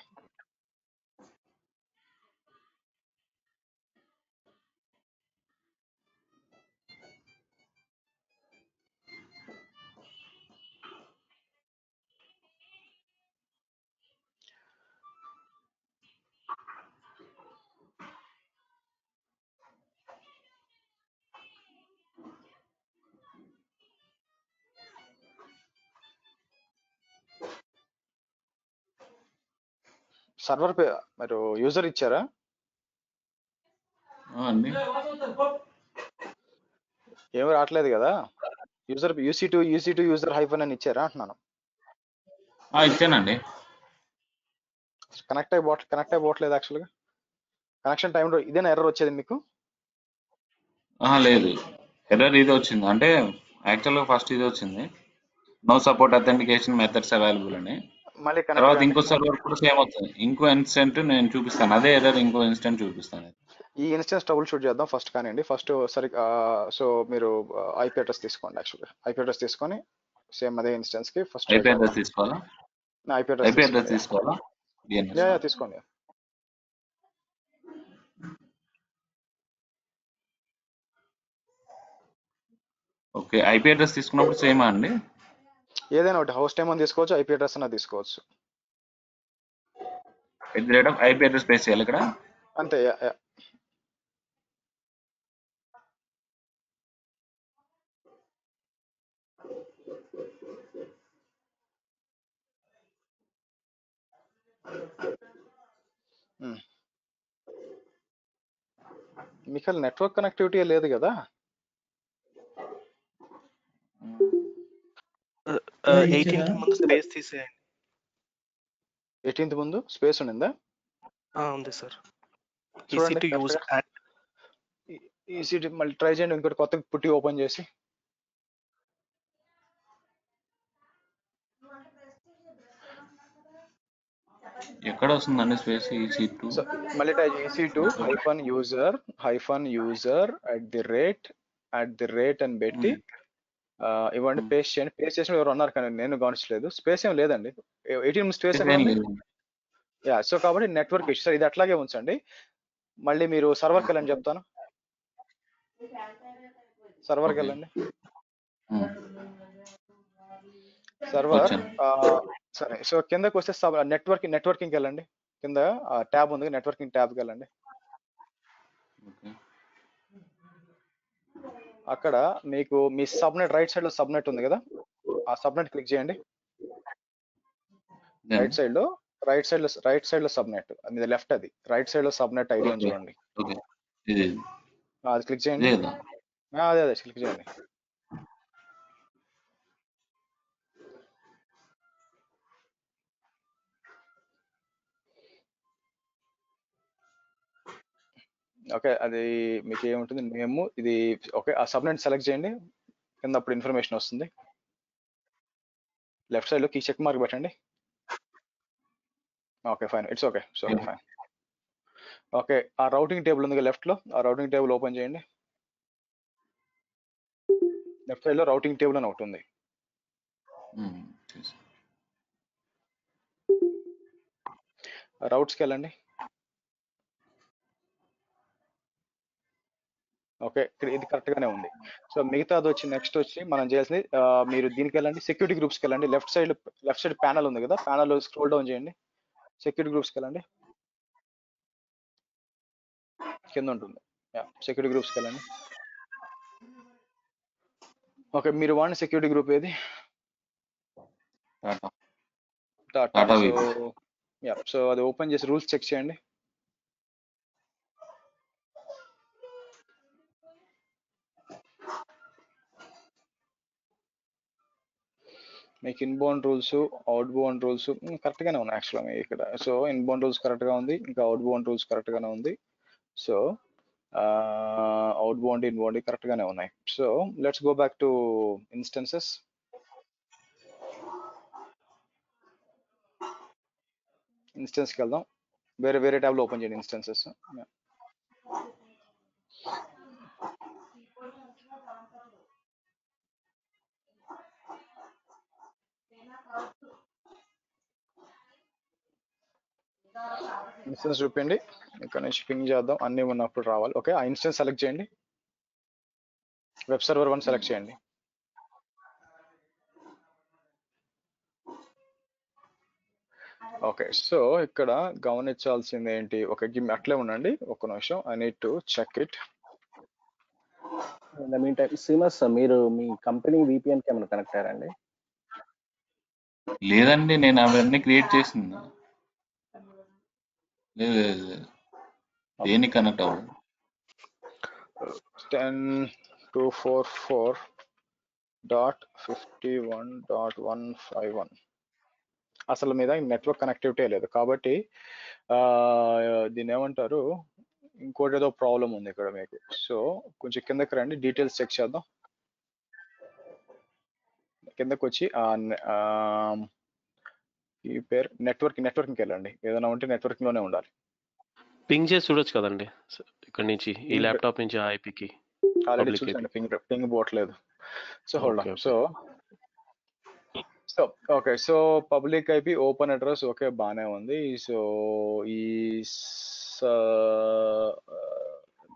సర్వర్ మీరు యూజర్ ఇచ్చారా అండి? ఏమి రావట్లేదు కదా. యూజర్ యూసీ2 యూజర్ హైఫన్ అని ఇచ్చారా అంటున్నాను. ఇచ్చానండి. కనెక్ట్ అయిపోవట్లేదు యాక్చువల్గా. కనెక్షన్ టైంలో ఇదేనా ఎర్రర్ వచ్చేది మీకు? లేదు, ఎర్రర్ ఇది వచ్చింది. అంటే యాక్చువల్గా ఫస్ట్ ఇది వచ్చింది, no support authentication methods available అని. మళ్ళీ తర్వాత ఇంకో సర్వర్ కూడా సేమ్ అవుతుంది, ఇంకో ఇన్స్టెంట్ నేను చూపిస్తాను. అదే ఎర్రర్ ఇంకో ఇన్స్టెంట్ చూపిస్తాను. ఈ ఇన్స్టెన్స్ ట్రబుల్ షూట్ చేద్దాం ఫస్ట్. కానివ్వండి ఫస్ట్ సరి. సో మీరు ఐపీ అడ్రస్ తీసుకోండి. యాక్చువల్గా ఐపీ అడ్రస్ తీసుకొని సేమ్ అదే ఇన్స్టెన్స్ కి ఫస్ట్ ఐపీ అడ్రస్ తీసుకోవాలా? ఐపీ అడ్రస్ తీసుకోవాలా? తీసుకోండి. ఓకే, ఐపీ అడ్రస్ తీసుకున్నప్పుడు సేమా అండి? ఏదైనా ఒకటి, హౌస్ నేమ్ అని తీసుకోవచ్చు, ఐపీ అడ్రస్ అన్న తీసుకోవచ్చు. ఐపీ అడ్రస్ బేస్ చేయాలి ఇక్కడ అంతే. మీకు నెట్వర్క్ కనెక్టివిటీ లేదు కదా. 18th ముందు స్పేస్ తీసేయండి. 18th ముందు స్పేస్ ఉండిందా? ఉంది సార్. చూడండి to use కరెక్ట్గా ఈసీ మళ్ళీ ట్రై చేయండి, ఇంకోటి కొత్త పుట్టి ఓపెన్ చేసి. ఎక్కడ వస్తుందండి స్పేస్ EC2? సో మళ్ళీ type EC2 user at the rate అని పెట్టి ఇవ్వండి, పేస్ట్ చేయండి. పేస్ట్ చేసిన ఎవరు ఉన్నారు కానీ నేను గమనించలేదు. స్పేస్ ఏం లేదండి, 18 స్పేస్ ఏం ఉంది. యా, సో కాబట్టి నెట్వర్క్ ఇష్యూ. సార్ ఇది అట్లాగే ఉంచండి. మళ్ళీ మీరు సర్వర్కి వెళ్ళండి, చెప్తాను. సర్వర్కి వెళ్ళండి. సర్వర్ సరే. సో కిందకి వస్తే నెట్వర్కింగ్కి వెళ్ళండి. కింద ట్యాబ్ ఉంది, నెట్వర్కింగ్ ట్యాబ్కి వెళ్ళండి. అక్కడ మీకు మీ సబ్నెట్ రైట్ సైడ్ లో సబ్నెట్ ఉంది కదా, ఆ సబ్నెట్ క్లిక్ చేయండి. రైట్ సైడ్ లో సబ్నెట్ అది లెఫ్ట్, అది రైట్ సైడ్ లో సబ్నెట్ ఐడి అని చూడండి. అది క్లిక్ చేయండి. అదే క్లిక్ చేయండి. ఓకే, అది మీకు ఏముంటుంది, మేము ఇది ఓకే. ఆ సబ్నెట్ సెలెక్ట్ చేయండి, కింద అప్పుడు ఇన్ఫర్మేషన్ వస్తుంది. లెఫ్ట్ సైడ్ లో కీ చెక్ మార్క్ పెట్టండి. Okay fine, it's okay. So fine. Okay, ఆ రౌటింగ్ టేబుల్ ఉంది లెఫ్ట్ లో, ఆ రౌటింగ్ టేబుల్ ఓపెన్ చేయండి. లెఫ్ట్ సైడ్ లో రౌటింగ్ టేబుల్ అని ఒకటి ఉంది. రౌట్స్కి వెళ్ళండి. ఓకే, ఇక్కడ ఇది కరెక్ట్ గానే ఉంది. సో మిగతాది వచ్చి నెక్స్ట్ వచ్చి మనం చేయాల్సింది, మీరు దీనికి వెళ్ళండి, సెక్యూరిటీ గ్రూప్స్కి వెళ్ళండి. లెఫ్ట్ సైడ్ ప్యానల్ ఉంది కదా, ప్యానల్ స్క్రోల్ డౌన్ చేయండి, సెక్యూరిటీ గ్రూప్స్కి వెళ్ళండి, కింద ఉంటుంది. సెక్యూరిటీ గ్రూప్స్కి వెళ్ళండి. ఓకే, మీరు వాడిన సెక్యూరిటీ గ్రూప్ ఏది? టాటా. సో అది ఓపెన్ చేసి రూల్స్ చెక్ చేయండి. మీకు inbound rules, out bound rules correct గానే ఉన్నాయి యాక్చువల్గా ఇక్కడ. సో ఇన్బౌండ్ రూల్స్ కరెక్ట్ గా ఉంది, ఇంకా అవుట్ బౌండ్ రూల్స్ కరెక్ట్ గానే ఉంది. So outbound, inbound correct గానే ఉన్నాయి. So let's go back to instances. ఇన్స్టెన్స్కి వెళ్దాం. వేరే ట్యాబ్లో ఓపెన్ చేయండి ఇన్స్టెన్సెస్. ఇన్స్టెన్స్ చూపించండి, ఇక్కడ నుంచి పింగ్ చేద్దాం, అన్ని ఉన్నప్పుడు రావాలి. ఓకే, ఆ ఇన్స్టెన్స్ సెలెక్ట్ చేయండి, వెబ్ సర్వర్ 1 సెలెక్ట్ చేయండి. ఓకే, సో ఇక్కడ గమనించాల్సింది ఏంటి, ఒక అట్లే ఉండండి, ఒక నిమిషం. I need to check it. Srinivas sir, మీరు మీ కంపెనీ VPN కి ఏమైనా కనెక్ట్ అయ్యారండి? లేదండి, నేను అవన్నీ క్రియేట్ చేసింది. లేదు, దేనికి కనెక్ట్ అవ్వదు. 10.244.51.151 అసలు మీద నెట్వర్క్ కనెక్టివిటీ లేదు కాబట్టి దీన్ని ఏమంటారు, ఇంకోటి ఏదో ప్రాబ్లం ఉంది ఇక్కడ మీకు. సో కొంచెం కిందకి రండి, డీటెయిల్స్ చెక్ చేద్దాం. కిందకి వచ్చి ఈ పేరు నెట్వర్కింగ్కి వెళ్ళండి. ఏదైనా ఉంటే నెట్వర్కింగ్ లోనే ఉండాలి. పింగ్ చేసి చూడొచ్చు కదండి ఇక్కడ నుంచి, ఈ ల్యాప్టాప్ నుంచి ఆ ఐపీకి. ఆల్రెడీ చూసండి, పింగ్ పోవట్లేదు. So hold on. So okay, so public IP, open address okay బాగానే ఉంది. సో ఈ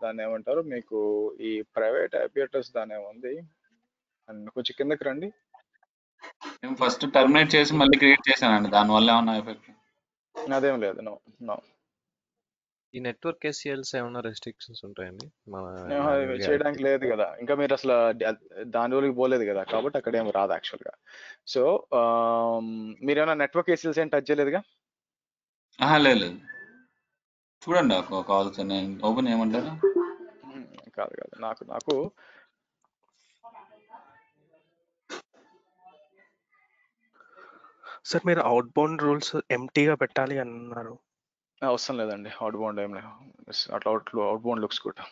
దాన్ని ఏమంటారు మీకు, ఈ ప్రైవేట్ ఐపీ అడ్రస్ దానే ఉంది. అండ్ కొంచెం కిందకి రండి. నేను ఫస్ట్ టర్మినేట్ చేసి మళ్ళీ క్రియేట్ చేశానండి, దానివల్ల ఏమన్నా ఎఫెక్ట్? అదేం లేదు, నో. ఈ నెట్వర్క్ SCLs ఏమన్నా రెస్ట్రిక్షన్స్ ఉంటాయండి? చేయడానికి లేదు కదా, ఇంకా మీరు అసలు దాని రోజుకి పోలేదు కదా, కాబట్టి అక్కడ ఏం రాదు యాక్చువల్ గా. సో మీరేమైనా నెట్వర్క్ SCLs ఏం టచ్ చేయలేదుగా? లేదు, చూడండి కాల్స్ ఓపెన్ చేయమంటారా? కాదు, నాకు సార్ మీరు అవుట్ బౌండ్ రూల్స్ ఎంటీగా పెట్టాలి అన్నారు. అవసరం లేదండి, అవుట్ బౌండ్ ఏం లేదు, అట్లా out bound looks good.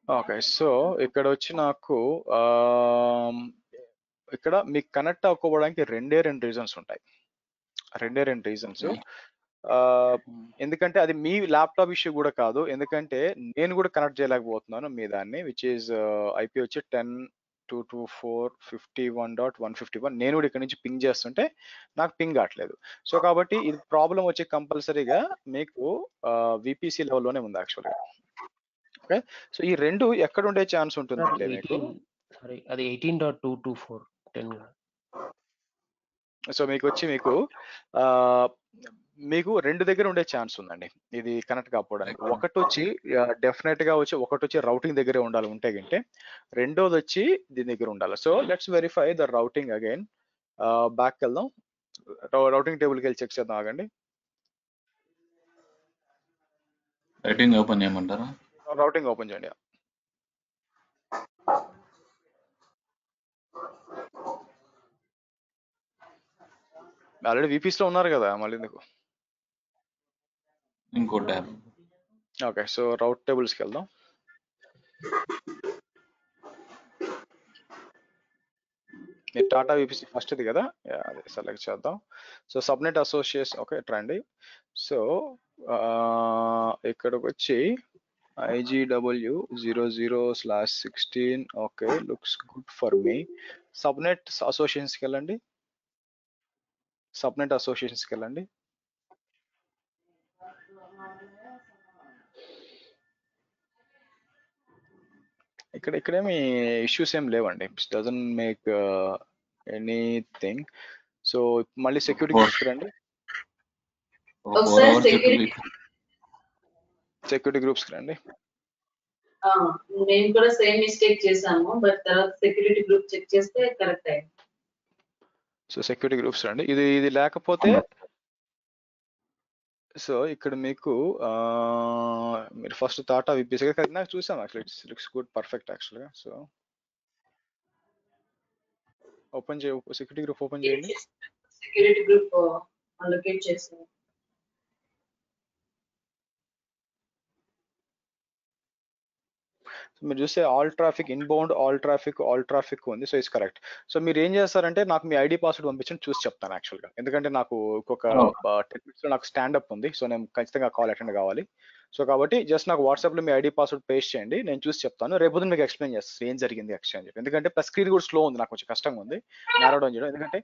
Okay, so ఇక్కడ వచ్చి నాకు ఇక్కడ మీకు కనెక్ట్ అవ్వకపోవడానికి రెండే రీజన్స్ ఉంటాయి. రెండే రీజన్స్. ఎందుకంటే అది మీ ల్యాప్టాప్ ఇష్యూ కూడా కాదు, ఎందుకంటే నేను కూడా కనెక్ట్ చేయలేకపోతున్నాను మీ దాన్ని, విచ్ ఈజ్ ఐపీ వచ్చి 10.224.51.151. నేను కూడా ఇక్కడ నుంచి పింగ్ చేస్తుంటే నాకు పింగ్ కావట్లేదు. సో కాబట్టి ఇది ప్రాబ్లం వచ్చి కంపల్సరీగా మీకు విపిసి లెవెల్లోనే ఉంది యాక్చువల్గా. ఓకే, సో ఈ రెండు ఎక్కడ ఉండే ఛాన్స్ ఉంటుందంటే మీకు అది 18.224 10 సో మీకు వచ్చి మీకు రెండు దగ్గర ఉండే ఛాన్స్ ఉందండి ఇది కనెక్ట్ కాకపోవడానికి. ఒకటి వచ్చి డెఫినెట్ గా ఒకటి వచ్చి రౌటింగ్ దగ్గరే ఉండాలి ఉంటే గింటే, రెండోది వచ్చి దీని దగ్గర ఉండాలి. So let's verify the routing again. Back వెళ్దాం, రౌటింగ్ టేబుల్కి వెళ్ళి చెక్ చేద్దాం. ఆగండి, రైటింగ్ ఓపెన్ చేయమంటారా? రౌటింగ్ ఓపెన్ చేయండి. ఆల్రెడీ విపిస్ లో ఉన్నారు కదా, మళ్ళీ ఎందుకు? ఇంకో ట్యాబ్. ఓకే, సో రౌట్ టేబుల్స్కి వెళ్దాం. మీరు టాటా విపిసి ఫస్ట్ ఇది కదా, అదే సెలెక్ట్ చేద్దాం. సో సబ్నెట్ అసోసియేషన్, ఓకే రండి. సో ఇక్కడికి వచ్చి IGW00/16, okay looks good for me. Subnet అసోసియేషన్స్కి వెళ్ళండి, సబ్నెట్ అసోసియేషన్స్కి వెళ్ళండి. ఇక్కడేమి ఇష్యూస్ ఏం లేవండి, డజంట్ మేక్ ఎనీథింగ్. సో మళ్ళీ సెక్యూరిటీ గ్రూప్స్కి రండి, సెక్యూరిటీ గ్రూప్స్కి రండి. మేము కూడా సేమ్ మిస్టేక్ చేసాము, బట్ తర్వాత సెక్యూరిటీ గ్రూప్ చెక్ చేస్తే కరెక్ట్ అయింది. సో సెక్యూరిటీ గ్రూప్స్ రండి. ఇది లేకపోతే సో ఇక్కడ మీకు మీరు ఫస్ట్ టాటా విపిసి నాకు చూసాం actually, it's looks good, perfect యాక్చువల్గా. So open security group open చేయండి. సెక్యూరిటీ గ్రూప్ అలొకేట్ చేసాము. మీరు చూస్తే all traffic inbound, all traffic ఉంది. So it's correct. సో మీరు ఏం చేస్తారంటే నాకు మీ ఐడి పాస్వర్డ్ పంపించండి, చూసి చెప్తాను యాక్చువల్గా. ఎందుకంటే నాకు ఇంకొక 10 minutes లో నాకు స్టాండప్ ఉంది, సో నేను ఖచ్చితంగా కాల్ అటెండ్ కావాలి. సో కాబట్టి జస్ట్ నాకు వాట్సాప్లో మీ ఐడి పాస్వర్డ్ పేస్ట్ చేయండి, నేను చూసి చెప్తాను. రేపు మీకు ఎక్స్ప్లెయిన్ చేస్తాను ఏం జరిగింది ఎక్స్చేంజ్. ఎందుకంటే ప్లస్ స్క్రీన్ కూడా స్లో ఉంది, నాకు కొంచెం కష్టంగా ఉంది నారో డౌన్ చేయడం. ఎందుకంటే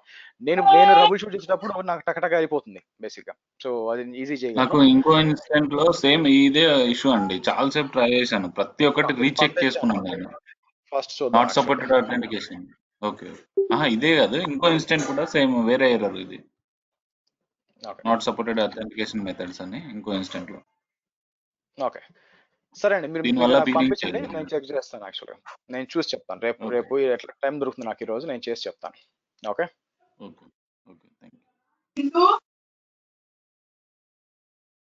నేను రబుల్ షూట్ చేసేటప్పుడు నాకు టకటగా అయిపోతుంది బేసిక్గా. సో అది ఈజీ చేయగలను. నాకు ఇంకో ఇన్సిడెంట్ లో సేమ్ ఇదే ఇష్యూ అండి, చాలా సేపు ట్రై చేశాను, ప్రతి ఒక్కటి రీచెక్ చేసుకున్నాను నేను. First not supported authentication. Okay, ఇదే కాదు, ఇంకో ఇన్సిడెంట్ కూడా సేమ్ వేరే ఎర్రర్ ఇది, నాట్ సపోర్టెడ్ అథెంటికేషన్ మెథడ్స్ అని ఇంకో ఇన్సిడెంట్ లో. ఓకే సరే అండి, మీరు పంపించండి, నేను చెక్ చేస్తాను. యాక్చువల్గా నేను చూసి చెప్తాను రేపు ఎట్లా టైం దొరుకుతుంది నాకు ఈ రోజు, నేను చేసి చెప్తాను. Okay okay, thank you.